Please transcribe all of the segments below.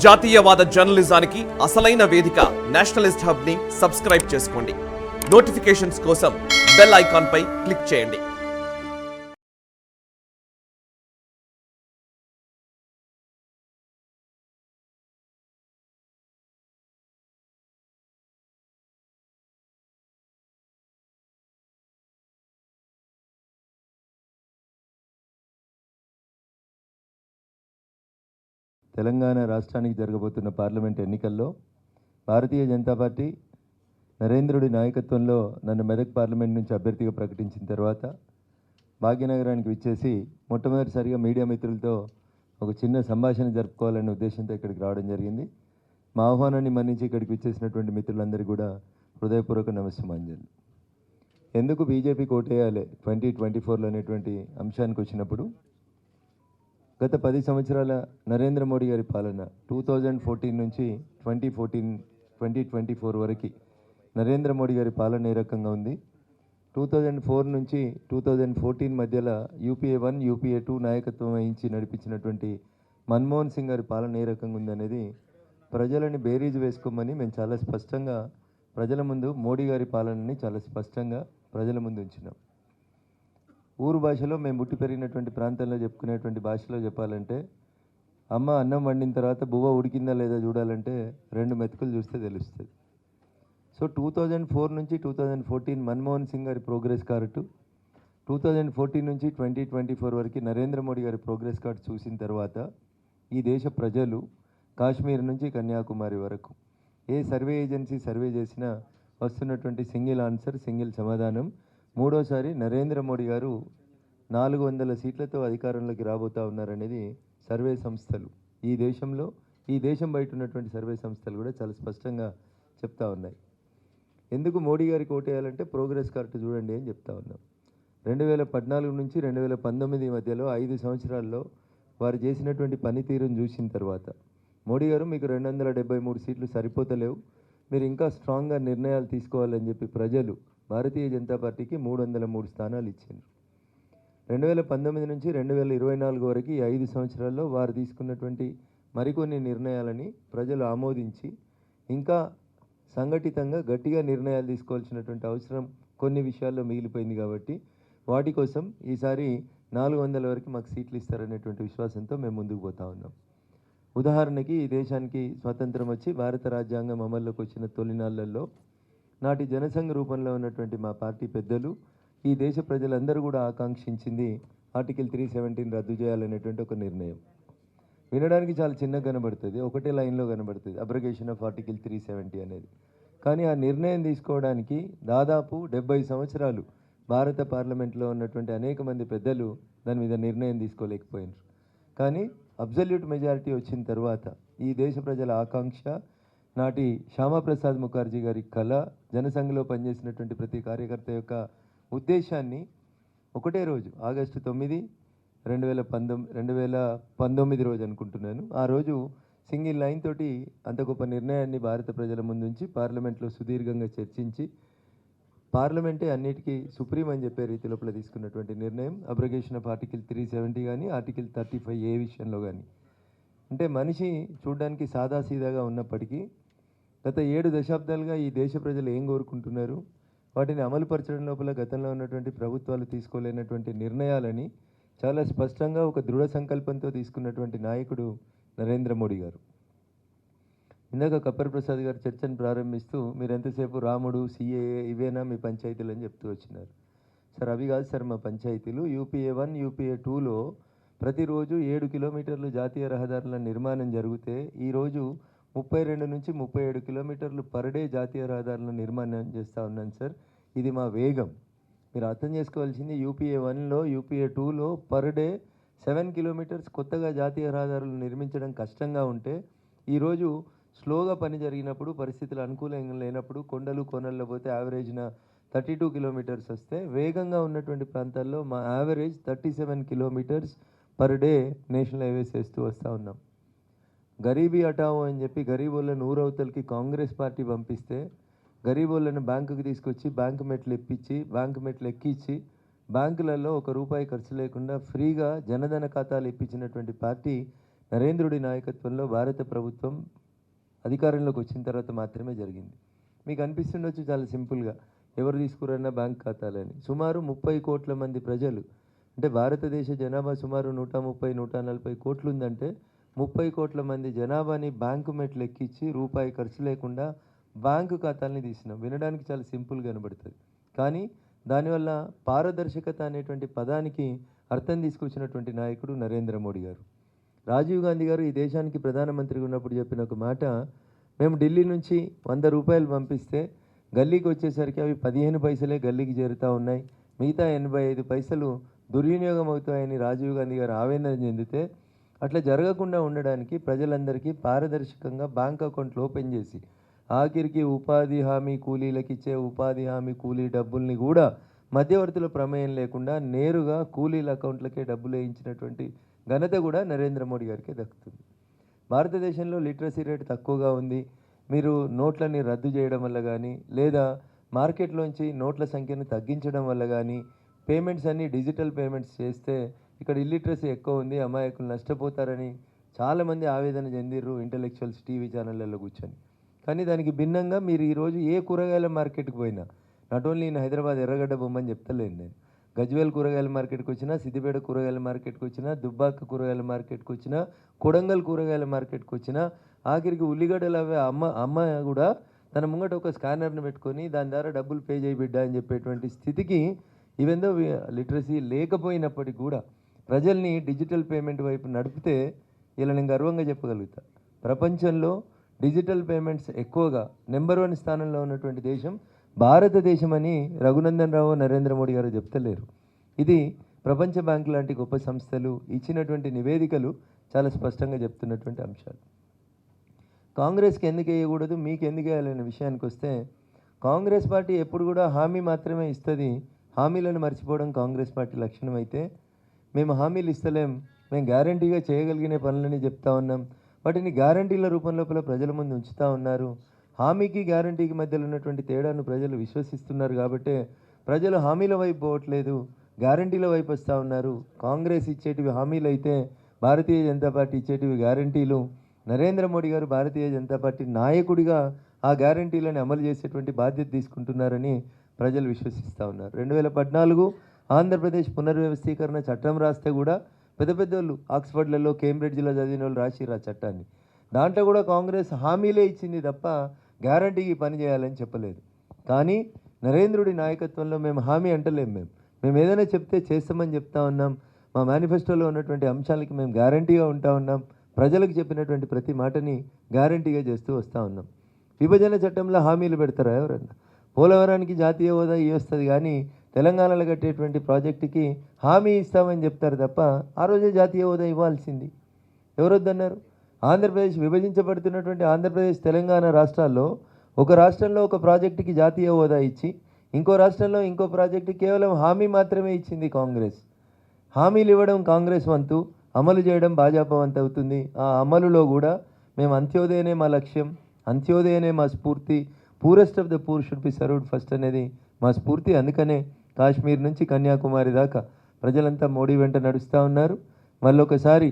జాతీయవాద జర్నలిజానికి అసలైన వేదిక నేషనలిస్ట్ హబ్ ని సబ్స్క్రైబ్ చేసుకోండి. నోటిఫికేషన్స్ కోసం బెల్ ఐకాన్ పై క్లిక్ చేయండి. తెలంగాణ రాష్ట్రానికి జరగబోతున్న పార్లమెంట్ ఎన్నికల్లో భారతీయ జనతా పార్టీ నరేంద్రుడి నాయకత్వంలో నన్ను మెదక్ పార్లమెంట్ నుంచి అభ్యర్థిగా ప్రకటించిన తర్వాత భాగ్యనగరానికి విచ్చేసి మొట్టమొదటిసారిగా మీడియా మిత్రులతో ఒక చిన్న సంభాషణ జరుపుకోవాలనే ఉద్దేశంతో ఇక్కడికి రావడం జరిగింది. మా ఆహ్వానాన్ని మన్నించి ఇక్కడికి విచ్చేసినటువంటి మిత్రులందరికీ కూడా హృదయపూర్వక నమస్సుమాంజలి. ఎందుకు బీజేపీకి ఓటేయాలి 2024లో అనేటువంటి అంశానికి వచ్చినప్పుడు, గత 10 సంవత్సరాల నరేంద్ర మోడీ గారి పాలన 2014 నుంచి 2024 వరకు నరేంద్ర మోడీ గారి పాలన ఏ రకంగా ఉంది, 2004 నుంచి 2014 మధ్యలో యూపీఏ 1 యూపీఏ 2 నాయకత్వం వహించి నడిపించినటువంటి మన్మోహన్ సింగ్ గారి పాలన ఏ రకంగా ఉంది అనేది ప్రజలని బేరీజు వేసుకోమని మేము చాలా స్పష్టంగా ప్రజల ముందు మోడీ గారి పాలనని చాలా స్పష్టంగా ప్రజల ముందు ఉంచినాం. ఊరు భాషలో మేము పుట్టి పెరిగినటువంటి ప్రాంతంలో చెప్పుకునేటువంటి భాషలో చెప్పాలంటే, అమ్మ అన్నం వండిన తర్వాత బువ్వ ఉడికిందా లేదా చూడాలంటే 2 మెతుకులు చూస్తే తెలుస్తుంది. సో 2004 నుంచి 2014 మన్మోహన్ సింగ్ గారి ప్రోగ్రెస్ కార్డు, 2014 నుంచి 2024 వరకు నరేంద్ర మోడీ గారి ప్రోగ్రెస్ కార్డు చూసిన తర్వాత ఈ దేశ ప్రజలు కాశ్మీర్ నుంచి కన్యాకుమారి వరకు ఏ సర్వే ఏజెన్సీ సర్వే చేసినా వస్తున్నటువంటి సింగిల్ ఆన్సర్, సింగిల్ సమాధానం, మూడోసారి నరేంద్ర మోడీ గారు 400 సీట్లతో అధికారంలోకి రాబోతా ఉన్నారనేది సర్వే సంస్థలు ఈ దేశం బయట ఉన్నటువంటి సర్వే సంస్థలు కూడా చాలా స్పష్టంగా చెప్తా ఉన్నాయి. ఎందుకు మోడీ గారికి ఓటేయాలంటే ప్రోగ్రెస్ కార్డు చూడండి అని చెప్తా ఉన్నాం. 2014 నుంచి 2019 మధ్యలో 5 సంవత్సరాల్లో వారు చేసినటువంటి పనితీరును చూసిన తర్వాత, మోడీ గారు మీకు 273 సీట్లు సరిపోతలేవు, మీరు ఇంకా స్ట్రాంగ్గా నిర్ణయాలు తీసుకోవాలని చెప్పి ప్రజలు భారతీయ జనతా పార్టీకి 303 స్థానాలు ఇచ్చారు. 2019 నుంచి 2024 వరకు ఈ 5 సంవత్సరాల్లో వారు తీసుకున్నటువంటి మరికొన్ని నిర్ణయాలని ప్రజలు ఆమోదించి ఇంకా సంఘటితంగా గట్టిగా నిర్ణయాలు తీసుకోవాల్సినటువంటి అవసరం కొన్ని విషయాల్లో మిగిలిపోయింది. కాబట్టి వాటి కోసం ఈసారి 400 వరకు మాకు సీట్లు ఇస్తారనేటువంటి విశ్వాసంతో మేము ముందుకు పోతా ఉన్నాం. ఉదాహరణకి, ఈ దేశానికి స్వాతంత్రం వచ్చి భారత రాజ్యాంగం అమల్లోకి వచ్చిన తొలినాళ్లలో నాటి జనసంఘ రూపంలో ఉన్నటువంటి మా పార్టీ పెద్దలు, ఈ దేశ ప్రజలందరూ కూడా ఆకాంక్షించింది ఆర్టికల్ 370 రద్దు చేయాలనేటువంటి ఒక నిర్ణయం. వినడానికి చాలా చిన్నగా కనబడుతుంది, ఒకటే లైన్లో కనబడుతుంది, అబ్రగేషన్ ఆఫ్ ఆర్టికల్ 370 అనేది. కానీ ఆ నిర్ణయం తీసుకోవడానికి దాదాపు 70 సంవత్సరాలు భారత పార్లమెంట్లో ఉన్నటువంటి అనేక మంది పెద్దలు దాని మీద నిర్ణయం తీసుకోలేకపోయినారు. కానీ అబ్జల్యూట్ మెజారిటీ వచ్చిన తర్వాత ఈ దేశ ప్రజల ఆకాంక్ష, నాటి శ్యామాప్రసాద్ ముఖర్జీ గారి కళ, జనసంఘలో పనిచేసినటువంటి ప్రతి కార్యకర్త యొక్క ఉద్దేశాన్ని ఒకటే రోజు ఆగస్టు 9, 2019 రోజు అనుకుంటున్నాను, ఆ రోజు సింగిల్ లైన్ తోటి అంత గొప్ప నిర్ణయాన్ని భారత ప్రజల ముందుంచి పార్లమెంట్లో సుదీర్ఘంగా చర్చించి, పార్లమెంటే అన్నిటికీ సుప్రీం అని చెప్పే రీతి లోపల తీసుకున్నటువంటి నిర్ణయం అబ్రగేషన్ ఆఫ్ ఆర్టికల్ 370 కానీ ఆర్టికల్ 35A విషయంలో కానీ. అంటే మనిషి చూడడానికి సాదాసీదాగా ఉన్నప్పటికీ గత 7 దశాబ్దాలుగా ఈ దేశ ప్రజలు ఏం కోరుకుంటున్నారు, వాటిని అమలుపరచడం లోపల గతంలో ఉన్నటువంటి ప్రభుత్వాలు తీసుకోలేనటువంటి నిర్ణయాలని చాలా స్పష్టంగా ఒక దృఢ సంకల్పంతో తీసుకున్నటువంటి నాయకుడు నరేంద్ర మోడీ గారు. ఇందాక కప్పర్ ప్రసాద్ గారు చర్చను ప్రారంభిస్తూ మీరు ఎంతసేపు రాముడు, సిఏఏ ఇవేనా మీ పంచాయతీలు అని చెప్తూ వచ్చినారు. సార్ అవి కాదు సార్ మా పంచాయతీలు. యూపీఏ 1 యూపీఏ 2లో ప్రతిరోజు 7 కిలోమీటర్లు జాతీయ రహదారుల నిర్మాణం జరిగితే ఈరోజు 32 నుంచి 37 కిలోమీటర్లు పర్ డే జాతీయ రహదారుల నిర్మాణం చేస్తూ ఉన్నాను సార్. ఇది మా వేగం. మీరు అర్థం చేసుకోవాల్సింది, యూపీఏ 1లో యూపీఏ 2లో పర్ డే 7 కిలోమీటర్స్ కొత్తగా జాతీయ రహదారులు నిర్మించడం కష్టంగా ఉంటే, ఈరోజు స్లోగా పని జరిగినప్పుడు, పరిస్థితులు అనుకూలంగా లేనప్పుడు కొండలు కోనల్లో పోతే యావరేజ్న 32 కిలోమీటర్స్ వస్తే, వేగంగా ఉన్నటువంటి ప్రాంతాల్లో మా average 37 kilometres per day national highways వేస్తూ వస్తూ ఉన్నాం. గరీబీ హటావో అని చెప్పి గరీబోళ్ళను ఊరవతలకి కాంగ్రెస్ పార్టీ పంపిస్తే, గరీబోళ్ళను బ్యాంకుకి తీసుకొచ్చి బ్యాంకు మెట్లు ఎక్కించి బ్యాంకులలో ₹1 ఖర్చు లేకుండా ఫ్రీగా జనధన ఖాతాలు ఇప్పించినటువంటి పార్టీ నరేంద్రుడి నాయకత్వంలో భారత ప్రభుత్వం అధికారంలోకి వచ్చిన తర్వాత మాత్రమే జరిగింది. మీకు అనిపిస్తుండొచ్చు చాలా సింపుల్గా, ఎవరు తీసుకురన్నా బ్యాంక్ ఖాతాలని. సుమారు 30 కోట్ల మంది ప్రజలు, అంటే భారతదేశ జనాభా సుమారు 130-140 కోట్లు ఉందంటే 30 కోట్ల మంది జనాభాని బ్యాంకు మెట్లు ఎక్కించి రూపాయి ఖర్చు లేకుండా బ్యాంకు ఖాతాలని తీసినాం. వినడానికి చాలా సింపుల్గా కనబడుతుంది, కానీ దానివల్ల పారదర్శకత అనేటువంటి పదానికి అర్థం తీసుకొచ్చినటువంటి నాయకుడు నరేంద్ర మోడీ గారు. రాజీవ్ గాంధీ గారు ఈ దేశానికి ప్రధానమంత్రిగా ఉన్నప్పుడు చెప్పిన ఒక మాట, మేము ఢిల్లీ నుంచి 100 రూపాయలు పంపిస్తే గల్లీకి వచ్చేసరికి అవి 15 పైసలే గల్లీకి చేరుతూ ఉన్నాయి, మిగతా 85 పైసలు దుర్వినియోగం అవుతాయని రాజీవ్ గాంధీ గారు ఆవేదన చెందితే, అట్లా జరగకుండా ఉండడానికి ప్రజలందరికీ పారదర్శకంగా బ్యాంక్ అకౌంట్లు ఓపెన్ చేసి ఆఖరికి ఉపాధి హామీ కూలీలకు ఇచ్చే ఉపాధి హామీ కూలీ డబ్బుల్ని కూడా మధ్యవర్తుల ప్రమేయం లేకుండా నేరుగా కూలీల అకౌంట్లకే డబ్బులు వేయించినటువంటి ఘనత కూడా నరేంద్ర మోడీ గారికి దక్కుతుంది. భారతదేశంలో లిటరసీ రేట్ తక్కువగా ఉంది. మీరు నోట్లని రద్దు చేయడం వల్ల కానీ, లేదా మార్కెట్లోంచి నోట్ల సంఖ్యను తగ్గించడం వల్ల కానీ, పేమెంట్స్ అన్నీ డిజిటల్ పేమెంట్స్ చేస్తే ఇక్కడ ఇల్లిటరసీ ఎక్కువ ఉంది, అమాయకులు నష్టపోతారని చాలామంది ఆవేదన చెందిర్రు ఇంటలెక్చువల్స్ టీవీ ఛానళ్ళల్లో కూర్చొని. కానీ దానికి భిన్నంగా మీరు ఈరోజు ఏ కూరగాయల మార్కెట్కి పోయినా, నాట్ ఓన్లీ నేను హైదరాబాద్ ఎర్రగడ్డ బొమ్మని చెప్తలేను, నేను గజ్వేల్ కూరగాయల మార్కెట్కి వచ్చినా, సిద్దిపేట కూరగాయల మార్కెట్కి వచ్చినా, దుబ్బాక కూరగాయల మార్కెట్కి వచ్చినా, కొడంగల్ కూరగాయల మార్కెట్కి వచ్చినా, ఆఖరికి ఉల్లిగడ్డలు అవే అమ్మ కూడా తన ముంగట ఒక స్కానర్ని పెట్టుకొని దాని ద్వారా డబ్బులు పే చేయి బిడ్డ అని చెప్పేటువంటి స్థితికి, ఈవెందో లిటరసీ లేకపోయినప్పటికీ కూడా ప్రజల్ని డిజిటల్ పేమెంట్ వైపు నడిపితే ఇలా నేను గర్వంగా చెప్పగలుగుతా, ప్రపంచంలో డిజిటల్ పేమెంట్స్ ఎక్కువగా నెంబర్ 1 స్థానంలో ఉన్నటువంటి దేశం భారతదేశం అని రఘునందన్ రావు, నరేంద్ర మోడీ గారు చెప్తలేరు. ఇది ప్రపంచ బ్యాంక్ లాంటి గొప్ప సంస్థలు ఇచ్చినటువంటి నివేదికలు చాలా స్పష్టంగా చెప్తున్నటువంటి అంశాలు. కాంగ్రెస్కి ఎందుకు వేయకూడదు, మీకు ఎందుకు వేయాలనే విషయానికి వస్తే, కాంగ్రెస్ పార్టీ ఎప్పుడు కూడా హామీ మాత్రమే ఇస్తుంది, హామీలను మర్చిపోవడం కాంగ్రెస్ పార్టీ లక్షణం అయితే, మేము హామీలు ఇస్తలేం, మేము గ్యారంటీగా చేయగలిగిన పనులని చెప్తా ఉన్నాం, వాటిని గ్యారంటీల రూపం లోపల ప్రజల ముందు ఉంచుతూ ఉన్నారు. హామీకి గ్యారంటీకి మధ్యలో ఉన్నటువంటి తేడాను ప్రజలు విశ్వసిస్తున్నారు కాబట్టి ప్రజలు హామీల వైపు పోవట్లేదు, గ్యారంటీల వైపు వస్తూ ఉన్నారు. కాంగ్రెస్ ఇచ్చేటివి హామీలు అయితే భారతీయ జనతా పార్టీ ఇచ్చేటివి గ్యారంటీలు. నరేంద్ర మోడీ గారు భారతీయ జనతా పార్టీ నాయకుడిగా ఆ గ్యారంటీలను అమలు చేసేటువంటి బాధ్యత తీసుకుంటున్నారని ప్రజలు విశ్వసిస్తూ ఉన్నారు. 2014 ఆంధ్రప్రదేశ్ పునర్వ్యవస్థీకరణ చట్టం రాస్తే కూడా పెద్ద పెద్దోళ్ళు ఆక్స్ఫర్డ్లలో కేంబ్రిడ్జ్లో చదివిన వాళ్ళు రాసిర్రు ఆ చట్టాన్ని. దాంట్లో కూడా కాంగ్రెస్ హామీలే ఇచ్చింది తప్ప గ్యారంటీకి పని చేయాలని చెప్పలేదు. కానీ నరేంద్రుడి నాయకత్వంలో మేము హామీ అంటలేము, మేము ఏదైనా చెప్తే చేస్తామని చెప్తా ఉన్నాం. మా మేనిఫెస్టోలో ఉన్నటువంటి అంశాలకి మేము గ్యారంటీగా ఉంటా ఉన్నాం. ప్రజలకు చెప్పినటువంటి ప్రతి మాటని గ్యారంటీగా చేస్తూ వస్తూ ఉన్నాం. విభజన చట్టంలో హామీలు పెడతారా ఎవరన్నా? పోలవరానికి జాతీయ హోదా వస్తుంది, కానీ తెలంగాణలో కట్టేటువంటి ప్రాజెక్టుకి హామీ ఇస్తామని చెప్తారు తప్ప ఆ రోజే జాతీయ హోదా ఇవ్వాల్సింది ఎవరొద్దన్నారు? ఆంధ్రప్రదేశ్ విభజించబడుతున్నటువంటి ఆంధ్రప్రదేశ్ తెలంగాణ రాష్ట్రాల్లో ఒక రాష్ట్రంలో ఒక ప్రాజెక్టుకి జాతీయ హోదా ఇచ్చి ఇంకో రాష్ట్రంలో ఇంకో ప్రాజెక్టు కేవలం హామీ మాత్రమే ఇచ్చింది కాంగ్రెస్. హామీలు ఇవ్వడం కాంగ్రెస్ వంతు, అమలు చేయడం భాజపా వంతు అవుతుంది. ఆ అమలులో కూడా మేము అంత్యోదయనే మా లక్ష్యం, అంత్యోదయనే మా స్ఫూర్తి, poorest of the poor should be served first అనేది మా స్ఫూర్తి. అందుకనే కాశ్మీర్ నుంచి కన్యాకుమారి దాకా ప్రజలంతా మోడీ వెంట నడుస్తూ ఉన్నారు. మళ్ళొకసారి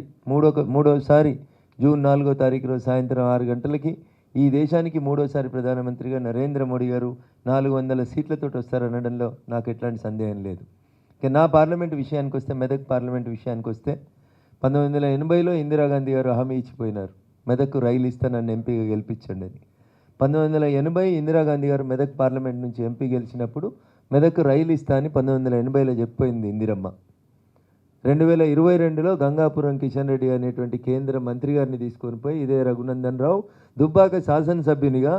మూడోసారి జూన్ 4వ తారీఖు రోజు సాయంత్రం 6 గంటలకి ఈ దేశానికి మూడోసారి ప్రధానమంత్రిగా నరేంద్ర మోడీ గారు 400 సీట్లతో వస్తారనడంలో నాకు ఎట్లాంటి సందేహం లేదు. ఇక నా పార్లమెంటు విషయానికి వస్తే, మెదక్ పార్లమెంటు విషయానికి వస్తే, 1980లో ఇందిరాగాంధీ గారు హామీ ఇచ్చిపోయినారు, మెదక్కు రైలు ఇస్తా నన్ను ఎంపీగా గెలిపించండి అని. 1980 ఇందిరాగాంధీ గారు మెదక్ పార్లమెంట్ నుంచి ఎంపీ గెలిచినప్పుడు మెదక్ రైలు ఇస్తా అని 1980లో చెప్పిపోయింది ఇందిరమ్మ. 2022లో గంగాపురం కిషన్ రెడ్డి అనేటువంటి కేంద్ర మంత్రి గారిని తీసుకొని పోయి ఇదే రఘునందన్ రావు దుబ్బాక శాసనసభ్యునిగా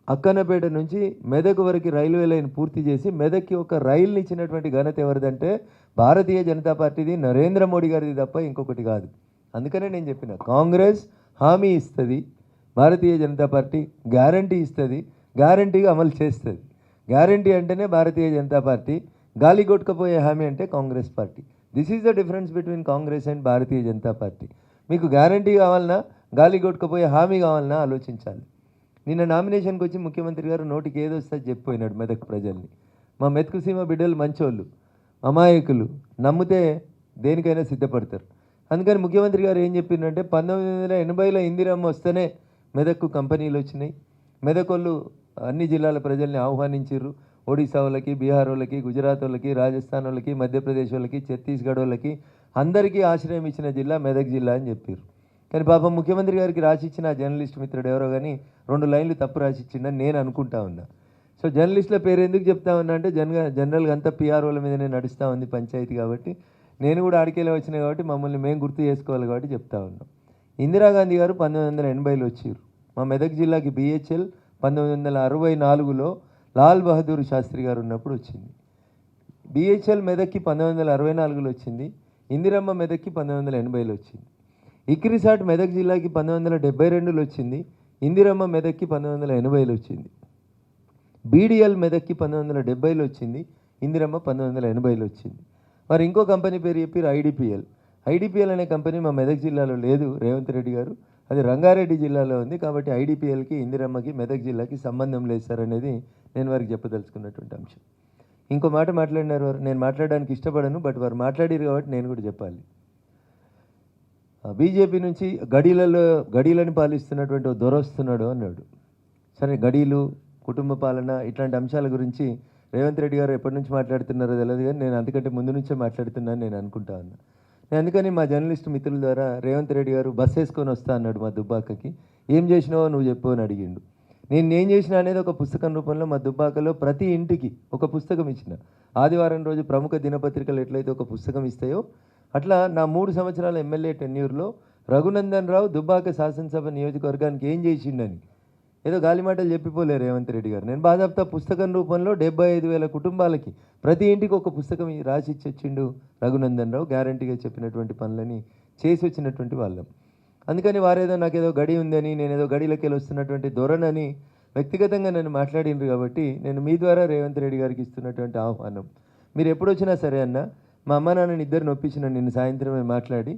అక్కన్నపేట నుంచి మెదక్ వరకు రైల్వే లైన్ పూర్తి చేసి మెదక్కి ఒక రైలుని ఇచ్చినటువంటి ఘనత ఎవరిదంటే భారతీయ జనతా పార్టీది, నరేంద్ర మోడీ గారిది తప్ప ఇంకొకటి కాదు. అందుకనే నేను చెప్పిన, కాంగ్రెస్ హామీ ఇస్తుంది, భారతీయ జనతా పార్టీ గ్యారంటీ ఇస్తుంది, గ్యారంటీగా అమలు చేస్తుంది. గ్యారంటీ అంటేనే భారతీయ జనతా పార్టీ, గాలి కొట్టుకపోయే హామీ అంటే Congress party. This is the difference between Congress and Bharatiya Janata party. మీకు గ్యారంటీ కావాలన్నా, గాలి కొట్టుకపోయే హామీ కావాలన్నా ఆలోచించాలి. నిన్న నామినేషన్కి వచ్చి ముఖ్యమంత్రి గారు నోటికి ఏదో వస్తే చెప్పిపోయినాడు మెదక్ ప్రజల్ని. మా మెతుకు సీమ బిడ్డలు మంచోళ్ళు, అమాయకులు, నమ్మితే దేనికైనా సిద్ధపడతారు. అందుకని ముఖ్యమంత్రి గారు ఏం చెప్పిందంటే 1980లో ఇందిరమ్మ వస్తేనే మెదక్కు కంపెనీలు వచ్చినాయి. మెదక్ వాళ్ళు అన్ని జిల్లాల ప్రజల్ని ఆహ్వానించారు. ఒడిశా వాళ్ళకి, బీహార్ వాళ్ళకి, గుజరాత్ వాళ్ళకి, రాజస్థాన్ వాళ్ళకి, మధ్యప్రదేశ్ వాళ్ళకి, ఛత్తీస్గఢ్ వాళ్ళకి అందరికీ ఆశ్రయం ఇచ్చిన జిల్లా మెదక్ జిల్లా అని చెప్పారు. కానీ పాపం ముఖ్యమంత్రి గారికి రాసిచ్చిన ఆ జర్నలిస్ట్ మిత్రుడు ఎవరో కానీ 2 లైన్లు తప్పు రాసిచ్చిండని నేను అనుకుంటా ఉన్నా. సో జర్నలిస్టుల పేరు ఎందుకు చెప్తా ఉన్నా అంటే జనరల్గా అంతా పిఆర్ఓల మీదనే నడుస్తూ ఉంది పంచాయతీ. కాబట్టి నేను కూడా ఆడికేలో వచ్చినాయి కాబట్టి మమ్మల్ని మేము గుర్తు చేసుకోవాలి కాబట్టి చెప్తా ఉన్నాం. ఇందిరాగాంధీ గారు 1980లో వచ్చారు. మా మెదక్ జిల్లాకి బిహెచ్ఎల్ 1964లో లాల్ బహదూర్ శాస్త్రి గారు ఉన్నప్పుడు వచ్చింది. బిహెచ్ఎల్ మెదక్కి 1964లో వచ్చింది. ఇందిరమ్మ మెదక్కి 1980లో వచ్చింది. ఇక్రిసాట్ మెదక్ జిల్లాకి 1972లో వచ్చింది. ఇందిరమ్మ మెదక్కి 1980లో వచ్చింది. బీడిఎల్ మెదక్కి 1970లో వచ్చింది. ఇందిరమ్మ 1980లో వచ్చింది. మరి ఇంకో కంపెనీ పేరు చెప్పారు ఐడిపిఎల్. ఐడిపిఎల్ అనే కంపెనీ మా మెదక్ జిల్లాలో లేదు రేవంత్ రెడ్డి గారు, అది రంగారెడ్డి జిల్లాలో ఉంది. కాబట్టి ఐడిపిఎల్కి, ఇందిరమ్మకి, మెదక్ జిల్లాకి సంబంధం లేదు సార్ అనేది నేను వారికి చెప్పదలుచుకున్నటువంటి అంశం. ఇంకో మాట మాట్లాడినారు వారు, నేను మాట్లాడడానికి ఇష్టపడను, బట్ వారు మాట్లాడారు కాబట్టి నేను కూడా చెప్పాలి. బీజేపీ నుంచి గడీలని పాలిస్తున్నటువంటి దొర వస్తున్నాడు అన్నాడు. సరే, గడీలు, కుటుంబ పాలన ఇట్లాంటి అంశాల గురించి రేవంత్ రెడ్డి గారు ఎప్పటి నుంచి మాట్లాడుతున్నారో తెలియదు, కానీ నేను అంతకంటే ముందు నుంచే మాట్లాడుతున్నాను నేను అనుకుంటా ఉన్నా. నేను అందుకని మా జర్నలిస్ట్ మిత్రుల ద్వారా రేవంత్ రెడ్డి గారు బస్ వేసుకొని వస్తా అన్నాడు మా దుబ్బాకకి. ఏం చేసినావో నువ్వు చెప్పు అని అడిగిండు. నేను ఏం చేసిన అనేది ఒక పుస్తకం రూపంలో మా దుబ్బాకలో ప్రతి ఇంటికి ఒక పుస్తకం ఇచ్చిన. ఆదివారం రోజు ప్రముఖ దినపత్రికలు ఎట్లయితే ఒక పుస్తకం ఇస్తాయో అట్లా నా 3 సంవత్సరాల ఎమ్మెల్యే టెన్యూర్లో రఘునందన్ రావు దుబ్బాక శాసనసభ నియోజకవర్గానికి ఏం చేసిండని ఏదో గాలి మాటలు చెప్పిపోలేరు రేవంత్ రెడ్డి గారు. నేను బాధాప్తా పుస్తకం రూపంలో 75,000 కుటుంబాలకి ప్రతి ఇంటికి ఒక పుస్తకం రాసి ఇచ్చొచ్చిండు రఘునందన్ రావు. గ్యారంటీగా చెప్పినటువంటి పనులని చేసి వచ్చినటువంటి వాళ్ళం. అందుకని వారేదో నాకేదో గడి ఉందని, నేనేదో గడిలోకి వెళ్ళి వస్తున్నటువంటి ధోరణని వ్యక్తిగతంగా నన్ను మాట్లాడినరు. కాబట్టి నేను మీ ద్వారా రేవంత్ రెడ్డి గారికి ఇస్తున్నటువంటి ఆహ్వానం, మీరు ఎప్పుడు వచ్చినా సరే అన్న, మా అమ్మ నాన్నని ఇద్దరిని ఒప్పించిన నిన్న సాయంత్రమే మాట్లాడి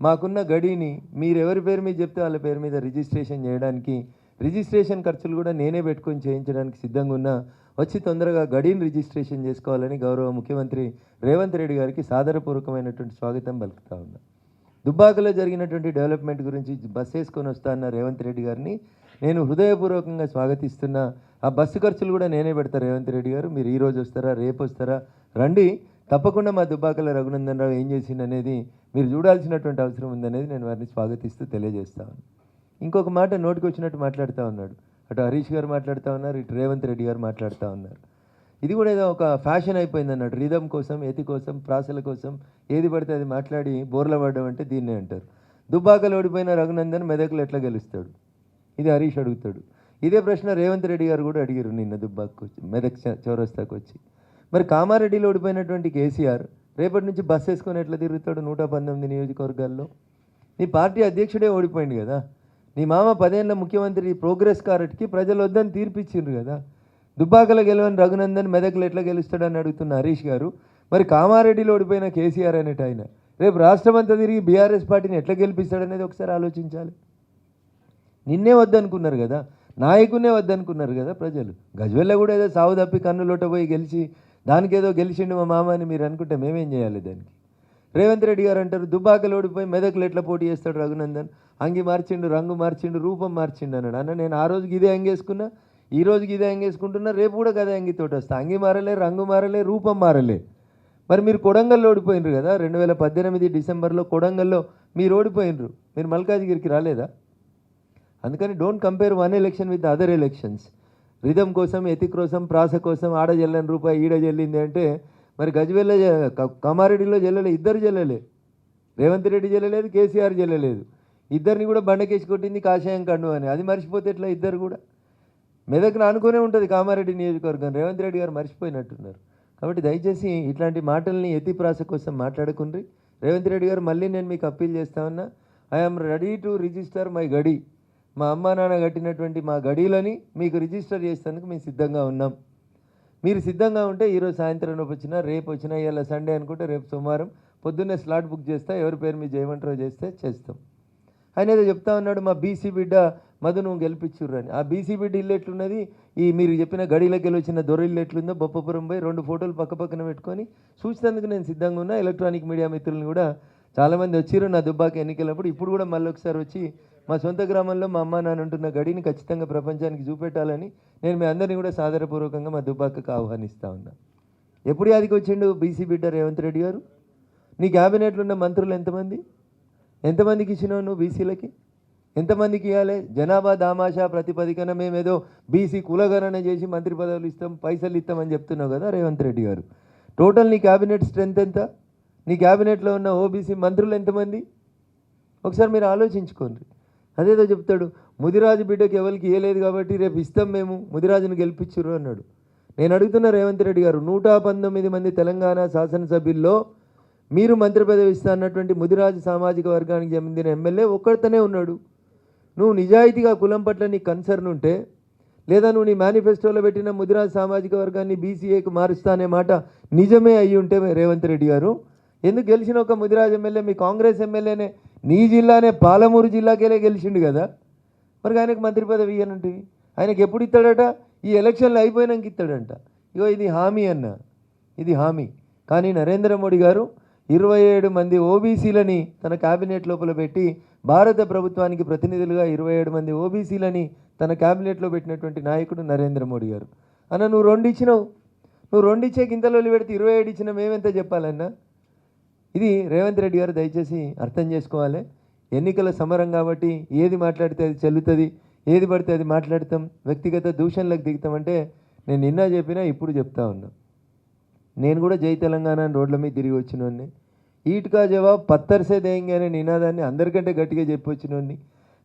మాకున్న గడిని మీరు ఎవరి పేరు మీద చెప్తే వాళ్ళ పేరు మీద రిజిస్ట్రేషన్ చేయడానికి, రిజిస్ట్రేషన్ ఖర్చులు కూడా నేనే పెట్టుకొని చేయించడానికి సిద్ధంగా ఉన్నా, వచ్చి తొందరగా గడిని రిజిస్ట్రేషన్ చేసుకోవాలని గౌరవ ముఖ్యమంత్రి రేవంత్ రెడ్డి గారికి సాదరపూర్వకమైనటువంటి స్వాగతం పలుకుతా ఉన్నా. దుబ్బాకలో జరిగినటువంటి డెవలప్మెంట్ గురించి బస్సు వేసుకొని వస్తా అన్న రేవంత్ రెడ్డి గారిని నేను హృదయపూర్వకంగా స్వాగతిస్తున్నా. ఆ బస్సు ఖర్చులు కూడా నేనే పెడతా రేవంత్ రెడ్డి గారు, మీరు ఈరోజు వస్తారా రేపు వస్తారా రండి, తప్పకుండా మా దుబ్బాకల రఘునందన్ రావు ఏం చేసింది అనేది మీరు చూడాల్సినటువంటి అవసరం ఉందనేది నేను వారిని స్వాగతిస్తూ తెలియజేస్తాను. ఇంకొక మాట నోటికి వచ్చినట్టు మాట్లాడుతూ ఉన్నాడు. అటు హరీష్ గారు మాట్లాడుతూ ఉన్నారు, ఇటు రేవంత్ రెడ్డి గారు మాట్లాడుతూ ఉన్నారు. ఇది కూడా ఏదో ఒక ఫ్యాషన్ అయిపోయింది అన్నాడు. రిధమ్ కోసం, ఎతి కోసం, ప్రాసల కోసం ఏది పడితే అది మాట్లాడి బోర్ల పడ్డం అంటే దీన్నే అంటారు. దుబ్బాకలు ఓడిపోయిన రఘునందన్ మెదక్లో ఎట్లా గెలుస్తాడు, ఇది హరీష్ అడుగుతాడు. ఇదే ప్రశ్న రేవంత్ రెడ్డి గారు కూడా అడిగారు నిన్న దుబ్బాకు వచ్చి, మెదక్ చౌరస్తాకు వచ్చి. మరి కామారెడ్డిలో ఓడిపోయినటువంటి కేసీఆర్ రేపటి నుంచి బస్ వేసుకొని ఎట్లా తిరుగుతాడు 119 నియోజకవర్గాల్లో? నీ పార్టీ అధ్యక్షుడే ఓడిపోయింది కదా. నీ మామ 10 ఏళ్ళ ముఖ్యమంత్రి ప్రోగ్రెస్ కారెట్కి ప్రజలు వద్దని తీర్పిచ్చిండ్రు కదా. దుబ్బాకలో గెలవని రఘునందన్ మెదక్లో ఎట్లా గెలుస్తాడని అడుగుతున్న హరీష్ గారు, మరి కామారెడ్డిలో ఓడిపోయిన కేసీఆర్ అనేట ఆయన రేపు రాష్ట్రం అంతా తిరిగి బీఆర్ఎస్ పార్టీని ఎట్లా గెలిపిస్తాడనేది ఒకసారి ఆలోచించాలి. నిన్నే వద్దనుకున్నారు కదా, నాయకునే వద్దనుకున్నారు కదా ప్రజలు. గజ్వెల్ల కూడా ఏదో సావు తప్పి కన్నులోట పోయి గెలిచి దానికి ఏదో గెలిచిండు మా మామ అని మీరు అనుకుంటే మేమేం చేయాలి దానికి? రేవంత్ రెడ్డి గారు అంటారు దుబ్బాకలు ఓడిపోయి మెదక్లో ఎట్లా పోటీ చేస్తాడు రఘునందన్, అంగి మార్చిండు, రంగు మార్చిండు, రూపం మార్చిండు అన్నాడు. అన్న నేను ఆ రోజుకి ఇదే అంగేసుకున్నా, ఈ రోజుకి ఇదే అంగేసుకుంటున్నా, రేపు కూడా కదా అంగితోటి వస్తా. అంగి మారలే, రంగు మారలే, రూపం మారలే. మరి మీరు కొడంగల్లో ఓడిపోయినరు కదా 2018 డిసెంబర్లో కొడంగల్లో మీరు ఓడిపోయినరు, మీరు మల్కాజ్గిరికి రాలేదా? అందుకని don't compare one election with other elections. Rhythm కోసం, ఎతి కోసం, ప్రాస కోసం ఆడ జల్లని రూపాయి ఈడ జల్లింది అంటే మరి గజ్వెల్ల కామారెడ్డిలో జల్లలే, ఇద్దరు జల్లలే. రేవంత్ రెడ్డి జల్లలేదు, కేసీఆర్ జల్లలేదు. ఇద్దరిని కూడా బండకేసి కొట్టింది కాషాయం కండు అని. అది మర్చిపోతే ఎట్లా? ఇద్దరు కూడా మెదక్ను అనుకునే ఉంటుంది కామారెడ్డి నియోజకవర్గం. రేవంత్ రెడ్డి గారు మర్చిపోయినట్టున్నారు. కాబట్టి దయచేసి ఇట్లాంటి మాటల్ని ఎతి ప్రాస కోసం మాట్లాడుకుండ్రి. రేవంత్ రెడ్డి గారు మళ్ళీ నేను మీకు అప్పీల్ చేస్తా ఉన్నా, I'm ready to register my గడి. మా అమ్మ నాన్న కట్టినటువంటి మా గడీలని మీకు రిజిస్టర్ చేసేందుకు మేము సిద్ధంగా ఉన్నాం. మీరు సిద్ధంగా ఉంటే ఈరోజు సాయంత్రం వచ్చినా, రేపు వచ్చినా, ఇవాళ సండే అనుకుంటే రేపు సోమవారం పొద్దున్నే స్లాట్ బుక్ చేస్తా, ఎవరి పేరు మీద చేయమంటారో చేస్తే చేస్తాం. ఆయన ఏదో చెప్తా ఉన్నాడు, మా బీసీ బిడ్డ మధు నువ్వు గెలిపించుర్రు అని. ఆ బీసీ బిడ్డ ఇల్లు ఎట్లున్నది, ఈ మీరు చెప్పిన గడిలోకి వెళ్ళి వచ్చిన దొర ఇల్లు ఎట్లుందో బొప్పపురం పోయి 2 ఫోటోలు పక్క పక్కన పెట్టుకొని చూసేందుకు నేను సిద్ధంగా ఉన్నా. ఎలక్ట్రానిక్ మీడియా మిత్రులను కూడా చాలామంది వచ్చిర్రు నా దుబ్బాక ఎన్నికలప్పుడు. ఇప్పుడు కూడా మళ్ళీ ఒకసారి వచ్చి మా సొంత గ్రామంలో మా అమ్మ నాన్న ఉంటున్న గడిని ఖచ్చితంగా ప్రపంచానికి చూపెట్టాలని నేను మీ అందరినీ కూడా సాదరపూర్వకంగా మా దుబ్బాకకు ఆహ్వానిస్తూ ఉన్నా. ఎప్పుడు యాదికి వచ్చిండు బీసీ బిడ్డ రేవంత్ రెడ్డి గారు? నీ క్యాబినెట్లో ఉన్న మంత్రులు ఎంతమందికి ఇచ్చినావు నువ్వు బీసీలకి? ఎంతమందికి ఇవ్వాలి? జనాభా దామాషా ప్రతిపదికన మేమేదో బీసీ కులగణన చేసి మంత్రి పదవులు ఇస్తాం, పైసలు ఇస్తామని చెప్తున్నావు కదా రేవంత్ రెడ్డి గారు. టోటల్ నీ క్యాబినెట్ స్ట్రెంత్ ఎంత? నీ క్యాబినెట్లో ఉన్న ఓబీసీ మంత్రులు ఎంతమంది? ఒకసారి మీరు ఆలోచించుకోండి. అదేదో చెప్తాడు, ముదిరాజు బిడ్డకి ఎవరికి ఇవ్వలేదు కాబట్టి రేపు ఇస్తాం మేము, ముదిరాజును గెలిపించురు అన్నాడు. నేను అడుగుతున్న రేవంత్ రెడ్డి గారు, 119 మంది తెలంగాణ శాసనసభ్యుల్లో మీరు మంత్రి పదవి ఇస్తా అన్నటువంటి ముదిరాజు సామాజిక వర్గానికి చెందిన ఎమ్మెల్యే ఒక్కడితోనే ఉన్నాడు. నువ్వు నిజాయితీగా కులం పట్ల నీ కన్సర్న్ ఉంటే, లేదా నువ్వు నీ మేనిఫెస్టోలో పెట్టిన ముదిరాజు సామాజిక వర్గాన్ని బీసీఏకి మారుస్తా అనే మాట నిజమే అయ్యి ఉంటే రేవంత్ రెడ్డి గారు, ఎందుకు గెలిచిన ఒక ముదిరాజు ఎమ్మెల్యే మీ కాంగ్రెస్ ఎమ్మెల్యేనే నీ జిల్లానే పాలమూరు జిల్లాకెళ్ళే గెలిచిండు కదా, మరి ఆయనకు మంత్రి పదవి ఇయ్యనంటివి. ఆయనకు ఎప్పుడు ఇస్తాడట? ఈ ఎలక్షన్లు అయిపోయినాక ఇస్తాడంట. ఇగో ఇది హామీ అన్న, ఇది హామీ. కానీ నరేంద్ర మోడీ గారు 27 మంది ఓబీసీలని తన క్యాబినెట్ లోపల పెట్టి, భారత ప్రభుత్వానికి ప్రతినిధులుగా 27 మంది ఓబీసీలని తన క్యాబినెట్లో పెట్టినటువంటి నాయకుడు నరేంద్ర మోడీ గారు. అన్న నువ్వు 2 ఇచ్చినావు, నువ్వు 2 ఇచ్చే గింతలో పెడితే 27 ఇచ్చిన మేమెంత చెప్పాలన్నా? ఇది రేవంత్ రెడ్డి గారు దయచేసి అర్థం చేసుకోవాలి. ఎన్నికల సమరం కాబట్టి ఏది మాట్లాడితే అది చెల్లుతుంది, ఏది పడితే అది మాట్లాడతాం, వ్యక్తిగత దూషణలకు దిగుతామంటే నేను నిన్న చెప్పినా ఇప్పుడు చెప్తా ఉన్నా. నేను కూడా జై తెలంగాణ రోడ్ల మీద తిరిగి వచ్చినోడిని. ఈట్కా జవాబ్ పత్తర్సే దేంగే అనే నినాదాన్ని అందరికంటే గట్టిగా చెప్పి వచ్చినోడిని.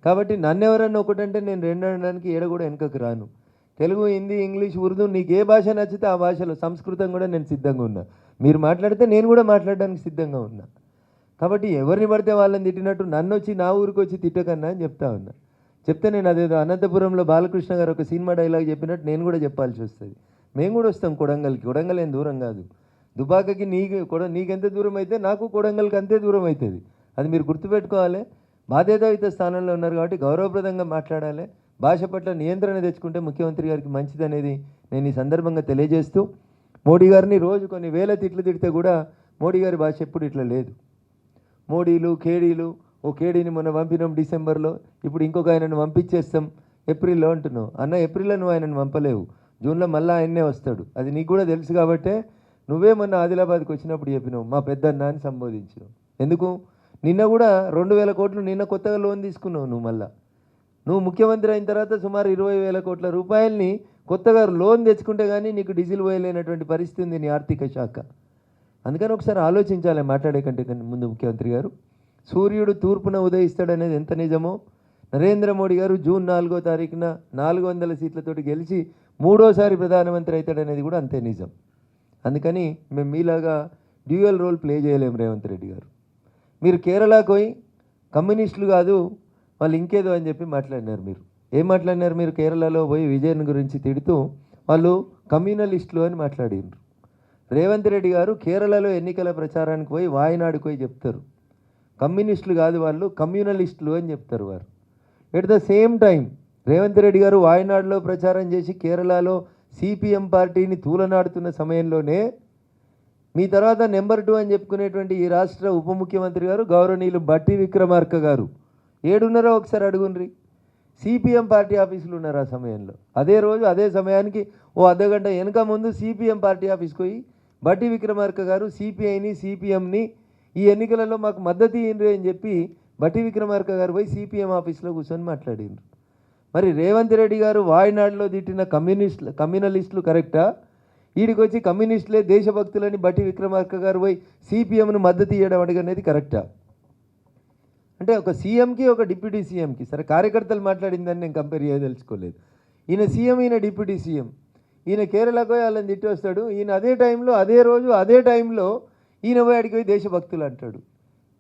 కాబట్టి నన్ను ఎవరన్నా ఒకటంటే నేను 2 అనడానికి ఏడ కూడా వెనకకు రాను. తెలుగు, హిందీ, ఇంగ్లీష్, ఉర్దూ నీకు ఏ భాష నచ్చితే ఆ భాషలో, సంస్కృతం కూడా నేను సిద్ధంగా ఉన్నా. మీరు మాట్లాడితే నేను కూడా మాట్లాడడానికి సిద్ధంగా ఉన్నా. కాబట్టి ఎవరిని పడితే వాళ్ళని తిట్టినట్టు నన్ను వచ్చి నా ఊరికి వచ్చి తిట్టకన్నా అని చెప్తా ఉన్నా. చెప్తే నేను అదేదో అనంతపురంలో బాలకృష్ణ గారు ఒక సినిమా డైలాగ్ చెప్పినట్టు నేను కూడా చెప్పాల్సి వస్తుంది. మేము కూడా వస్తాం కొడంగల్కి, కొడంగల్ ఏం దూరం కాదు. దుబాకకి నీకెంత దూరం అయితే నాకు కొడంగల్కి అంతే దూరం అవుతుంది. అది మీరు గుర్తుపెట్టుకోవాలి. బాధ్యతాయుత స్థానంలో ఉన్నారు కాబట్టి గౌరవప్రదంగా మాట్లాడాలి. భాష పట్ల నియంత్రణ తెచ్చుకుంటే ముఖ్యమంత్రి గారికి మంచిదనేది నేను ఈ సందర్భంగా తెలియజేస్తూ, మోడీ గారిని రోజు కొన్ని వేల తిట్లు తిడితే కూడా మోడీ గారి భాష ఎప్పుడు ఇట్లా లేదు. మోడీలు, కేడీలు, ఓ కేడీని మొన్న పంపినాం డిసెంబర్లో, ఇప్పుడు ఇంకొక ఆయనను పంపించేస్తాం ఏప్రిల్లో అంటున్నావు. అన్న ఏప్రిల్లో నువ్వు ఆయనను పంపలేవు, జూన్లో మళ్ళీ ఆయన్నే వస్తాడు. అది నీకు కూడా తెలుసు కాబట్టే నువ్వే మొన్న ఆదిలాబాద్కి వచ్చినప్పుడు చెప్పినావు మా పెద్దన్న అని సంబోధించినావు. ఎందుకు? నిన్న కూడా 2000 కోట్లు నిన్న కొత్తగా లోన్ తీసుకున్నావు నువ్వు. మళ్ళా నువ్వు ముఖ్యమంత్రి అయిన తర్వాత సుమారు 20,000 కోట్ల రూపాయలని కొత్తగా లోన్ తెచ్చుకుంటే కానీ నీకు డీజిల్ పోయలేనటువంటి పరిస్థితి ఉంది నీ ఆర్థిక శాఖ. అందుకని ఒకసారి ఆలోచించాలి మాట్లాడే కంటే ముందు ముఖ్యమంత్రి గారు. సూర్యుడు తూర్పున ఉదయిస్తాడనేది ఎంత నిజమో, నరేంద్ర మోడీ గారు జూన్ 4వ తారీఖున 400 సీట్లతోటి గెలిచి 3వసారి ప్రధానమంత్రి అవుతాడనేది కూడా అంతే నిజం. అందుకని మేము మీలాగా డ్యూయల్ రోల్ ప్లే చేయలేము రేవంత్ రెడ్డి గారు. మీరు కేరళకు పోయి కమ్యూనిస్టులు కాదు వాళ్ళు ఇంకేదో అని చెప్పి మాట్లాడినారు. మీరు ఏం మాట్లాడినారు? మీరు కేరళలో పోయి విజయన్ గురించి తిడుతూ వాళ్ళు కమ్యూనలిస్టులు అని మాట్లాడినారు. రేవంత్ రెడ్డి గారు కేరళలో ఎన్నికల ప్రచారానికి పోయి వాయనాడుకు పోయి చెప్తారు కమ్యూనిస్టులు కాదు వాళ్ళు కమ్యూనలిస్టులు అని చెప్తారు వారు. At the same time Revanth Reddy గారు వాయనాడులో ప్రచారం చేసి కేరళలో సిపిఎం పార్టీని తూలనాడుతున్న సమయంలోనే మీ తర్వాత నెంబర్ 2 అని చెప్పుకునేటువంటి ఈ రాష్ట్ర ఉప ముఖ్యమంత్రి గారు గౌరవనీయులు బట్టి విక్రమార్క గారు ఏడున్నారో ఒకసారి అడుగుండ్రి. సిపిఎం పార్టీ ఆఫీసులు ఉన్నారు ఆ సమయంలో. అదే రోజు అదే సమయానికి ఓ అర్ధగంట వెనుక ముందు సిపిఎం పార్టీ ఆఫీస్కి పోయి బట్టి విక్రమార్క గారు సిపిఐని సిపిఎంని ఈ ఎన్నికలలో మాకు మద్దతు ఇయ్యండి అని చెప్పి బట్టి విక్రమార్క గారు పోయి సిపిఎం ఆఫీస్లో కూర్చొని మాట్లాడిండ్రు. మరి రేవంత్ రెడ్డి గారు వాయనాడులో తిట్టిన కమ్యూనలిస్టులు కరెక్టా? వీడికి వచ్చి కమ్యూనిస్టులే దేశభక్తులని బట్టి విక్రమార్క గారు పోయి సిపిఎంను మద్దతు ఇవ్వడం అనేది కరెక్టా? అంటే ఒక సీఎంకి ఒక డిప్యూటీ సీఎంకి, సరే కార్యకర్తలు మాట్లాడిందని నేను కంపేర్ చేయదలుచుకోలేదు. ఈయన సీఎం, ఈయన డిప్యూటీ సీఎం. ఈయన కేరళకు పోయి వాళ్ళని తిట్టి వస్తాడు. ఈయన అదే టైంలో అదే రోజు అదే టైంలో ఈయన పోయి అడిగి పోయి దేశభక్తులు అంటాడు.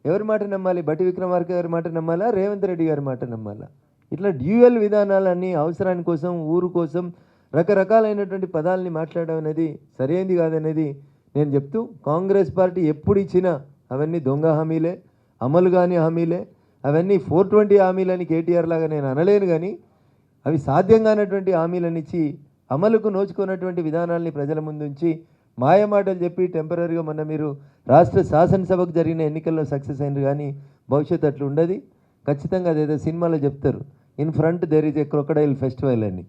ఎవరి మాట నమ్మాలి? బట్టి విక్రమార్క గారి మాట నమ్మాలా? రేవంత్ రెడ్డి గారి మాట నమ్మాలా? ఇట్లా డ్యూయల్ విధానాలన్నీ అవసరాని కోసం, ఊరు కోసం రకరకాలైనటువంటి పదాలని మాట్లాడడం అనేది సరైనది కాదనేది నేను చెప్తూ, కాంగ్రెస్ పార్టీ ఎప్పుడు ఇచ్చినా అవన్నీ దొంగ హామీలే, అమలు కాని హామీలే. అవన్నీ 420 హామీలని కేటీఆర్ లాగా నేను అనలేను, కానీ అవి సాధ్యం కానటువంటి హామీలను ఇచ్చి అమలుకు నోచుకున్నటువంటి విధానాల్ని ప్రజల ముందుంచి మాయ మాటలు చెప్పి టెంపరీగా మొన్న మీరు రాష్ట్ర శాసనసభకు జరిగిన ఎన్నికల్లో సక్సెస్ అయినారు, కానీ భవిష్యత్తు అట్లా ఉండదు. ఖచ్చితంగా అదేదో సినిమాలో చెప్తారు, in front there is a crocodile festival అని.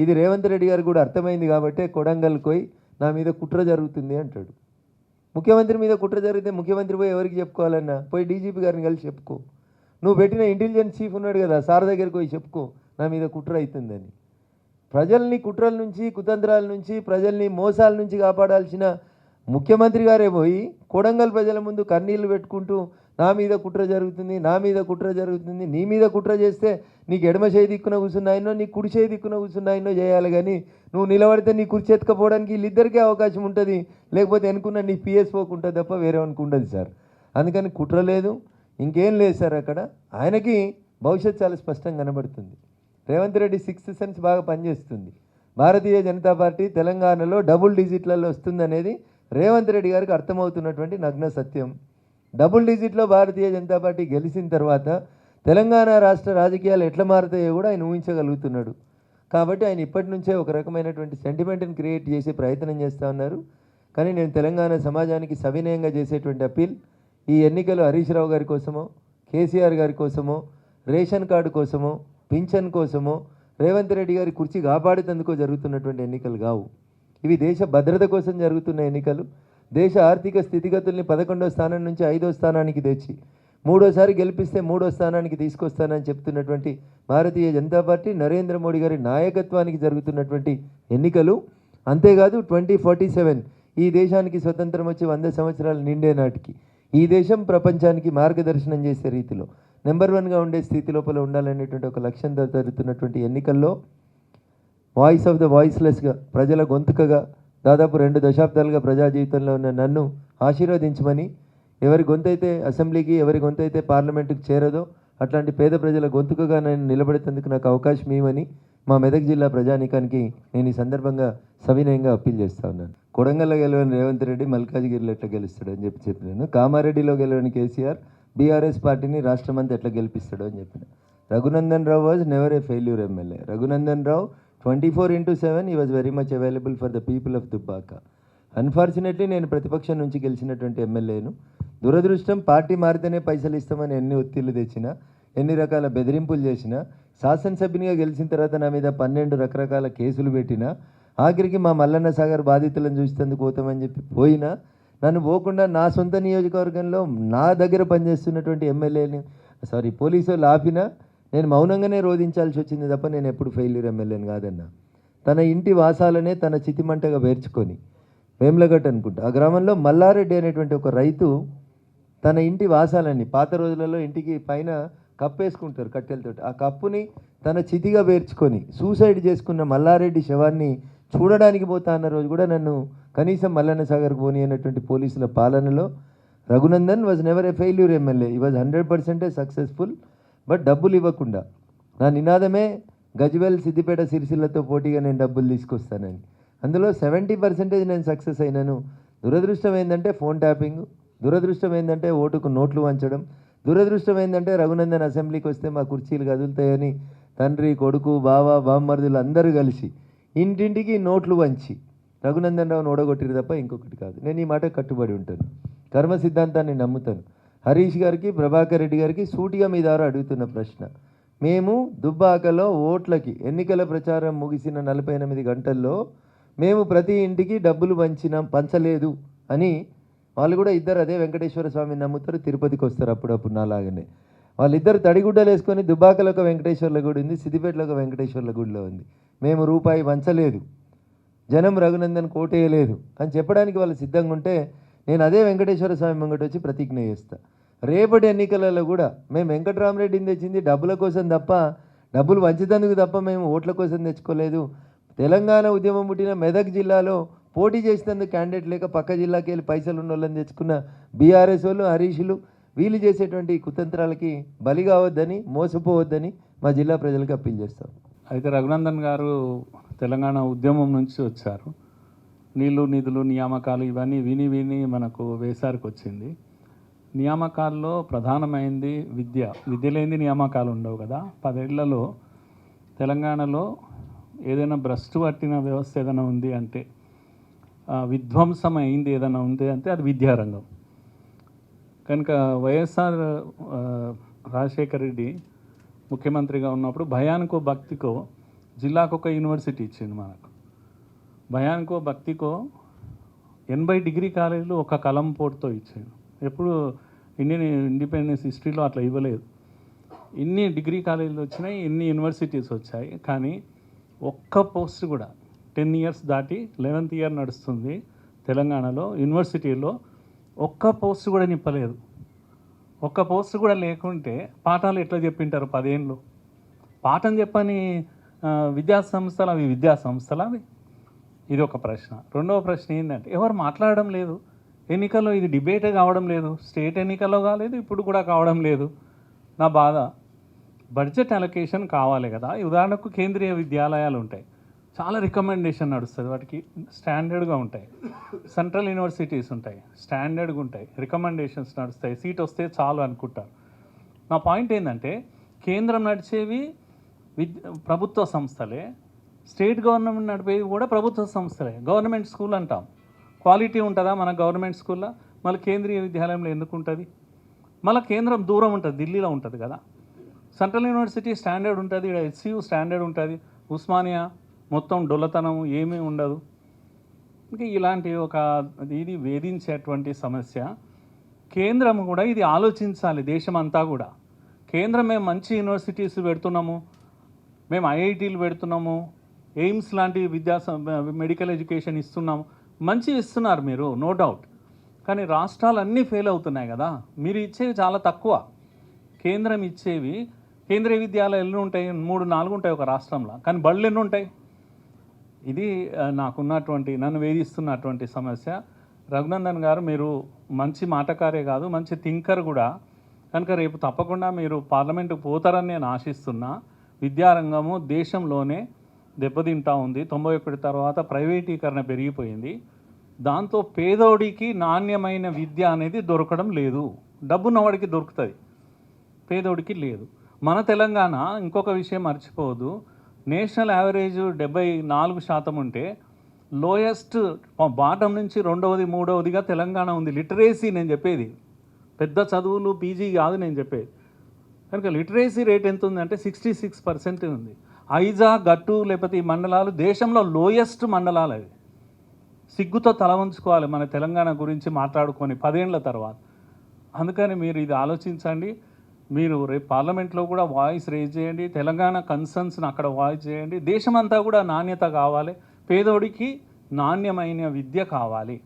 ఇది రేవంత్ రెడ్డి గారు కూడా అర్థమైంది కాబట్టి కొడంగల్కి పోయి నా మీద కుట్ర జరుగుతుంది అంటాడు. ముఖ్యమంత్రి మీద కుట్ర జరిగితే ముఖ్యమంత్రి పోయి ఎవరికి చెప్పుకోవాలన్నా? పోయి డీజీపీ గారిని కలిసి చెప్పుకో. నువ్వు పెట్టిన ఇంటెలిజెన్స్ చీఫ్ ఉన్నాడు కదా, సార్ దగ్గరికి పోయి చెప్పుకో నా మీద కుట్ర అవుతుందని. ప్రజల్ని కుట్రల నుంచి, కుతంత్రాల నుంచి, ప్రజల్ని మోసాల నుంచి కాపాడాల్సిన ముఖ్యమంత్రి గారే పోయి కొడంగల్ ప్రజల ముందు కన్నీళ్లు పెట్టుకుంటూ నా మీద కుట్ర జరుగుతుంది, నా మీద కుట్ర జరుగుతుంది, నీ మీద కుట్ర చేస్తే నీకు ఎడమ చేయి దిక్కున కూర్చున్నాయినో నీ కుడి చేయి దిక్కున కూర్చున్నాయినో చేయాలి, కానీ నువ్వు నిలబడితే నీ కుర్చీ ఎత్తుకపోవడానికి వీళ్ళిద్దరికీ అవకాశం ఉంటుంది, లేకపోతే అనుకున్న నీ పిఎస్ పోకుంటుంది తప్ప వేరే అనుకుంటుంది సార్. అందుకని కుట్ర లేదు, ఇంకేం లేదు సార్. అక్కడ ఆయనకి భవిష్యత్తు చాలా స్పష్టంగా కనబడుతుంది. రేవంత్ రెడ్డి సిక్స్త్ సెన్స్ బాగా పనిచేస్తుంది. భారతీయ జనతా పార్టీ తెలంగాణలో డబుల్ డిజిట్లలో వస్తుందనేది రేవంత్ రెడ్డి గారికి అర్థమవుతున్నటువంటి నగ్న సత్యం. డబుల్ డిజిట్లో భారతీయ జనతా పార్టీ గెలిచిన తర్వాత తెలంగాణ రాష్ట్ర రాజకీయాలు ఎట్లా మారుతాయో కూడా ఆయన ఊహించగలుగుతున్నాడు. కాబట్టి ఆయన ఇప్పటి నుంచే ఒక రకమైనటువంటి సెంటిమెంట్ని క్రియేట్ చేసే ప్రయత్నం చేస్తూ ఉన్నారు. కానీ నేను తెలంగాణ సమాజానికి సవినయంగా చేసేటువంటి అప్పీల్, ఈ ఎన్నికలు హరీష్ రావు గారి కోసమో, కేసీఆర్ గారి కోసమో, రేషన్ కార్డు కోసమో, పింఛన్ కోసమో, రేవంత్ రెడ్డి గారి కుర్చీ కాపాడేందుకో జరుగుతున్నటువంటి ఎన్నికలు కావు. ఇవి దేశ భద్రత కోసం జరుగుతున్న ఎన్నికలు. దేశ ఆర్థిక స్థితిగతుల్ని 11వ స్థానం నుంచి 5వ స్థానానికి తెచ్చి 3వసారి గెలిపిస్తే 3వ స్థానానికి తీసుకొస్తానని చెప్తున్నటువంటి భారతీయ జనతా పార్టీ నరేంద్ర మోడీ గారి నాయకత్వానికి జరుగుతున్నటువంటి ఎన్నికలు. అంతేకాదు 2047 ఈ దేశానికి స్వతంత్రం వచ్చి 100 సంవత్సరాలు నిండే నాటికి ఈ దేశం ప్రపంచానికి మార్గదర్శనం చేసే రీతిలో నెంబర్ 1గా ఉండే స్థితి లోపల ఉండాలనేటువంటి ఒక లక్ష్యంతో జరుగుతున్నటువంటి ఎన్నికల్లో వాయిస్ ఆఫ్ ద వాయిస్లెస్గా, ప్రజల గొంతుకగా దాదాపు 2 దశాబ్దాలుగా ప్రజా జీవితంలో ఉన్న నన్ను ఆశీర్వదించమని, ఎవరి గొంతైతే అసెంబ్లీకి, ఎవరి గొంతైతే పార్లమెంటుకు చేరదో అట్లాంటి పేద ప్రజల గొంతుకగా నేను నిలబడేందుకు నాకు అవకాశం ఇవ్వమని మా మెదక్ జిల్లా ప్రజానీకానికి నేను ఈ సందర్భంగా సవినయంగా అప్పీల్ చేస్తా ఉన్నాను. కొడంగల్లో గెలవని రేవంత్ రెడ్డి మల్కాజిగిరిలో ఎట్లా గెలుస్తాడని చెప్పినాను. కామారెడ్డిలో గెలవని కేసీఆర్ బీఆర్ఎస్ పార్టీని రాష్ట్రమంతా ఎట్లా గెలిపిస్తాడో అని చెప్పిన. Raghunandan Rao was never a failure MLA. Raghunandan Rao 24/7 he was very much available for the people of Dubbaka. Unfortunately నేను ప్రతిపక్షం నుంచి గెలిచినటువంటి ఎమ్మెల్యేను. దురదృష్టం, పార్టీ మారితేనే పైసలు ఇస్తామని ఎన్ని ఒత్తిళ్లు తెచ్చినా, ఎన్ని రకాల బెదిరింపులు చేసినా, శాసనసభ్యునిగా గెలిచిన తర్వాత నా మీద 12 రకరకాల కేసులు పెట్టినా, ఆఖరికి మా మల్లన్న సాగర్ బాధితులను చూసేందుకు పోతామని చెప్పి పోయినా, నన్ను పోకుండా నా సొంత నియోజకవర్గంలో నా దగ్గర పనిచేస్తున్నటువంటి ఎమ్మెల్యేని పోలీసు వాళ్ళు ఆపినా నేను మౌనంగానే రోధించాల్సి వచ్చింది తప్ప నేను ఎప్పుడు ఫెయిల్యూర్ ఎమ్మెల్యేని కాదన్నా. తన ఇంటి వాసాలనే తన చితిమంటగా వేర్చుకొని వేమ్లగట్ అనుకుంటా ఆ గ్రామంలో మల్లారెడ్డి అనేటువంటి ఒక రైతు తన ఇంటి వాసాలన్నీ, పాత రోజులలో ఇంటికి పైన కప్పేసుకుంటారు కట్టెలతోటి, ఆ కప్పుని తన చితిగా వేర్చుకొని సూసైడ్ చేసుకున్న మల్లారెడ్డి శవాన్ని చూడడానికి పోతా అన్న రోజు కూడా నన్ను కనీసం మల్లన్న సాగర్కి పోనీ అనేటువంటి పోలీసుల పాలనలో Raghunandan was never a failure MLA. ఈ వాజ్ 100% సక్సెస్ఫుల్. బట్ డబ్బులు ఇవ్వకుండా, నా నినాదమే గజ్వేల్, సిద్దిపేట, సిరిసిల్లతో పోటీగా నేను డబ్బులు తీసుకొస్తానని. అందులో 70% నేను సక్సెస్ అయినాను. దురదృష్టం ఏంటంటే ఫోన్ ట్యాపింగ్, దురదృష్టం ఏంటంటే ఓటుకు నోట్లు వంచడం, దురదృష్టం ఏంటంటే రఘునందన్ అసెంబ్లీకి వస్తే మా కుర్చీలు కదులుతాయని తండ్రి, కొడుకు, బావ, బామ్మర్దులు అందరూ కలిసి ఇంటింటికి నోట్లు వంచి రఘునందన్ రావును ఓడగొట్టిరు తప్ప ఇంకొకటి కాదు. నేను ఈ మాట కట్టుబడి ఉంటాను, కర్మ సిద్ధాంతాన్ని నమ్ముతాను. హరీష్ గారికి, ప్రభాకర్ రెడ్డి గారికి సూటిగా మీ ద్వారా అడుగుతున్న ప్రశ్న, మేము దుబ్బాకలో ఓట్లకి ఎన్నికల ప్రచారం ముగిసిన 48 గంటల్లో మేము ప్రతి ఇంటికి డబ్బులు పంచలేదు అని వాళ్ళు కూడా ఇద్దరు అదే వెంకటేశ్వర స్వామిని నమ్ముతారు, తిరుపతికి వస్తారు అప్పుడప్పుడు నాలాగనే. వాళ్ళిద్దరు తడిగుడ్డలు వేసుకొని దుబ్బాకలో ఒక వెంకటేశ్వర్ల గుడి ఉంది, సిద్దిపేటలో ఒక వెంకటేశ్వర్ల గుడిలో ఉంది. మేము రూపాయి వంచలేదు, జనం రఘునందన్ కోటేయలేదు అని చెప్పడానికి వాళ్ళు సిద్ధంగా ఉంటే నేను అదే వెంకటేశ్వర స్వామి ముంగట వచ్చి ప్రతిజ్ఞ చేస్తా. రేపటి ఎన్నికలలో కూడా మేము వెంకటరామరెడ్డిని తెచ్చింది డబ్బుల కోసం తప్ప, డబ్బులు వంచేందుకు తప్ప మేము ఓట్ల కోసం తెచ్చుకోలేదు. తెలంగాణ ఉద్యమం పుట్టిన మెదక్ జిల్లాలో పోటీ చేసినందుకు క్యాండిడేట్ లేక పక్క జిల్లాకి వెళ్ళి పైసలు ఉన్న వాళ్ళని తెచ్చుకున్న బీఆర్ఎస్ వాళ్ళు, హరీషులు వీళ్ళు చేసేటువంటి కుతంత్రాలకి బలి కావద్దని, మోసపోవద్దని మా జిల్లా ప్రజలకు అప్పీల్ చేస్తాం. అయితే రఘునందన్ గారు తెలంగాణ ఉద్యమం నుంచి వచ్చారు. నీళ్లు, నిధులు, నియామకాలు ఇవన్నీ విని మనకు వేసారికి వచ్చింది. నియామకాల్లో ప్రధానమైంది విద్య. విద్య లేని నియామకాలు ఉండవు కదా. 10 ఏళ్లలో తెలంగాణలో ఏదైనా భ్రష్టు పట్టిన వ్యవస్థ ఏదైనా ఉంది అంటే విధ్వంసం అయింది ఏదైనా ఉంది అంటే అది విద్యారంగం. కనుక వైఎస్ఆర్ రాజశేఖర రెడ్డి ముఖ్యమంత్రిగా ఉన్నప్పుడు భయానికో భక్తికో జిల్లాకు ఒక యూనివర్సిటీ ఇచ్చింది మనకు. భయానికో భక్తికో 80 డిగ్రీ కాలేజీలు ఒక కలంపోటుతో ఇచ్చాడు. ఎప్పుడు ఇండియన్ ఇండిపెండెన్స్ హిస్టరీలో అట్లా ఇవ్వలేదు. ఇన్ని డిగ్రీ కాలేజీలు వచ్చినాయి, ఇన్ని యూనివర్సిటీస్ వచ్చాయి, కానీ ఒక్క పోస్ట్ కూడా 10 ఇయర్స్ దాటి 11th ఇయర్ నడుస్తుంది తెలంగాణలో యూనివర్సిటీలో ఒక్క పోస్ట్ కూడా నింపలేదు. ఒక్క పోస్ట్ కూడా లేకుంటే పాఠాలు ఎట్లా చెప్పింటారు 10 ఏళ్ళు? పాఠం చెప్పని విద్యా సంస్థలు అవి విద్యా సంస్థలు అవి? ఇది ఒక ప్రశ్న. రెండవ ప్రశ్న ఏంటంటే ఎవరు మాట్లాడడం లేదు. ఎన్నికల్లో ఇది డిబేటే కావడం లేదు. స్టేట్ ఎన్నికల్లో కాలేదు, ఇప్పుడు కూడా కావడం లేదు. నా బాధ. బడ్జెట్ అలొకేషన్ కావాలి కదా. ఉదాహరణకు కేంద్రీయ విద్యాలయాలు ఉంటాయి, చాలా రికమెండేషన్ నడుస్తుంది, వాటికి స్టాండర్డ్గా ఉంటాయి. సెంట్రల్ యూనివర్సిటీస్ ఉంటాయి, స్టాండర్డ్గా ఉంటాయి, రికమెండేషన్స్ నడుస్తాయి, సీట్ వస్తే చాలు అనుకుంటారు. నా పాయింట్ ఏంటంటే కేంద్రం నడిచేవి ప్రభుత్వ సంస్థలే, స్టేట్ గవర్నమెంట్ నడిపేవి కూడా ప్రభుత్వ సంస్థలే. గవర్నమెంట్ స్కూల్ అంటాం, క్వాలిటీ ఉంటుందా మన గవర్నమెంట్ స్కూల్లో? మళ్ళీ కేంద్రీయ విద్యాలయంలో ఎందుకు ఉంటుంది? మళ్ళీ కేంద్రం దూరం ఉంటుంది, ఢిల్లీలో ఉంటుంది కదా. సెంట్రల్ యూనివర్సిటీ స్టాండర్డ్ ఉంటుంది, ఇక్కడ హెచ్సియు స్టాండర్డ్ ఉంటుంది, ఉస్మానియా మొత్తం డొల్లతనం ఏమీ ఉండదు. ఇంకా ఇలాంటి ఒక ఇది వేధించేటువంటి సమస్య. కేంద్రం కూడా ఇది ఆలోచించాలి, దేశమంతా కూడా. కేంద్రం మేము మంచి యూనివర్సిటీస్ పెడుతున్నాము, మేము ఐఐటీలు పెడుతున్నాము, ఎయిమ్స్ లాంటి మెడికల్ ఎడ్యుకేషన్ ఇస్తున్నాము, మంచి ఇస్తున్నారు మీరు, నో డౌట్. కానీ రాష్ట్రాలు అన్నీ ఫెయిల్ అవుతున్నాయి కదా. మీరు ఇచ్చేవి చాలా తక్కువ. కేంద్రం ఇచ్చేవి, కేంద్రీయ విద్యాలయాలు ఎన్ని ఉంటాయి? 3-4 ఉంటాయి ఒక రాష్ట్రంలో, కానీ బళ్ళు ఎన్ని ఉంటాయి? ఇది నాకున్నటువంటి, నన్ను వేధిస్తున్నటువంటి సమస్య. రఘునందన్ గారు, మీరు మంచి మాటకారే కాదు, మంచి థింకర్ కూడా. కనుక రేపు తప్పకుండా మీరు పార్లమెంటుకు పోతారని నేను ఆశిస్తున్నా. విద్యారంగము దేశంలోనే దెబ్బతింటా ఉంది. 91 తర్వాత ప్రైవేటీకరణ పెరిగిపోయింది. దాంతో పేదోడికి నాణ్యమైన విద్య అనేది దొరకడం లేదు. డబ్బున్నవాడికి దొరుకుతుంది, పేదోడికి లేదు. మన తెలంగాణ, ఇంకొక విషయం మర్చిపోవద్దు, నేషనల్ యావరేజ్ 74% ఉంటే లోయెస్ట్ బాటం నుంచి 2వ 3వదిగా తెలంగాణ ఉంది. లిటరేసీ నేను చెప్పేది, పెద్ద చదువులు పీజీ కాదు నేను చెప్పేది. కనుక లిటరేసీ రేట్ ఎంత ఉందంటే 66% ఉంది. ఐజా, గట్టు లేకపోతే ఈ మండలాలు దేశంలో లోయెస్ట్ మండలాలు అవి. సిగ్గుతో తల వంచుకోవాలి మన తెలంగాణ గురించి మాట్లాడుకొని 10 ఏళ్ల తర్వాత. అందుకని మీరు ఇది ఆలోచించండి. మీరు రేపు పార్లమెంట్లో కూడా వాయిస్ రేజ్ చేయండి, తెలంగాణ కన్సర్న్స్ని అక్కడ వాయిస్ చేయండి. దేశమంతా కూడా నాణ్యత కావాలి, పేదోడికి నాణ్యమైన విద్య కావాలి.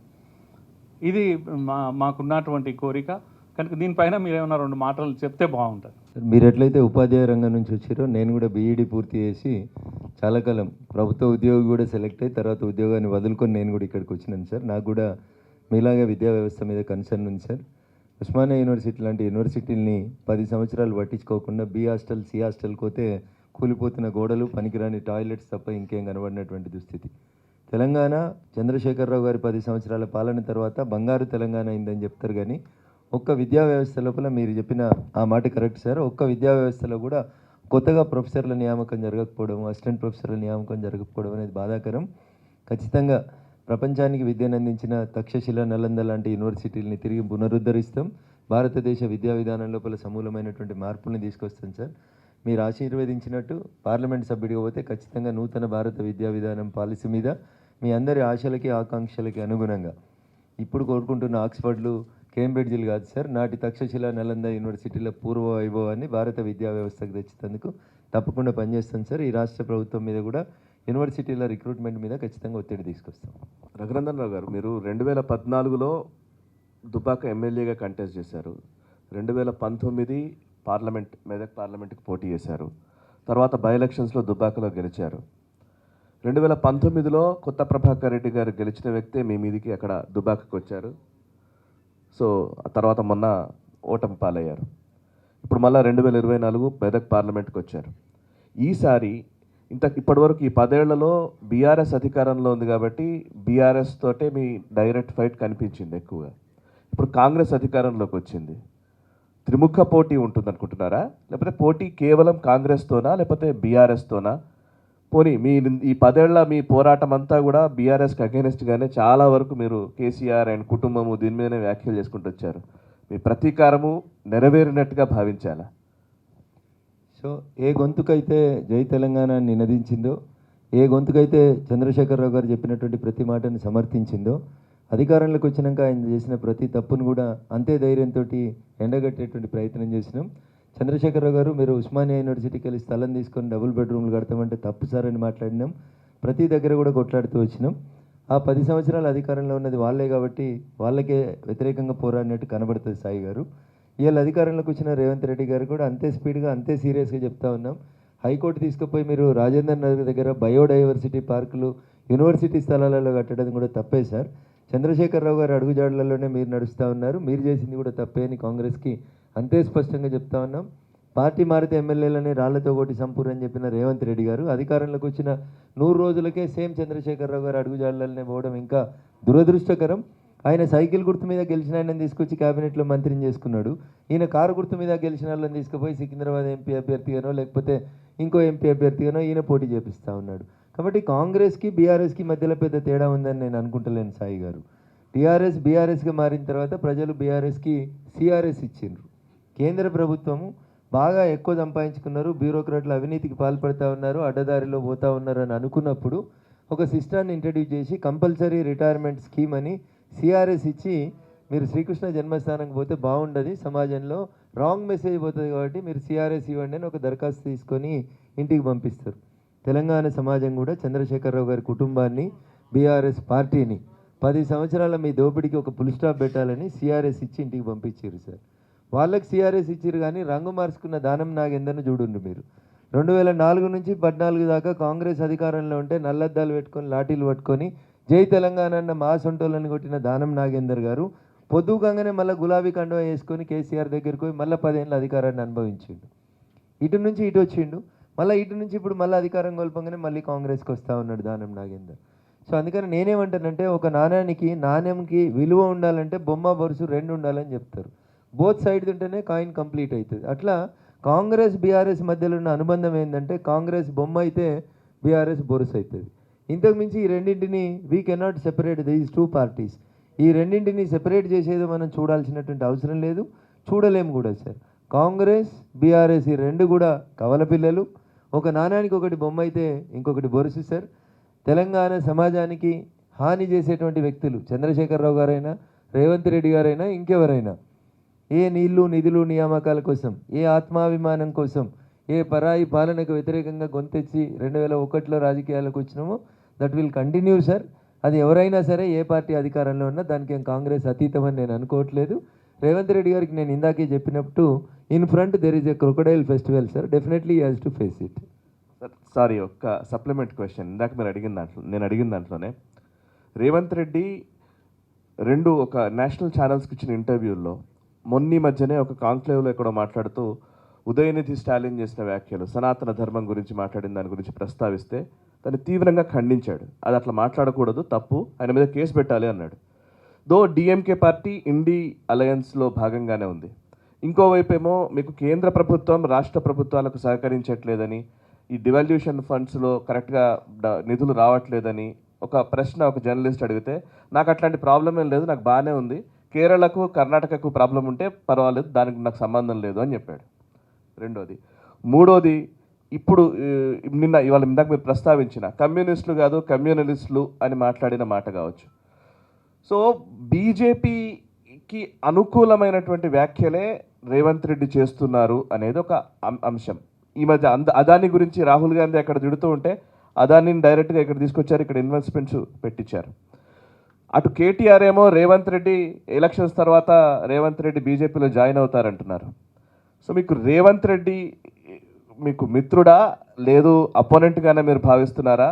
ఇది మాకున్నటువంటి కోరిక. కనుక దీనిపైన మీరు ఏమైనా 2 మాటలు చెప్తే బాగుంటుంది. మీరు ఎట్లయితే ఉపాధ్యాయ రంగం నుంచి వచ్చారో, నేను కూడా బీఈడీ పూర్తి చేసి చాలా కాలం ప్రభుత్వ ఉద్యోగి కూడా సెలెక్ట్ అయ్యి తర్వాత ఉద్యోగాన్ని వదులుకొని నేను కూడా ఇక్కడికి వచ్చినాను సార్. నాకు కూడా మీలాగే విద్యా వ్యవస్థ మీద కన్సర్న్ ఉంది సార్. ఉస్మానియా యూనివర్సిటీ లాంటి యూనివర్సిటీలని 10 సంవత్సరాలు పట్టించుకోకుండా బి హాస్టల్, సి హాస్టల్కి పోతే కూలిపోతున్న గోడలు, పనికిరాని టాయిలెట్స్ తప్ప ఇంకేం కనబడినటువంటి దుస్థితి. తెలంగాణ చంద్రశేఖరరావు గారి 10 సంవత్సరాల పాలన తర్వాత బంగారు తెలంగాణ అయిందని చెప్తారు, కానీ ఒక్క విద్యా వ్యవస్థ లోపల మీరు చెప్పిన ఆ మాట కరెక్ట్ సార్. ఒక్క విద్యా వ్యవస్థలో కూడా కొత్తగా ప్రొఫెసర్ల నియామకం జరగకపోవడం, అసిస్టెంట్ ప్రొఫెసర్ల నియామకం జరగకపోవడం అనేది బాధాకరం. ఖచ్చితంగా ప్రపంచానికి విద్యను అందించిన తక్షశిల, నలంద లాంటి యూనివర్సిటీలని తిరిగి పునరుద్ధరిస్తాం. భారతదేశ విద్యా విధానం లోపల సమూలమైనటువంటి మార్పుల్ని తీసుకొస్తాం సార్. మీరు ఆశీర్వదించినట్టు పార్లమెంట్ సభ్యుడిగా పోతే ఖచ్చితంగా నూతన భారత విద్యా విధానం పాలసీ మీద మీ అందరి ఆశలకి, ఆకాంక్షలకి అనుగుణంగా ఇప్పుడు కోరుకుంటున్న ఆక్స్ఫర్డ్లు, కేంబ్రిడ్జ్లు కాదు సార్, నాటి తక్షశిల, నలంద యూనివర్సిటీల పూర్వ వైభవాన్ని భారత విద్యా వ్యవస్థకు తెచ్చేందుకు తప్పకుండా పనిచేస్తాం సార్. ఈ రాష్ట్ర ప్రభుత్వం మీద కూడా యూనివర్సిటీల రిక్రూట్మెంట్ మీద ఖచ్చితంగా ఒత్తిడి తీసుకొస్తాం. రఘునందన్ రావు గారు, మీరు 2014లో దుబ్బాక ఎమ్మెల్యేగా కంటెస్ట్ చేశారు. 2019 పార్లమెంట్, మెదక్ పార్లమెంట్కి పోటీ చేశారు. తర్వాత బై ఎలక్షన్స్లో దుబ్బాకలో గెలిచారు. 2019లో కొత్త ప్రభాకర్ రెడ్డి గారు గెలిచిన వ్యక్తే మీ మీదికి అక్కడ దుబ్బాకకు వచ్చారు. సో తర్వాత మొన్న ఓటమి పాలయ్యారు. ఇప్పుడు మళ్ళీ 2024 మెదక్ పార్లమెంట్కి వచ్చారు. ఈసారి ఇప్పటివరకు ఈ 10 ఏళ్లలో బీఆర్ఎస్ అధికారంలో ఉంది కాబట్టి బీఆర్ఎస్ తోటే మీ డైరెక్ట్ ఫైట్ కనిపించింది ఎక్కువగా. ఇప్పుడు కాంగ్రెస్ అధికారంలోకి వచ్చింది. త్రిముఖ పోటీ ఉంటుంది అనుకుంటున్నారా? లేకపోతే పోటీ కేవలం కాంగ్రెస్తోనా లేకపోతే బీఆర్ఎస్తోనా? పోనీ మీ ఈ 10 ఏళ్ల మీ పోరాటం అంతా కూడా బీఆర్ఎస్కి అగెనిస్ట్గానే చాలా వరకు మీరు కేసీఆర్ అండ్ కుటుంబము దీని మీదనే వ్యాఖ్యలు చేసుకుంటూ వచ్చారు. మీ ప్రతీకారము నెరవేరినట్టుగా భావించాలా? సో ఏ గొంతుకైతే జై తెలంగాణ నినదించిందో, ఏ గొంతుకైతే చంద్రశేఖరరావు గారు చెప్పినటువంటి ప్రతి మాటను సమర్థించిందో, అధికారంలోకి వచ్చినాక ఆయన చేసిన ప్రతి తప్పును కూడా అంతే ధైర్యంతో ఎండగట్టేటువంటి ప్రయత్నం చేసినాం. చంద్రశేఖరరావు గారు, మీరు ఉస్మానియా యూనివర్సిటీకి వెళ్ళి స్థలం తీసుకొని డబుల్ బెడ్రూమ్లు కడతామంటే తప్పు సార్ అని మాట్లాడినాం. ప్రతి దగ్గర కూడా కొట్లాడుతూ వచ్చినాం. ఆ 10 సంవత్సరాల అధికారంలో ఉన్నది వాళ్ళే కాబట్టి వాళ్ళకే వ్యతిరేకంగా పోరాడినట్టు కనబడుతుంది సాయి గారు. ఇవాళ అధికారంలోకి వచ్చిన రేవంత్ రెడ్డి గారు కూడా అంతే స్పీడ్గా అంతే సీరియస్గా చెప్తా ఉన్నాం. హైకోర్టు తీసుకుపోయి మీరు రాజేంద్ర నగర్ దగ్గర బయోడైవర్సిటీ పార్కులు యూనివర్సిటీ స్థలాలలో కట్టడం కూడా తప్పే సార్. చంద్రశేఖరరావు గారు అడుగుజాడలలోనే మీరు నడుస్తూ ఉన్నారు. మీరు చేసింది కూడా తప్పే అని కాంగ్రెస్కి అంతే స్పష్టంగా చెప్తా ఉన్నాం. పార్టీ మారితే ఎమ్మెల్యేలని రాళ్లతో కొట్టి సంపూర్ణని చెప్పిన రేవంత్ రెడ్డి గారు అధికారంలోకి వచ్చిన 100 రోజులకే సేమ్ చంద్రశేఖరరావు గారు అడుగుజాడలనే పోవడం ఇంకా దురదృష్టకరం. ఆయన సైకిల్ గుర్తు మీద గెలిచిన ఆయనని తీసుకొచ్చి క్యాబినెట్లో మంత్రిని చేసుకున్నాడు. ఈయన కారు గుర్తు మీద గెలిచిన వాళ్ళని తీసుకుపోయి సికింద్రాబాద్ ఎంపీ అభ్యర్థిగానో లేకపోతే ఇంకో ఎంపీ అభ్యర్థిగానో ఈయన పోటీ చేపిస్తూ ఉన్నాడు. కాబట్టి కాంగ్రెస్కి బీఆర్ఎస్కి మధ్యలో పెద్ద తేడా ఉందని నేను అనుకుంటలేను సాయి గారు. టీఆర్ఎస్ బీఆర్ఎస్గా మారిన తర్వాత ప్రజలు బీఆర్ఎస్కి సిఆర్ఎస్ ఇచ్చిండ్రు. కేంద్ర ప్రభుత్వము బాగా ఎక్కువ సంపాదించుకున్నారు, బ్యూరోక్రాట్లు అవినీతికి పాల్పడుతూ ఉన్నారు, అడ్డదారిలో పోతూ ఉన్నారు అని అనుకున్నప్పుడు ఒక సిస్టాన్ని ఇంట్రడ్యూస్ చేసి కంపల్సరీ రిటైర్మెంట్ స్కీమ్ అని సిఆర్ఎస్ ఇచ్చి మీరు శ్రీకృష్ణ జన్మస్థానంకి పోతే బాగుండదు, సమాజంలో రాంగ్ మెసేజ్ పోతుంది కాబట్టి మీరు సిఆర్ఎస్ ఇవ్వండి అని ఒక దరఖాస్తు తీసుకొని ఇంటికి పంపిస్తారు. తెలంగాణ సమాజం కూడా చంద్రశేఖరరావు గారి కుటుంబాన్ని, బీఆర్ఎస్ పార్టీని 10 సంవత్సరాల మీ దోపిడీకి ఒక ఫుల్ స్టాప్ పెట్టాలని సిఆర్ఎస్ ఇచ్చి ఇంటికి పంపించారు సార్. వాళ్ళకి సిఆర్ఎస్ ఇచ్చారు కానీ రంగు మార్చుకున్న దానం నాగేందర్ను చూడండి మీరు. 2004 నుంచి 14 దాకా కాంగ్రెస్ అధికారంలో ఉంటే నల్లద్దాలు పెట్టుకొని లాఠీలు పట్టుకొని జై తెలంగాణ అన్న మా సొంటోళ్ళని కొట్టిన దానం నాగేందర్ గారు పొద్దుకంగానే మళ్ళీ గులాబీ కండువా వేసుకొని కేసీఆర్ దగ్గరికి పోయి మళ్ళీ 10 ఏళ్ళ అధికారాన్ని అనుభవించిండు. ఇటు నుంచి ఇటు వచ్చిండు, మళ్ళీ ఇటు నుంచి ఇప్పుడు మళ్ళీ అధికారం కోల్పంగానే మళ్ళీ కాంగ్రెస్కి వస్తూ ఉన్నాడు దానం నాగేందర్. సో అందుకని నేనేమంటానంటే ఒక నాణ్యంకి విలువ ఉండాలంటే బొమ్మ బొరుసు 2 ఉండాలని చెప్తారు. బోత్ సైడ్స్ ఉంటేనే కాయిన్ కంప్లీట్ అవుతుంది. అట్లా కాంగ్రెస్ బీఆర్ఎస్ మధ్యలో ఉన్న అనుబంధం ఏంటంటే కాంగ్రెస్ బొమ్మ అయితే బీఆర్ఎస్ బొరుసు అవుతుంది. ఇంతకు మించి ఈ రెండింటిని we cannot separate these 2 parties. ఈ రెండింటిని సెపరేట్ చేసేది మనం చూడాల్సినటువంటి అవసరం లేదు, చూడలేము కూడా సార్. కాంగ్రెస్ బీఆర్ఎస్ ఈ 2 కూడా కవల పిల్లలు. ఒక నాణానికి ఒకటి బొమ్మ అయితే ఇంకొకటి బొరుసు సార్. తెలంగాణ సమాజానికి హాని చేసేటువంటి వ్యక్తులు చంద్రశేఖరరావు గారైనా, రేవంత్ రెడ్డి గారైనా, ఇంకెవరైనా ఏ నీళ్లు నిధులు నియామకాల కోసం, ఏ ఆత్మాభిమానం కోసం, ఏ పరాయి పాలనకు వ్యతిరేకంగా గొంతెచ్చి 2001లో రాజకీయాలకు వచ్చినామో దట్ విల్ కంటిన్యూ సార్. అది ఎవరైనా సరే ఏ పార్టీ అధికారంలో ఉన్నా దానికి కాంగ్రెస్ అతీతమని నేను అనుకోవట్లేదు. రేవంత్ రెడ్డి గారికి నేను ఇందాకే చెప్పినట్టు in front there is a crocodile festival sir, definitely he has to face it. Sorry, ఒక్క సప్లిమెంట్ క్వశ్చన్. ఇందాక మీరు నేను అడిగిన దాంట్లోనే రేవంత్ రెడ్డి 2 ఒక నేషనల్ ఛానల్స్కి ఇచ్చిన ఇంటర్వ్యూల్లో మొన్న మధ్యనే ఒక కాంక్లేవ్లో ఎక్కడో మాట్లాడుతూ ఉదయనిధి స్టాలిన్ చేసిన వ్యాఖ్యలు, సనాతన ధర్మం గురించి మాట్లాడిన దాని గురించి ప్రస్తావిస్తే దాన్ని తీవ్రంగా ఖండించాడు. అది అట్లా మాట్లాడకూడదు, తప్పు, ఆయన మీద కేసు పెట్టాలి అన్నాడు. దో డిఎంకే పార్టీ ఇండి అలయన్స్లో భాగంగానే ఉంది. ఇంకోవైపు ఏమో మీకు కేంద్ర ప్రభుత్వం రాష్ట్ర ప్రభుత్వాలకు సహకరించట్లేదని, ఈ డివాల్యూషన్ ఫండ్స్లో కరెక్ట్గా నిధులు రావట్లేదని ఒక ప్రశ్న ఒక జర్నలిస్ట్ అడిగితే నాకు అట్లాంటి ప్రాబ్లం ఏం లేదు, నాకు బాగానే ఉంది, కేరళకు కర్ణాటకకు ప్రాబ్లం ఉంటే పర్వాలేదు, దానికి నాకు సంబంధం లేదు అని చెప్పాడు. రెండోది. మూడోది, ఇప్పుడు ఇవాళ ఇందాక మీరు ప్రస్తావించిన కమ్యూనిస్టులు కాదు కమ్యూనలిస్టులు అని మాట్లాడిన మాట కావచ్చు. సో బీజేపీకి అనుకూలమైనటువంటి వ్యాఖ్యలే రేవంత్ రెడ్డి చేస్తున్నారు అనేది ఒక అంశం. ఈ మధ్య అదాని గురించి రాహుల్ గాంధీ అక్కడ తిడుతూ ఉంటే అదానిని డైరెక్ట్గా ఇక్కడ తీసుకొచ్చారు, ఇక్కడ ఇన్వెస్ట్మెంట్స్ పెట్టించారు. అటు కేటీఆర్ ఏమో రేవంత్ రెడ్డి ఎలక్షన్స్ తర్వాత రేవంత్ రెడ్డి బీజేపీలో జాయిన్ అవుతారంటున్నారు. సో మీకు రేవంత్ రెడ్డి మీకు మిత్రుడా లేదు అపోనెంట్గానే మీరు భావిస్తున్నారా?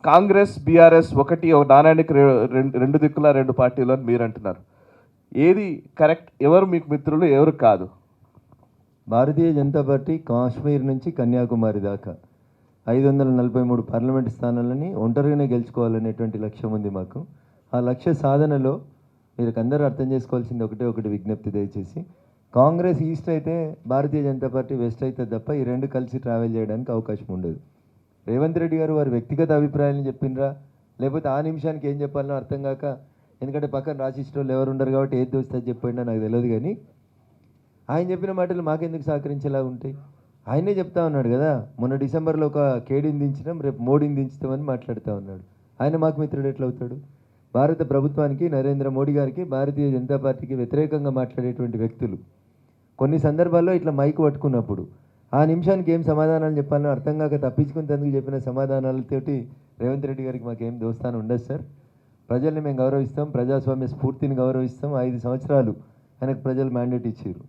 కాంగ్రెస్ బీఆర్ఎస్ ఒకటి, ఒక నాణ్యానికి 2 దిక్కుల 2 పార్టీలు అని మీరు అంటున్నారు. ఏది కరెక్ట్? ఎవరు మీకు మిత్రులు, ఎవరు కాదు? భారతీయ జనతా పార్టీ కాశ్మీర్ నుంచి కన్యాకుమారి దాకా 543 పార్లమెంటు స్థానాలని ఒంటరిగానే గెలుచుకోవాలనేటువంటి లక్ష్యం ఉంది మాకు. ఆ లక్ష్య సాధనలో మీరు అందరూ అర్థం చేసుకోవాల్సింది ఒకటి విజ్ఞప్తి. దయచేసి కాంగ్రెస్ ఈస్ట్ అయితే భారతీయ జనతా పార్టీ వెస్ట్ అయితే తప్ప ఈ 2 కలిసి ట్రావెల్ చేయడానికి అవకాశం ఉండదు. రేవంత్ రెడ్డి గారు వారి వ్యక్తిగత అభిప్రాయాలను చెప్పిండ్రా, లేకపోతే ఆ నిమిషానికి ఏం చెప్పాలనో అర్థం కాక, ఎందుకంటే పక్కన రాసిస్టోళ్ళు ఎవరు ఉండరు కాబట్టి ఏది దోస్తే చెప్పండి నాకు తెలియదు, కానీ ఆయన చెప్పిన మాటలు మాకెందుకు సహకరించేలా ఉంటాయి? ఆయనే చెప్తా ఉన్నాడు కదా, మొన్న డిసెంబర్లో ఒక కేడీని దించినాం, రేపు మోడీని దించుతామని మాట్లాడుతూ ఉన్నాడు. ఆయన మాకు మిత్రుడు ఎట్లా అవుతాడు? భారత ప్రభుత్వానికి, నరేంద్ర మోడీ గారికి, భారతీయ జనతా పార్టీకి వ్యతిరేకంగా మాట్లాడేటువంటి వ్యక్తులు కొన్ని సందర్భాల్లో ఇట్లా మైక్ పట్టుకున్నప్పుడు ఆ నిమిషానికి ఏం సమాధానాలు చెప్పాలో అర్థం కాక తప్పించుకునేందుకు చెప్పిన సమాధానాలతోటి రేవంత్ రెడ్డి గారికి మాకేం దోస్తాను ఉండదు సార్. ప్రజల్ని మేము గౌరవిస్తాం, ప్రజాస్వామ్య స్ఫూర్తిని గౌరవిస్తాం. 5 సంవత్సరాలు ఆయనకు ప్రజలు మ్యాండేట్ ఇచ్చారు.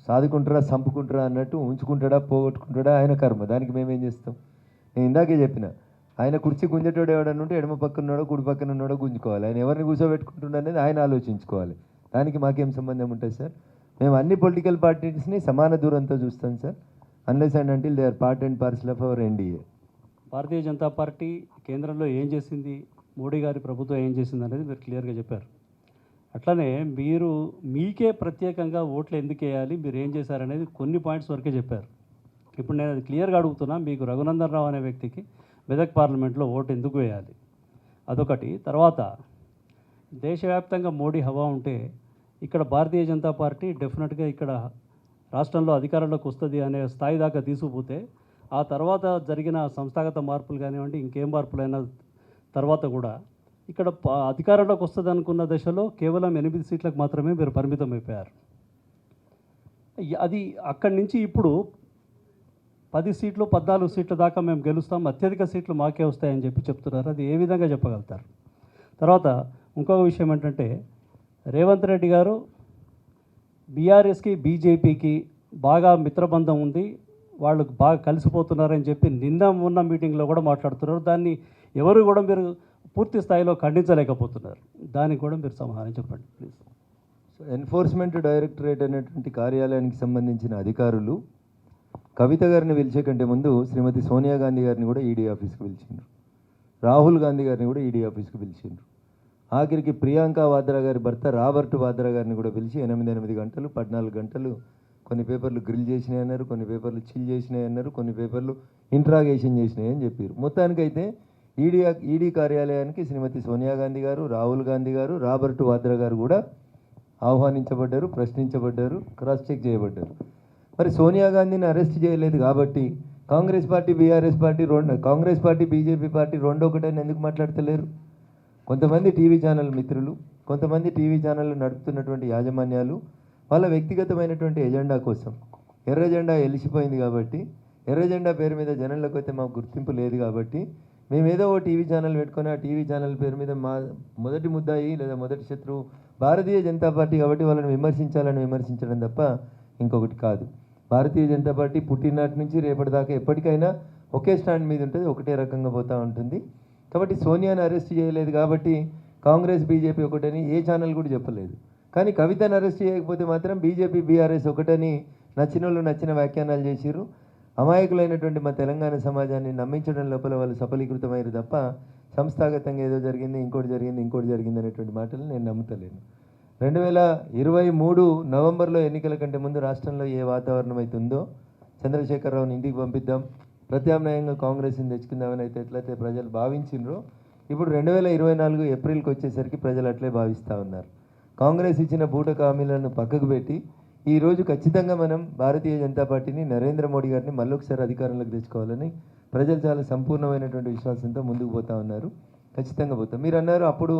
సాదుకుంటారా చంపుకుంటారా అన్నట్టు, ఉంచుకుంటాడా పోగొట్టుకుంటాడా ఆయన కర్మ, దానికి మేమేం చేస్తాం? నేను ఇందాకే చెప్పిన, ఆయన కుర్చీ గుంజేటోడు ఎవడన్నా ఉంటే ఎడమ పక్కన ఉన్నాడో కుడి పక్కన ఉన్నాడో గుంజుకోవాలి. ఆయన ఎవరిని కూర్చోబెట్టుకుంటుండ అనేది ఆయన ఆలోచించుకోవాలి. దానికి మాకేం సంబంధం ఉంటుంది సార్? మేము అన్ని పొలిటికల్ పార్టీస్ని సమాన దూరంతో చూస్తాం sir, unless and until they are part and parcel of our NDA. Bharatiya Janata Party కేంద్రంలో ఏం చేసింది, మోడీ గారి ప్రభుత్వం ఏం చేసింది అనేది మీరు క్లియర్గా చెప్పారు. అట్లనే మీరు మీకే ప్రత్యేకంగా ఓట్లు ఎందుకు వేయాలి, మీరు ఏం చేశారనేది కొన్ని పాయింట్స్ వరకే చెప్పారు. ఇప్పుడు నేను అది క్లియర్గా అడుగుతున్నా, మీకు రఘునందన్ రావు అనే వ్యక్తికి మెదక్ పార్లమెంట్లో ఓటు ఎందుకు వేయాలి, అదొకటి. తర్వాత దేశవ్యాప్తంగా మోడీ హవా ఉంటే ఇక్కడ భారతీయ జనతా పార్టీ డెఫినెట్గా ఇక్కడ రాష్ట్రంలో అధికారంలోకి వస్తుంది అనే స్థాయి దాకా తీసుకుపోతే ఆ తర్వాత జరిగిన సంస్థాగత మార్పులు కానివ్వండి, ఇంకేం మార్పులైన తర్వాత కూడా ఇక్కడ అధికారంలోకి వస్తుంది అనుకున్న దశలో కేవలం 8 సీట్లకు మాత్రమే మీరు పరిమితం అయిపోయారు. అది అక్కడి నుంచి ఇప్పుడు 10 సీట్లు 14 సీట్ల దాకా మేము గెలుస్తాం, అత్యధిక సీట్లు మాకే వస్తాయని చెప్తున్నారు. అది ఏ విధంగా చెప్పగలుగుతారు? తర్వాత ఇంకొక విషయం ఏంటంటే, రేవంత్ రెడ్డి గారు బీఆర్ఎస్కి బీజేపీకి బాగా మిత్రబంధం ఉంది, వాళ్ళు బాగా కలిసిపోతున్నారని చెప్పి నిన్న ఉన్న మీటింగ్లో కూడా మాట్లాడుతున్నారు. దాన్ని ఎవరు కూడా మీరు పూర్తి స్థాయిలో ఖండించలేకపోతున్నారు. దానికి కూడా మీరు సమాధానం చెప్పండి ప్లీజ్. సో ఎన్ఫోర్స్మెంట్ డైరెక్టరేట్ అనేటువంటి కార్యాలయానికి సంబంధించిన అధికారులు కవిత గారిని పిలిచే కంటే ముందు శ్రీమతి సోనియా గాంధీ గారిని కూడా ఈడీ ఆఫీస్కి పిలిచిండ్రు, రాహుల్ గాంధీ గారిని కూడా ఈడీ ఆఫీస్కి పిలిచిండ్రు. ఆఖరికి ప్రియాంక వాద్రా గారి భర్త రాబర్ట్ వాద్రా గారిని కూడా పిలిచి 8 గంటలు 14 గంటలు కొన్ని పేపర్లు గ్రిల్ చేసినాయి అన్నారు, కొన్ని పేపర్లు చిల్ చేసినాయి అన్నారు, కొన్ని పేపర్లు ఇంట్రాగేషన్ చేసినాయి అని చెప్పారు. మొత్తానికైతే ఈడీ కార్యాలయానికి శ్రీమతి సోనియా గాంధీ గారు, రాహుల్ గాంధీ గారు, రాబర్ట్ వాద్రా గారు కూడా ఆహ్వానించబడ్డారు, ప్రశ్నించబడ్డారు, క్రాస్ చెక్ చేయబడ్డారు. మరి సోనియా గాంధీని అరెస్ట్ చేయలేదు కాబట్టి Congress party BRS party Congress party BJP party ఒకటని ఎందుకు మాట్లాడతలేరు? కొంతమంది టీవీ ఛానల్ మిత్రులు, కొంతమంది టీవీ ఛానళ్ళు నడుపుతున్నటువంటి యాజమాన్యాలు వాళ్ళ వ్యక్తిగతమైనటువంటి ఎజెండా కోసం, ఎర్ర జెండా ఎలిసిపోయింది కాబట్టి, ఎర్ర జెండా పేరు మీద జనంలోకి అయితే మాకు గుర్తింపు లేదు కాబట్టి మేమేదో ఓ టీవీ ఛానల్ పెట్టుకొని ఆ టీవీ ఛానల్ పేరు మీద మా మొదటి ముద్దాయి లేదా మొదటి శత్రువు భారతీయ జనతా పార్టీ కాబట్టి వాళ్ళని విమర్శించడం తప్ప ఇంకొకటి కాదు. భారతీయ జనతా పార్టీ పుట్టినటి నుంచి రేపటిదాకా ఎప్పటికైనా ఒకే స్టాండ్ మీద ఉంటుంది, ఒకటే రకంగా పోతూ ఉంటుంది. కాబట్టి సోనియాని అరెస్ట్ చేయలేదు కాబట్టి కాంగ్రెస్ బీజేపీ ఒకటని ఏ ఛానల్ కూడా చెప్పలేదు. కానీ కవితను అరెస్ట్ చేయకపోతే మాత్రం బీజేపీ బీఆర్ఎస్ ఒకటని నచ్చిన వాళ్ళు నచ్చిన వ్యాఖ్యానాలు చేసిర్రు. అమాయకులైనటువంటి మా తెలంగాణ సమాజాన్ని నమ్మించడం లోపల వాళ్ళు సఫలీకృతమయ్యారు తప్ప సంస్థాగతంగా ఏదో జరిగింది, ఇంకోటి జరిగింది అనేటువంటి మాటలు నేను నమ్ముతలేను. 2023 నవంబర్లో ఎన్నికల కంటే ముందు రాష్ట్రంలో ఏ వాతావరణం అయితే ఉందో, చంద్రశేఖరరావుని ఇంటికి పంపిద్దాం, ప్రత్యామ్నాయంగా కాంగ్రెస్ని తెచ్చుకుందామని అయితే ఎట్లయితే ప్రజలు భావించిండ్రో, ఇప్పుడు 2024 ఏప్రిల్కి వచ్చేసరికి ప్రజలు అట్లే భావిస్తూ ఉన్నారు. కాంగ్రెస్ ఇచ్చిన బూటక హామీలను పక్కకు పెట్టి ఈరోజు ఖచ్చితంగా మనం భారతీయ జనతా పార్టీని, నరేంద్ర మోడీ గారిని మళ్ళొకసారి అధికారంలోకి తెచ్చుకోవాలని ప్రజలు చాలా సంపూర్ణమైనటువంటి విశ్వాసంతో ముందుకు పోతా ఉన్నారు. ఖచ్చితంగా పోతాం. మీరు అన్నారు అప్పుడు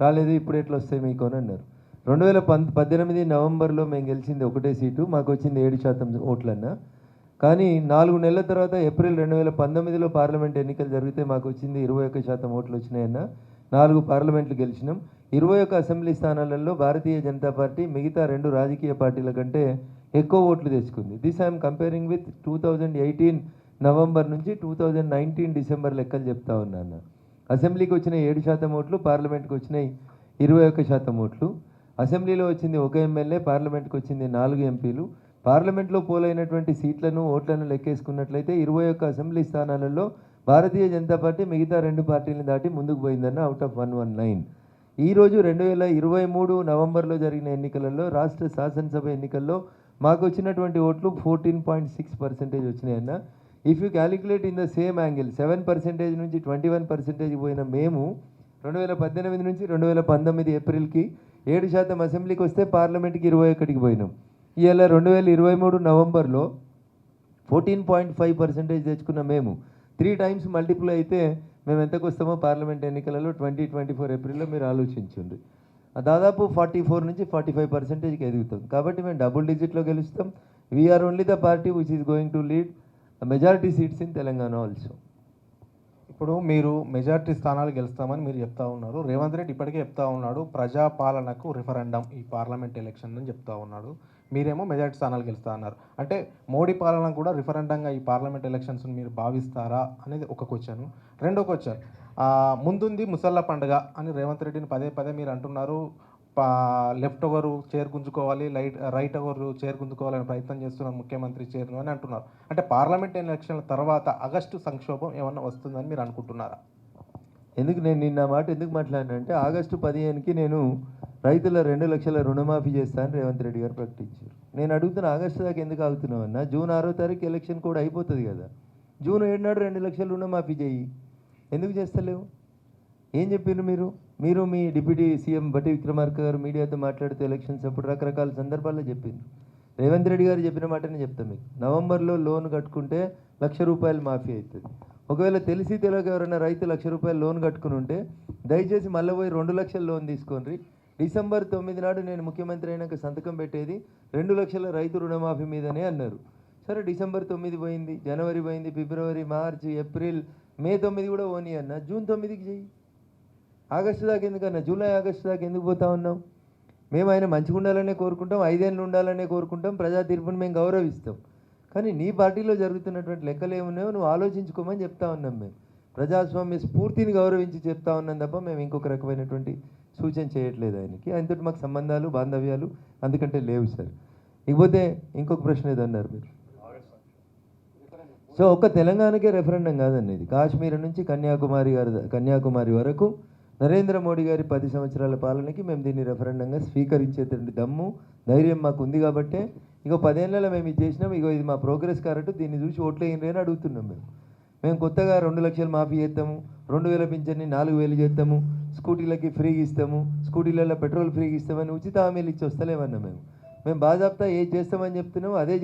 రాలేదు, ఇప్పుడు ఎట్లా వస్తాయి మీకు అని అన్నారు. 2018 నవంబర్లో మేము గెలిచింది ఒకటే సీటు, మాకు వచ్చింది 7% ఓట్లన్నా. కానీ 4 నెలల తర్వాత ఏప్రిల్ 2019లో పార్లమెంట్ ఎన్నికలు జరిగితే మాకు వచ్చింది 21% ఓట్లు వచ్చినాయన్నా. 4 పార్లమెంట్లు గెలిచినాం. 21 అసెంబ్లీ స్థానాలలో భారతీయ జనతా పార్టీ మిగతా 2 రాజకీయ పార్టీల కంటే ఎక్కువ ఓట్లు తెచ్చుకుంది. This I'm comparing with 2018 November నుంచి 2019 డిసెంబర్ లెక్కలు చెప్తా ఉన్నాను. అసెంబ్లీకి వచ్చిన 7% ఓట్లు, పార్లమెంట్కి వచ్చినాయి 21% ఓట్లు. అసెంబ్లీలో వచ్చింది 1 ఎమ్మెల్యే, పార్లమెంట్కి వచ్చింది 4 ఎంపీలు. పార్లమెంట్లో పోలైనటువంటి సీట్లను ఓట్లను లెక్కేసుకున్నట్లయితే 21 అసెంబ్లీ స్థానాలలో భారతీయ జనతా పార్టీ మిగతా 2 పార్టీలను దాటి ముందుకు పోయిందన్న అవుట్ ఆఫ్ 119. ఈరోజు 2023 నవంబర్లో జరిగిన ఎన్నికలలో, రాష్ట్ర శాసనసభ ఎన్నికల్లో మాకు వచ్చినటువంటి ఓట్లు 14.6% వచ్చినాయన్న. If you calculate in the same angle 7% నుంచి 21% పోయిన మేము 2018 నుంచి 2019 ఏప్రిల్కి 7% అసెంబ్లీకి వస్తే పార్లమెంట్కి 21కి పోయినాం. ఇవాళ 2023 నవంబర్లో 14.5% తెచ్చుకున్న మేము 3 times మల్టిపుల్ అయితే మేము ఎంతకు వస్తామో పార్లమెంట్ ఎన్నికలలో 2024 ఏప్రిల్లో మీరు ఆలోచించండి. దాదాపు 44 నుంచి 45%కి ఎదుగుతాం. కాబట్టి మేము డబుల్ డిజిట్లో గెలుస్తాం. We are only the party which is going to lead majority seats in Telangana also. ఇప్పుడు మీరు మెజారిటీ స్థానాలు గెలుస్తామని మీరు చెప్తా ఉన్నారు. రేవంత్ రెడ్డి ఇప్పటికే చెప్తా ఉన్నాడు ప్రజాపాలనకు రిఫరెండం ఈ పార్లమెంట్ ఎలక్షన్ అని చెప్తా ఉన్నాడు. మీరేమో మెజారిటీ స్థానాలు గెలుస్తా అన్నారు. అంటే మోడీ పాలన కూడా రిఫరెండంగా ఈ పార్లమెంట్ ఎలక్షన్స్ మీరు భావిస్తారా అనేది ఒక క్వశ్చన్. రెండో క్వశ్చన్, ముందుంది ముసళ్ళ పండుగ అని రేవంత్ రెడ్డిని పదే పదే మీరు అంటున్నారు. లెఫ్ట్ ఓవరు చేరుకుంచుకోవాలి, రైట్ ఓవరు చేరుకుంచుకోవాలని ప్రయత్నం చేస్తున్నారు ముఖ్యమంత్రి చేరును అని అంటున్నారు. అంటే పార్లమెంట్ ఎలక్షన్ల తర్వాత ఆగస్టు సంక్షోభం ఏమన్నా వస్తుందని మీరు అనుకుంటున్నారా? ఎందుకు నేను నిన్న మాట ఎందుకు మాట్లాడినంటే ఆగస్టు 15కి నేను రైతుల 2 లక్షల రుణమాఫీ చేస్తానని రేవంత్ రెడ్డి గారు ప్రకటించారు. నేను అడుగుతున్న ఆగస్టు దాకా ఎందుకు ఆగుతున్నావు అన్న? జూన్ 6వ తారీఖు ఎలక్షన్ కూడా అయిపోతుంది కదా. జూన్ 7 నాడు 2 లక్షల రుణమాఫీ చేయి. ఎందుకు చేస్తలేవు? ఏం చెప్పారు మీరు మీ డిప్యూటీ సీఎం బట్టి విక్రమార్క గారు మీడియాతో మాట్లాడుతూ ఎలక్షన్స్ అప్పుడు రకరకాల సందర్భాల్లో చెప్పింది. రేవంత్ రెడ్డి గారు చెప్పిన మాటనే చెప్తాం మీకు. నవంబర్లో లోన్ కట్టుకుంటే ₹1,00,000 మాఫీ అవుతుంది. ఒకవేళ తెలిసి తెలియక ఎవరైనా రైతు ₹1,00,000 లోన్ కట్టుకుని ఉంటే దయచేసి మళ్ళీ పోయి 2 లక్షల లోన్ తీసుకోండి. డిసెంబర్ 9 నాడు నేను ముఖ్యమంత్రి అయినాక సంతకం పెట్టేది 2 లక్షల రైతు రుణమాఫీ మీదనే అన్నారు. సరే డిసెంబర్ 9 పోయింది, జనవరి పోయింది, ఫిబ్రవరి, మార్చి, ఏప్రిల్, మే 9 కూడా పోనీ అన్న. జూన్ 9కి చెయ్యి. ఆగస్టు దాకా ఎందుకన్నా? జూలై ఆగస్టు దాకా ఎందుకు పోతా ఉన్నాం? మేము ఆయన మంచిగా ఉండాలనే కోరుకుంటాం, 5 ఏళ్ళు ఉండాలనే కోరుకుంటాం, ప్రజా తీర్పుని మేము గౌరవిస్తాం. కానీ నీ పార్టీలో జరుగుతున్నటువంటి లెక్కలు ఏమున్నాయో నువ్వు ఆలోచించుకోమని చెప్తా ఉన్నాం. మేము ప్రజాస్వామ్య స్ఫూర్తిని గౌరవించి చెప్తా ఉన్నాం తప్ప మేము ఇంకొక రకమైనటువంటి సూచన చేయట్లేదు ఆయనకి. ఆయనతో మాకు సంబంధాలు బాంధవ్యాలు అందుకంటే లేవు సార్. ఇకపోతే ఇంకొక ప్రశ్న ఏదో అన్నారు మీరు. సో ఒక్క తెలంగాణకే రెఫరెండం కాదండి ఇది. కాశ్మీర్ నుంచి కన్యాకుమారి వరకు నరేంద్ర మోడీ గారి 10 సంవత్సరాల పాలనకి మేము దీన్ని రెఫరెండంగా స్వీకరించేటువంటి దమ్ము ధైర్యం మాకు ఉంది. కాబట్టే ఇగో 10 ఏళ్ళలో మేము ఇది చేసినాం, ఇగో ఇది మా ప్రోగ్రెస్ కారట్టు, దీన్ని చూసి ఓట్లు వేయండి అని అడుగుతున్నాం. మేము కొత్తగా 2 లక్షలు మాఫీ చేస్తాము, 2000 పింఛన్ని 4000 చేస్తాము, స్కూటీలకి ఫ్రీగా ఇస్తాము, స్కూటీలలో పెట్రోల్ ఫ్రీగా ఇస్తామని ఉచిత హామీలు ఇచ్చి వస్తలేమన్నా. మేము బాజాబ్తా ఏది చేస్తామని చెప్తున్నాం, అదే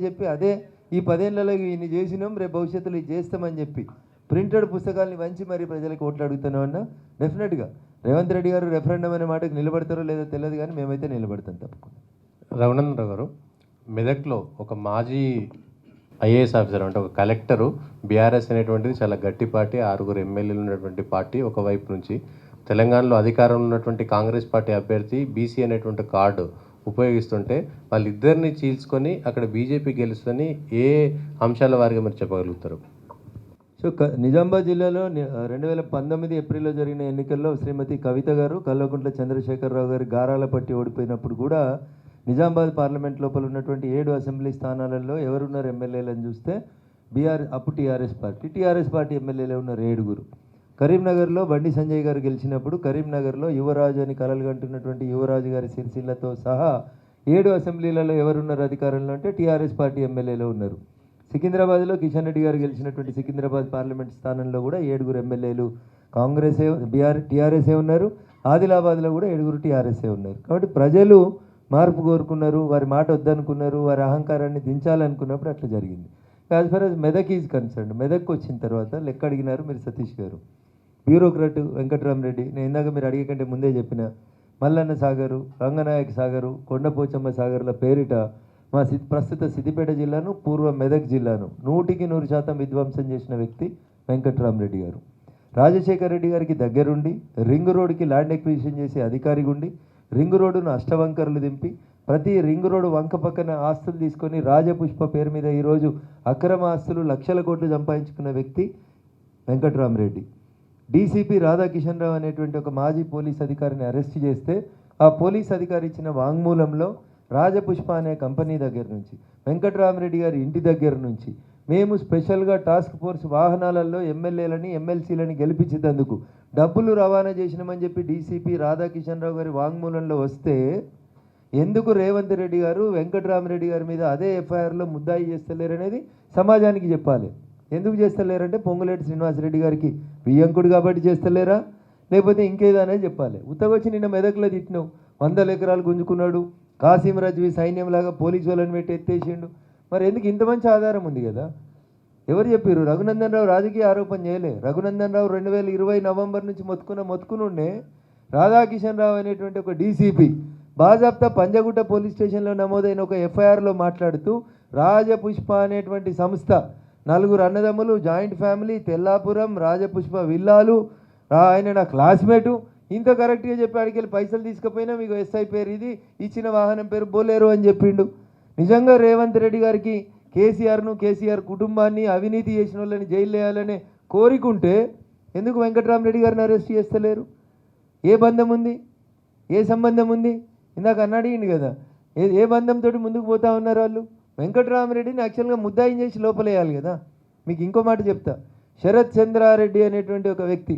చెప్పి అదే ఈ 10 ఏళ్ళలో ఇన్ని చేసినాం, రేపు భవిష్యత్తులో ఇది చేస్తామని చెప్పి ప్రింటెడ్ పుస్తకాలని వంచి మరి ప్రజలకు ఓట్లు అడుగుతున్నాం అన్న. డెఫినెట్గా రేవంత్ రెడ్డి గారు రెఫరెండం అనే మాటకు నిలబడతారో లేదో తెలియదు, కానీ మేమైతే నిలబడతాం తప్పకుండా. రఘునందరావు గారు, మెదక్లో ఒక మాజీ ఐఏఎస్ ఆఫీసర్ అంటే ఒక కలెక్టరు బీఆర్ఎస్ అనేటువంటిది చాలా గట్టి పార్టీ, 6 ఎమ్మెల్యేలు ఉన్నటువంటి పార్టీ ఒకవైపు నుంచి, తెలంగాణలో అధికారంలో ఉన్నటువంటి కాంగ్రెస్ పార్టీ అభ్యర్థి బీసీ అనేటువంటి కార్డు ఉపయోగిస్తుంటే వాళ్ళిద్దరిని చీల్చుకొని అక్కడ బీజేపీ గెలుస్తుందని ఏ అంశాల వారిగా మీరు చెప్పగలుగుతారు? సో నిజామాబాద్ జిల్లాలో 2019 ఏప్రిల్లో జరిగిన ఎన్నికల్లో శ్రీమతి కవిత గారు కల్వకుంట్ల చంద్రశేఖరరావు గారి గారాల పట్టి ఓడిపోయినప్పుడు కూడా నిజామాబాద్ పార్లమెంట్ లోపల ఉన్నటువంటి 7 అసెంబ్లీ స్థానాలలో ఎవరున్నారు ఎమ్మెల్యేలను చూస్తే అప్పుడు టీఆర్ఎస్ పార్టీ ఎమ్మెల్యేలే ఉన్నారు 7. కరీంనగర్లో బండి సంజయ్ గారు గెలిచినప్పుడు కరీంనగర్లో యువరాజు అని కలలు కంటున్నటువంటి యువరాజు గారి సిరిసిల్లతో సహా 7 అసెంబ్లీలలో ఎవరున్నారు అధికారంలో అంటే టీఆర్ఎస్ పార్టీ ఎమ్మెల్యేలు ఉన్నారు. సికింద్రాబాద్లో కిషన్ రెడ్డి గారు గెలిచినటువంటి సికింద్రాబాద్ పార్లమెంట్ స్థానంలో కూడా 7 ఎమ్మెల్యేలు టీఆర్ఎస్ఏ ఉన్నారు. ఆదిలాబాద్లో కూడా 7 టీఆర్ఎస్ఏ ఉన్నారు. కాబట్టి ప్రజలు మార్పు కోరుకున్నారు, వారి మాట వద్దనుకున్నారు, వారి అహంకారాన్ని దించాలనుకున్నప్పుడు అట్లా జరిగింది. As far as Medak is concern, మెదక్కి వచ్చిన తర్వాత లెక్క అడిగినారు మీరు సతీష్ గారు, బ్యూరోక్రాట్ వెంకట్రామరెడ్డి, నేను ఇందాక మీరు అడిగే కంటే ముందే చెప్పిన మల్లన్న సాగరు, రంగనాయక సాగరు, కొండపోచమ్మ సాగర్ల పేరిట మా ప్రస్తుత సిద్దిపేట జిల్లాను పూర్వ మెదక్ జిల్లాను 100% విధ్వంసం చేసిన వ్యక్తి వెంకట్రామరెడ్డి గారు. రాజశేఖర్ రెడ్డి గారికి దగ్గరుండి రింగ్ రోడ్డుకి ల్యాండ్ ఎక్విజిషన్ చేసి అధికారిగా ఉండి రింగ్ రోడ్డును అష్టవంకర్లు దింపి ప్రతి రింగ్ రోడ్డు వంక పక్కన ఆస్తులు తీసుకొని రాజపుష్ప పేరు మీద ఈరోజు అక్రమ ఆస్తులు లక్షల కోట్లు సంపాదించుకున్న వ్యక్తి వెంకట్రామరెడ్డి. డీసీపీ రాధాకిషన్ రావు అనేటువంటి ఒక మాజీ పోలీస్ అధికారిని అరెస్ట్ చేస్తే ఆ పోలీస్ అధికారి ఇచ్చిన వాంగ్మూలంలో రాజపుష్ప అనే కంపెనీ దగ్గర నుంచి వెంకట్రామరెడ్డి గారి ఇంటి దగ్గర నుంచి మేము స్పెషల్గా టాస్క్ ఫోర్స్ వాహనాలలో ఎమ్మెల్యేలని ఎమ్మెల్సీలని గెలిపించేందుకు డబ్బులు రవాణా చేసినామని చెప్పి డీసీపీ రాధాకిషన్ రావు గారి వాంగ్మూలంలో వస్తే ఎందుకు రేవంత్ రెడ్డి గారు వెంకట్రామరెడ్డి గారి మీద అదే ఎఫ్ఐఆర్లో ముద్దాయి చేస్తలేరు అనేది సమాజానికి చెప్పాలి. ఎందుకు చేస్తలేరంటే పొంగులేటి శ్రీనివాసరెడ్డి గారికి బియ్యంకుడు కాబట్టి చేస్తలేరా, లేకపోతే ఇంకేదనే చెప్పాలి. ఉత్తగొచ్చి నిన్న మెదక్లో తిట్టినావు, 100 ఎకరాలు గుంజుకున్నాడు, కాసిం రజ్వీ సైన్యంలాగా పోలీసు వాళ్ళని పెట్టి ఎత్తేసిండు. మరి ఎందుకు ఇంత మంచి ఆధారం ఉంది కదా? ఎవరు చెప్పారు? రఘునందన్ రావు రాజకీయ ఆరోపణ చేయలే. రఘునందన్ రావు 2020 నవంబర్ నుంచి మొత్తుకునుండే రాధాకిషన్ రావు అనేటువంటి ఒక డీసీపీ బాజాప్తా పంజగుట్ట పోలీస్ స్టేషన్లో నమోదైన ఒక ఎఫ్ఐఆర్లో మాట్లాడుతూ రాజపుష్ప అనేటువంటి సంస్థ 4 అన్నదమ్ములు జాయింట్ ఫ్యామిలీ, తెల్లాపురం, రాజపుష్ప విల్లాలు, ఆయన నా క్లాస్మేటు, ఇంత కరెక్ట్గా చెప్పి అడిగి పైసలు తీసుకుపోయినా మీకు ఎస్ఐ పేరు ఇది, ఇచ్చిన వాహనం పేరు బోలేరు అని చెప్పిండు. నిజంగా రేవంత్ రెడ్డి గారికి కేసీఆర్ కుటుంబాన్ని అవినీతి చేసిన వాళ్ళని జైలు వేయాలనే కోరికుంటే ఎందుకు వెంకట్రామరెడ్డి గారిని అరెస్ట్ చేస్తలేరు? ఏ బంధం ఉంది? ఏ సంబంధం ఉంది? ఇందాక అడిగింది కదా, ఏ బంధంతో ముందుకు పోతా ఉన్నారు వాళ్ళు? వెంకట్రామరెడ్డిని యాక్చువల్గా ముద్దాయి చేసి లోపలేయాలి కదా. మీకు ఇంకో మాట చెప్తా, శరత్ చంద్రారెడ్డి అనేటువంటి ఒక వ్యక్తి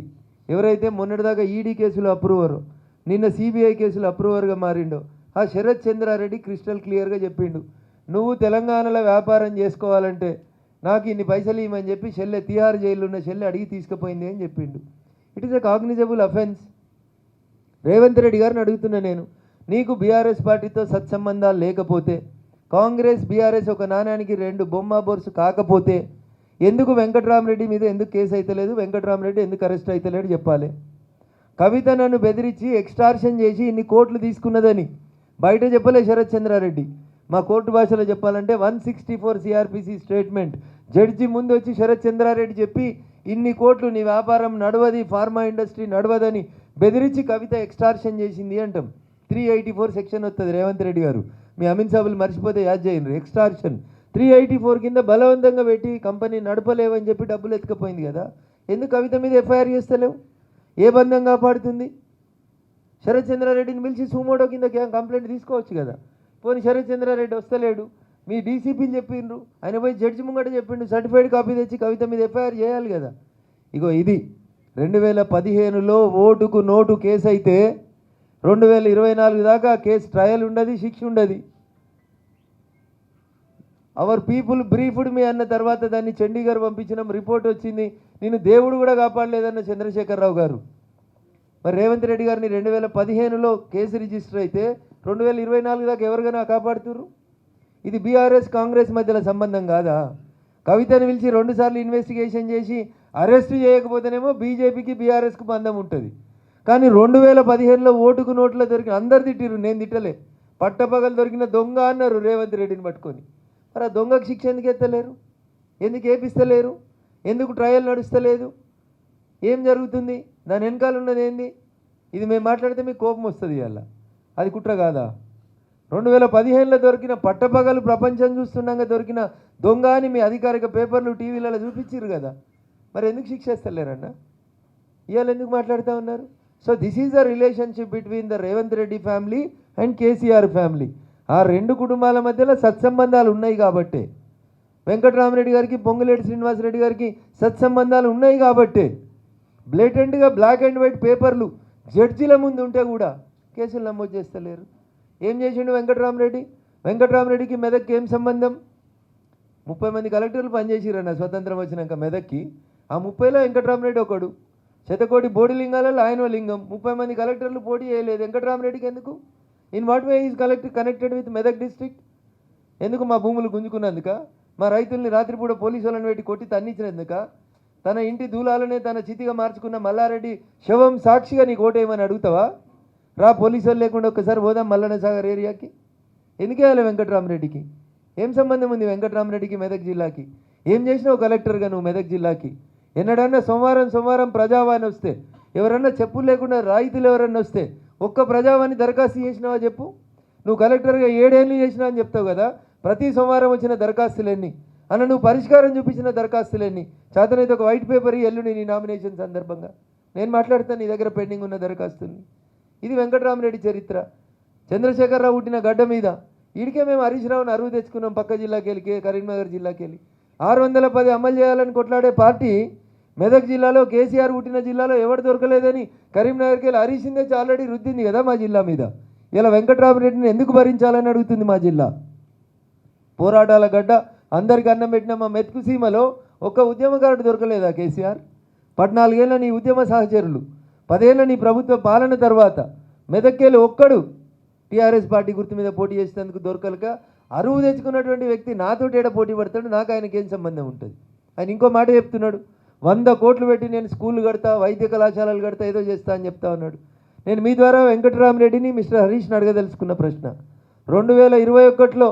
ఎవరైతే మొన్నటిదాకా ఈడీ కేసులో అప్రూవరు, నిన్న సిబిఐ కేసులో అప్రూవర్గా మారిండో, ఆ శరత్ చంద్రారెడ్డి క్రిస్టల్ క్లియర్గా చెప్పిండు, నువ్వు తెలంగాణలో వ్యాపారం చేసుకోవాలంటే నాకు ఇన్ని పైసలు ఇవ్వమని చెప్పి చెల్లె తిహార్ జైల్లో ఉన్న చెల్లె అడిగి తీసుకుపోయింది అని చెప్పిండు. It is a cognizable offence. Revanth Reddy గారిని అడుగుతున్నా నేను, నీకు బీఆర్ఎస్ పార్టీతో సత్సంబంధాలు లేకపోతే, కాంగ్రెస్ బీఆర్ఎస్ ఒక నాణ్యానికి 2 బొమ్మ బోర్సు కాకపోతే ఎందుకు వెంకట్రామరెడ్డి మీద ఎందుకు కేసు అవుతలేదు? వెంకట్రామరెడ్డి ఎందుకు అరెస్ట్ అవుతలేడు చెప్పాలి. కవిత నన్ను బెదిరించి ఎక్స్టార్షన్ చేసి ఇన్ని కోట్లు తీసుకున్నదని బయట చెప్పలే శరత్ చంద్రారెడ్డి. మా కోర్టు భాషలో చెప్పాలంటే 164 సిఆర్పిసి స్టేట్మెంట్ జడ్జి ముందు వచ్చి శరత్ చంద్రారెడ్డి చెప్పి ఇన్ని కోట్లు నీ వ్యాపారం నడవది, ఫార్మా ఇండస్ట్రీ నడవదని బెదిరించి కవిత ఎక్స్టార్షన్ చేసింది అంటాం. 384 సెక్షన్ వస్తుంది. రేవంత్ రెడ్డి గారు మీ అమిన్ సభలు మర్చిపోతే యాద్ చేయండి. ఎక్స్టార్షన్ 384 కింద బలవంతంగా పెట్టి కంపెనీ నడపలేవని చెప్పి డబ్బులు ఎత్తుకపోయింది కదా. ఎందుకు కవిత మీద ఎఫ్ఐఆర్ చేస్తలేవు? ఏ బంధం కాపాడుతుంది? శరత్ చంద్రారెడ్డిని పిలిచి సుమోటో కింద కంప్లైంట్ తీసుకోవచ్చు కదా. పోనీ శరత్ చంద్రారెడ్డి వస్తలేడు, మీ డీసీపీని చెప్పిండ్రు, ఆయన పోయి జడ్జి ముంగట చెప్పిండు, సర్టిఫైడ్ కాపీ తెచ్చి కవిత మీద ఎఫ్ఐఆర్ చేయాలి కదా. ఇగో ఇది 2015లో ఓటుకు నోటు కేసు అయితే 2024 దాకా కేసు ట్రయల్ ఉండదు, శిక్ష ఉండదు. అవర్ పీపుల్ బ్రీఫ్డ్ మీ అన్న తర్వాత దాన్ని చండీగఢ్ పంపించినాం, రిపోర్ట్ వచ్చింది, నేను దేవుడు కూడా కాపాడలేదన్న చంద్రశేఖరరావు గారు. మరి రేవంత్ రెడ్డి గారిని 2015లో కేసు రిజిస్టర్ అయితే 2024 దాకా ఎవరికైనా కాపాడుతున్నారు? ఇది బీఆర్ఎస్ కాంగ్రెస్ మధ్యలో సంబంధం కాదా? కవితను పిలిచి 2 సార్లు ఇన్వెస్టిగేషన్ చేసి అరెస్ట్ చేయకపోతేనేమో బీజేపీకి బీఆర్ఎస్కి బంధం ఉంటుంది. కానీ 2015లో ఓటుకు నోట్లో దొరికిన అందరు తిట్టిరు, నేను తిట్టలే, పట్టపగలు దొరికిన దొంగ అన్నారు రేవంత్ రెడ్డిని పట్టుకొని. మరి ఆ దొంగకు శిక్ష ఎందుకు ఎత్తలేరు? ఎందుకు ఏపిస్తలేరు? ఎందుకు ట్రయల్ నడుస్తలేదు? ఏం జరుగుతుంది? దాని వెనకాల ఉన్నది ఏంది? ఇది మేము మాట్లాడితే మీకు కోపం వస్తుంది. ఇవాళ అది కుట్ర కాదా? 2015లో దొరికిన పట్టపగలు ప్రపంచం చూస్తుండగా దొరికిన దొంగ అని మీ అధికారిక పేపర్లు టీవీలలో చూపించారు కదా. మరి ఎందుకు శిక్షేస్తలేరన్న? ఇవాళ ఎందుకు మాట్లాడుతూ ఉన్నారు? So this is the relationship between the Revanth Reddy family and KCR family. ఆ 2 కుటుంబాల మధ్యలో సత్సంబంధాలు ఉన్నాయి కాబట్టే, వెంకట్రామరెడ్డి గారికి పొంగులేటి శ్రీనివాసరెడ్డి గారికి సత్సంబంధాలు ఉన్నాయి కాబట్టే బ్లేటెంట్గా బ్లాక్ అండ్ వైట్ పేపర్లు జడ్జిల ముందు ఉంటే కూడా కేసులు నమోదు చేస్తలేరు. ఏం చేసిండు వెంకట్రామరెడ్డి? వెంకట్రామరెడ్డికి మెదక్కి ఏం సంబంధం? 30 మంది కలెక్టర్లు పనిచేసిరన్న స్వతంత్రం వచ్చినాక మెదక్కి. ఆ 30లో వెంకట్రామరెడ్డి ఒకడు. శతకోటి బోడి లింగాలలో ఆయన లింగం. 30 మంది కలెక్టర్లు పోటీ చేయలేదు. వెంకట్రామరెడ్డికి ఎందుకు? In what way is connected with Medak district? ఎందుకు? మా భూములు గుంజుకున్నందుక? మా రైతుల్ని రాత్రిపూట పోలీసు వాళ్ళని పెట్టి కొట్టి తన్నించినందుక? తన ఇంటి దూలాలనే తన చితిగా మార్చుకున్న మల్లారెడ్డి శవం సాక్షిగా నీకు ఓటేయమని అడుగుతావా? రా, పోలీసు వాళ్ళు లేకుండా ఒక్కసారి పోదాం మల్లన్న సాగర్ ఏరియాకి. ఎందుకు వేయాలి వెంకట్రామరెడ్డికి? ఏం సంబంధం ఉంది వెంకట్రామరెడ్డికి మెదక్ జిల్లాకి? ఏం చేసినావు కలెక్టర్గా నువ్వు మెదక్ జిల్లాకి? ఎన్నడన్నా సోమవారం ప్రజావాణి వస్తే, ఎవరన్నా చెప్పులు లేకుండా రైతులు ఎవరన్నా వస్తే ఒక్క ప్రజావాణి దరఖాస్తు చేసినావా చెప్పు? నువ్వు కలెక్టర్గా 7 ఏళ్ళు చేసినా అని చెప్తావు కదా. ప్రతి సోమవారం వచ్చిన దరఖాస్తులన్నీ అన్న, నువ్వు పరిష్కారం చూపించిన దరఖాస్తులన్నీ చేతనైతే ఒక వైట్ పేపర్ ఎల్లుండి నీ నామినేషన్ సందర్భంగా నేను మాట్లాడతాను నీ దగ్గర పెండింగ్ ఉన్న దరఖాస్తుల్ని. ఇది వెంకట్రామరెడ్డి చరిత్ర. చంద్రశేఖరరావు పుట్టిన గడ్డ మీద ఈడికే మేము హరీష్ రావుని అరువు తెచ్చుకున్నాం పక్క జిల్లాకి వెళ్ళి, కరీంనగర్ జిల్లాకి వెళ్ళి. 610 అమలు చేయాలని కొట్లాడే పార్టీ మెదక్ జిల్లాలో, కేసీఆర్ పుట్టిన జిల్లాలో ఎవరు దొరకలేదని కరీంనగర్కి వెళ్ళి హరీష్ తెచ్చి ఆల్రెడీ రుద్దింది కదా మా జిల్లా మీద. ఇలా వెంకట్రామరెడ్డిని ఎందుకు భరించాలని అడుగుతుంది మా జిల్లా. పోరాటాల గడ్డ, అందరికి అన్నం పెట్టిన మా మెతుకు సీమలో ఒక్క ఉద్యమకారుడు దొరకలేదా కేసీఆర్? 14 ఏళ్ళ నీ ఉద్యమ సహచరులు, 10 ఏళ్ళ నీ ప్రభుత్వ పాలన తర్వాత మెదక్కేళ్ళు ఒక్కడు టీఆర్ఎస్ పార్టీ గుర్తు మీద పోటీ చేసేందుకు దొరకలేక అరువు తెచ్చుకున్నటువంటి వ్యక్తి నాతో ఏడ పోటీ పడతాడు, నాకు ఆయనకి ఏం సంబంధం ఉంటుంది? ఆయన ఇంకో మాట చెప్తున్నాడు, 100 కోట్లు పెట్టి నేను స్కూళ్ళు కడతా, వైద్య కళాశాలలు కడతా, ఏదో చేస్తా అని చెప్తా ఉన్నాడు. నేను మీ ద్వారా వెంకటరామరెడ్డిని, మిస్టర్ హరీష్ని అడగదలుచుకున్న ప్రశ్న, 2021లో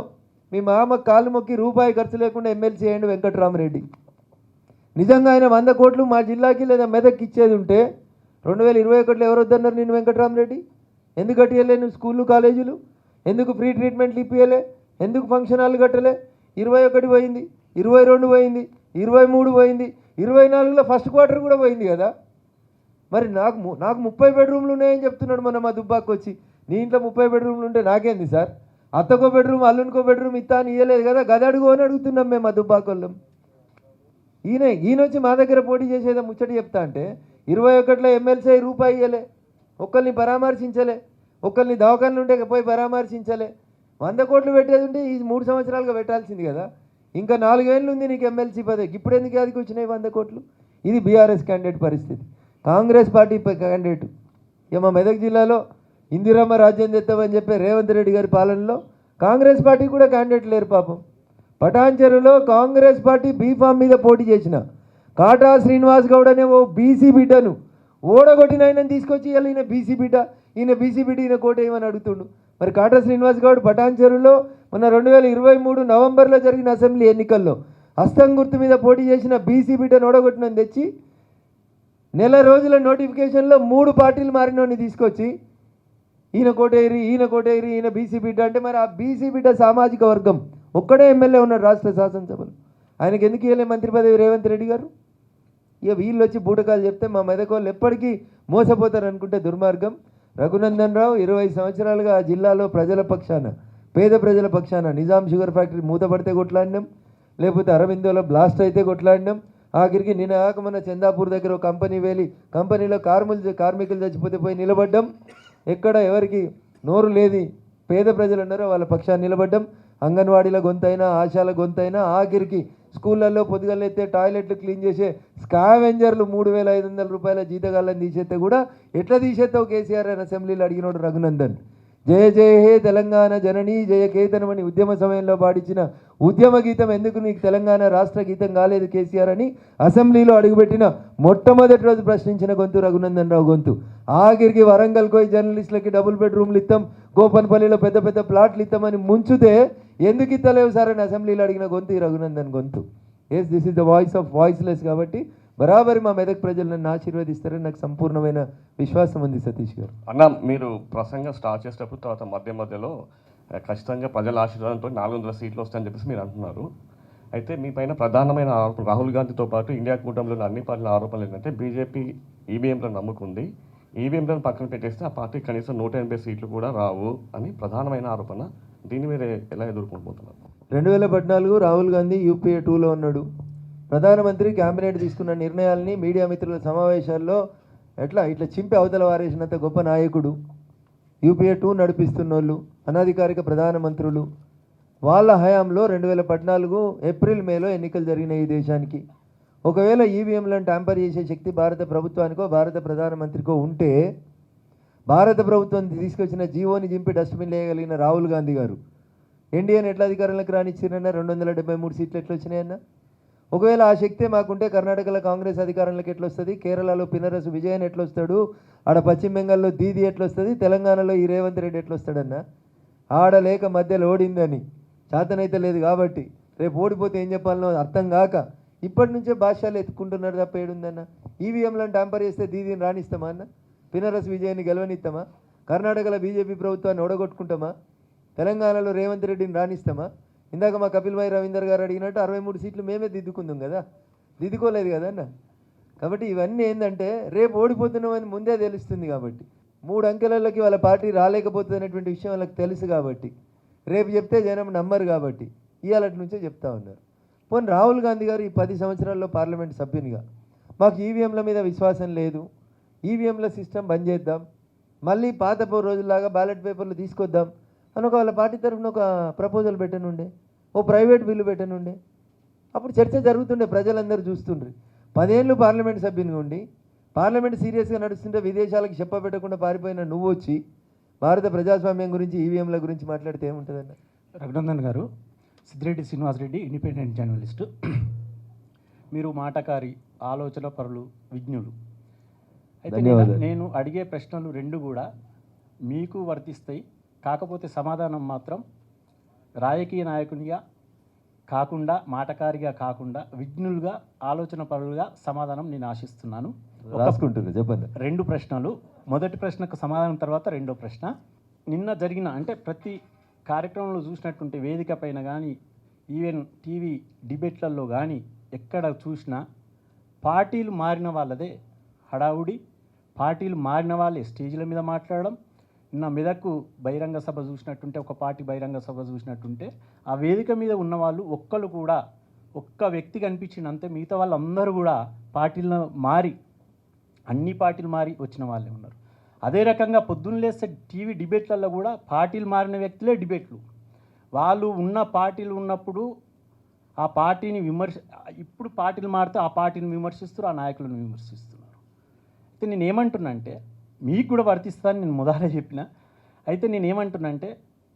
మీ మామ కాలు మొక్కి రూపాయి ఖర్చు లేకుండా ఎమ్మెల్సీ అయ్యండి వెంకటరామరెడ్డి. నిజంగా ఆయన 100 కోట్లు మా జిల్లాకి లేదా మెదక్కి ఇచ్చేది ఉంటే 2021లో ఎవరు వద్దన్నారు నేను వెంకటరామరెడ్డి? ఎందుకు కట్టియలే నువ్వు స్కూళ్ళు కాలేజీలు? ఎందుకు ఫ్రీ ట్రీట్మెంట్లు ఇప్పియలే? ఎందుకు ఫంక్షన్ హాల్ కట్టలే? 21 పోయింది, 22 పోయింది, 23 పోయింది, 24లో ఫస్ట్ క్వార్టర్ కూడా పోయింది కదా. మరి నాకు 30 బెడ్రూమ్లు ఉన్నాయని చెప్తున్నాడు మొన్న మా దుబ్బాకి వచ్చి. నీ ఇంట్లో 30 బెడ్రూమ్లు ఉంటే నాకేంది సార్? అత్తకో బెడ్రూమ్, అల్లునికో బెడ్రూమ్ ఇస్తా అని ఇవ్వలేదు కదా, గదడుగు అని అడుగుతున్నాం మేము మా దుబ్బాకోళ్ళం. ఈయన వచ్చి మా దగ్గర పోటీ చేసేదో ముచ్చట చెప్తా అంటే 21లో ఎమ్మెల్సీ రూపాయి ఇవ్వలే, ఒక్కరిని పరామర్శించలే, ఒక్కరిని దవాఖానలు ఉంటే పోయి పరామర్శించలే. 100 కోట్లు పెట్టేది ఉంటే ఈ 3 సంవత్సరాలుగా పెట్టాల్సింది కదా. ఇంకా 4 ఏళ్ళు ఉంది నీకు ఎమ్మెల్సీ పదవికి, ఇప్పుడు ఎందుకు అదికి వచ్చినాయి 100 కోట్లు? ఇది బీఆర్ఎస్ క్యాండిడేట్ పరిస్థితి. కాంగ్రెస్ పార్టీ క్యాండిడేట్ ఇక మా మెదక్ జిల్లాలో ఇందిరమ్మ రాజ్యం తెస్తామని చెప్పే రేవంత్ రెడ్డి గారి పాలనలో కాంగ్రెస్ పార్టీ కూడా క్యాండిడేట్ లేరు పాపం. పటాన్చెరులో కాంగ్రెస్ పార్టీ బీఫామ్ మీద పోటీ చేసిన కాటా శ్రీనివాస్ గౌడ్ అనే ఓ బీసీ బిడ్డను ఓడగొట్టిన ఆయనను తీసుకొచ్చి ఈయన బీసీ బిడ్డ, ఈయన కోట ఏమని అడుగుతుండు. మరి కాటా శ్రీనివాస్ గౌడ్ పటాన్చెరులో మొన్న 2023 నవంబర్లో జరిగిన అసెంబ్లీ ఎన్నికల్లో హస్తం గుర్తు మీద పోటీ చేసిన బీసీ బిడ్డను ఓడగొట్టినని తెచ్చి నెల రోజుల నోటిఫికేషన్లో 3 పార్టీలు మారినోని తీసుకొచ్చి ఈయన కోటేరి, ఈయన బీసీ బిడ్డ అంటే మరి ఆ బీసీ బిడ్డ సామాజిక వర్గం ఒక్కడే ఎమ్మెల్యే ఉన్నాడు రాష్ట్ర శాసనసభలో. ఆయనకి ఎందుకు ఇవ్వలే మంత్రి పదవి రేవంత్ రెడ్డి గారు? ఇక వీళ్ళు వచ్చి బూటకాలు చెప్తే మా మెదక్ వాళ్ళు ఎప్పటికీ మోసపోతారు అనుకుంటే దుర్మార్గం. రఘునందన్ రావు 20 సంవత్సరాలుగా ఆ జిల్లాలో ప్రజల పక్షాన, పేద ప్రజల పక్షాన నిజాం షుగర్ ఫ్యాక్టరీ మూతపడితే కొట్లాడినాం, లేకపోతే అరవిందోలో బ్లాస్ట్ అయితే కొట్లాడినాం. ఆఖరికి నిన్న మన చందాపూర్ దగ్గర ఒక కంపెనీ వేలి కంపెనీలో కార్మికులు చచ్చిపోతే పోయి నిలబడ్డం. ఎక్కడ ఎవరికి నోరు లేది పేద ప్రజలు ఉన్నారో వాళ్ళ పక్షాన్ని నిలబడ్డం. అంగన్వాడీల గొంతైనా, ఆశాల గొంతైనా, ఆఖరికి స్కూళ్ళల్లో పొద్దుగలెత్తే టాయిలెట్లు క్లీన్ చేసే స్కావెంజర్లు 3500 రూపాయల జీతగాళ్ళని తీసేస్తే కూడా ఎట్లా తీసేస్తావు కేసీఆర్ అని అసెంబ్లీలో అడిగినోడు రఘునందన్. జయ జయ హే తెలంగాణ జననీ జయ కేతనమని ఉద్యమ సమయంలో పాడించిన ఉద్యమ గీతం ఎందుకు నీకు తెలంగాణ రాష్ట్ర గీతం కాలేదు కేసీఆర్ అని అసెంబ్లీలో అడుగుపెట్టిన మొట్టమొదటి రోజు ప్రశ్నించిన గొంతు రఘునందన్ రావు గొంతు. ఆఖరికి వరంగల్ పోయి జర్నలిస్టులకి డబుల్ బెడ్రూమ్లు ఇస్తాం, గోపన్పల్లిలో పెద్ద పెద్ద ప్లాట్లు ఇస్తామని ముంచుతే ఎందుకు ఇస్తలేవు సార్ అని అసెంబ్లీలో అడిగిన గొంతు ఈ రఘునందన్ గొంతు. Yes, this is the voice of voiceless. కాబట్టి బరాబరి మా మెదక్ ప్రజలు నన్ను ఆశీర్వదిస్తారని నాకు సంపూర్ణమైన విశ్వాసం ఉంది. సతీష్ గారు అన్న, మీరు ప్రసంగం స్టార్ట్ చేసేటప్పుడు తర్వాత మధ్యలో ఖచ్చితంగా ప్రజల ఆశీర్వాదంతో 400 సీట్లు వస్తాయని చెప్పేసి మీరు అంటున్నారు. అయితే మీ పైన ప్రధానమైన ఆరోపణ రాహుల్ గాంధీతో పాటు ఇండియా కూటమిలోని అన్ని పార్టీల ఆరోపణలు ఏంటంటే బీజేపీ ఈవీఎంలను నమ్ముకుంది, ఈవీఎంలను పక్కన పెట్టేస్తే ఆ పార్టీ కనీసం 180 సీట్లు కూడా రావు అని ప్రధానమైన ఆరోపణ. దీన్ని మీరు ఎలా ఎదుర్కొనిపోతున్నారు? 2014 రాహుల్ గాంధీ యూపీఏ 2లో ఉన్నాడు. ప్రధానమంత్రి క్యాబినెట్ తీసుకున్న నిర్ణయాల్ని మీడియా మిత్రుల సమావేశాల్లో ఇట్లా చింపి అవతల వారేసినంత గొప్ప నాయకుడు. యూపీఏ 2 నడిపిస్తున్న వాళ్ళు అనధికారిక ప్రధానమంత్రులు. వాళ్ళ హయాంలో 2014 ఏప్రిల్ మేలో ఎన్నికలు జరిగినాయి ఈ దేశానికి. ఒకవేళ ఈవీఎంలను ట్యాంపర్ చేసే శక్తి భారత ప్రభుత్వానికో భారత ప్రధానమంత్రికో ఉంటే భారత ప్రభుత్వం తీసుకొచ్చిన జీవోని చింపి డస్ట్బిన్ వేయగలిగిన రాహుల్ గాంధీ గారు ఎన్డీఏని ఎట్లా అధికారంలోకి రానిచ్చిరన్నా? 273 సీట్లు ఎట్లా వచ్చినాయన్నా? ఒకవేళ ఆ శక్తే మాకుంటే కర్ణాటకలో కాంగ్రెస్ అధికారంలోకి ఎట్లా వస్తుంది? కేరళలో పినరసు విజయన్ ఎట్లా వస్తాడు? ఆడ పశ్చిమ బెంగాల్లో దీది ఎట్లా వస్తుంది? తెలంగాణలో ఈ రేవంత్ రెడ్డి ఎట్లా వస్తాడన్నా? ఆడలేక మధ్యలో ఓడిందని చేతనైతే లేదు కాబట్టి రేపు ఓడిపోతే ఏం చెప్పాలనో అర్థం కాక ఇప్పటి నుంచే భాష్యాలు ఎత్తుకుంటున్నారు తప్ప ఏడుందన్న. ఈవీఎంలను ట్యాంపర్ చేస్తే దీదీని రాణిస్తామా అన్న? పినరసు విజయాన్ని గెలవనిస్తామా? కర్ణాటకలో బీజేపీ ప్రభుత్వాన్ని ఓడగొట్టుకుంటామా? తెలంగాణలో రేవంత్ రెడ్డిని రాణిస్తామా? ఇందాక మా కపిల్ భాయ్ రవీందర్ గారు అడిగినట్టు 63 సీట్లు మేమే దిద్దుకుందాం కదా, దిద్దుకోలేదు కదా అన్న. కాబట్టి ఇవన్నీ ఏంటంటే రేపు ఓడిపోతున్నామని ముందే తెలుస్తుంది కాబట్టి 3 అంకెలలోకి వాళ్ళ పార్టీ రాలేకపోతుంది అనేటువంటి విషయం వాళ్ళకి తెలుసు కాబట్టి రేపు చెప్తే జనం నమ్మరు కాబట్టి ఇవాళ నుంచే చెప్తా ఉన్నారు. పోనీ రాహుల్ గాంధీ గారు ఈ 10 సంవత్సరాల్లో పార్లమెంట్ సభ్యునిగా మాకు ఈవీఎంల మీద విశ్వాసం లేదు, ఈవీఎంల సిస్టమ్ బంద్ చేద్దాం, మళ్ళీ పాత రోజుల్లాగా బ్యాలెట్ పేపర్లు తీసుకొద్దాం అని ఒక వాళ్ళ పార్టీ తరఫున ఒక ప్రపోజల్ పెట్టనుండే, ఓ ప్రైవేట్ బిల్లు పెట్టనుండే. అప్పుడు చర్చ జరుగుతుండే, ప్రజలందరూ చూస్తుండ్రు. 10 ఏళ్ళు పార్లమెంట్ సభ్యునిగా ఉండి పార్లమెంట్ సీరియస్గా నడుస్తుంటే విదేశాలకు చెప్పబెట్టకుండా పారిపోయిన నువ్వు వచ్చి భారత ప్రజాస్వామ్యం గురించి, ఈవీఎంల గురించి మాట్లాడితే ఏముంటుందన్న? రఘునందన్ గారు, సిద్దిరెడ్డి శ్రీనివాసరెడ్డి, ఇండిపెండెంట్ జర్నలిస్టు. మీరు మాటకారి, ఆలోచన పరులు, విజ్ఞులు. అయితే నేను అడిగే ప్రశ్నలు 2 కూడా మీకు వర్తిస్తాయి. కాకపోతే సమాధానం మాత్రం రాజకీయ నాయకునిగా కాకుండా, మాటకారిగా కాకుండా, విజ్ఞులుగా, ఆలోచన పరులుగా సమాధానం నేను ఆశిస్తున్నాను. రాసుకుంటున్నా, చెప్పండి. 2 ప్రశ్నలు. మొదటి ప్రశ్నకు సమాధానం తర్వాత రెండో ప్రశ్న. నిన్న జరిగిన అంటే ప్రతి కార్యక్రమంలో చూసినట్టుంటే వేదిక పైన కానీ, ఈవెన్ టీవీ డిబేట్లలో కానీ ఎక్కడ చూసినా పార్టీలు మారిన వాళ్ళదే హడావుడి, పార్టీలు మారిన వాళ్ళే స్టేజ్ల మీద మాట్లాడడం. నిన్న మెదక్కు బహిరంగ సభ చూసినట్టుంటే, ఒక పార్టీ బహిరంగ సభ చూసినట్టుంటే ఆ వేదిక మీద ఉన్న వాళ్ళు ఒక్కరు కూడా, ఒక్క వ్యక్తి కనిపించిందంతే, మిగతా వాళ్ళందరూ కూడా పార్టీలను మారి, అన్ని పార్టీలు మారి వచ్చిన వాళ్ళే ఉన్నారు. అదే రకంగా పొద్దున్న లేస్తే టీవీ డిబేట్లలో కూడా పార్టీలు మారిన వ్యక్తులే డిబేట్లు. వాళ్ళు ఉన్న పార్టీలు ఉన్నప్పుడు ఆ పార్టీని ఇప్పుడు పార్టీలు మారితే ఆ పార్టీని విమర్శిస్తారు, ఆ నాయకులను విమర్శిస్తున్నారు. అయితే నేను ఏమంటున్నానంటే, మీకు కూడా వర్తిస్తుందని నేను మొదలే చెప్పిన. అయితే నేను ఏమంటున్నానంటే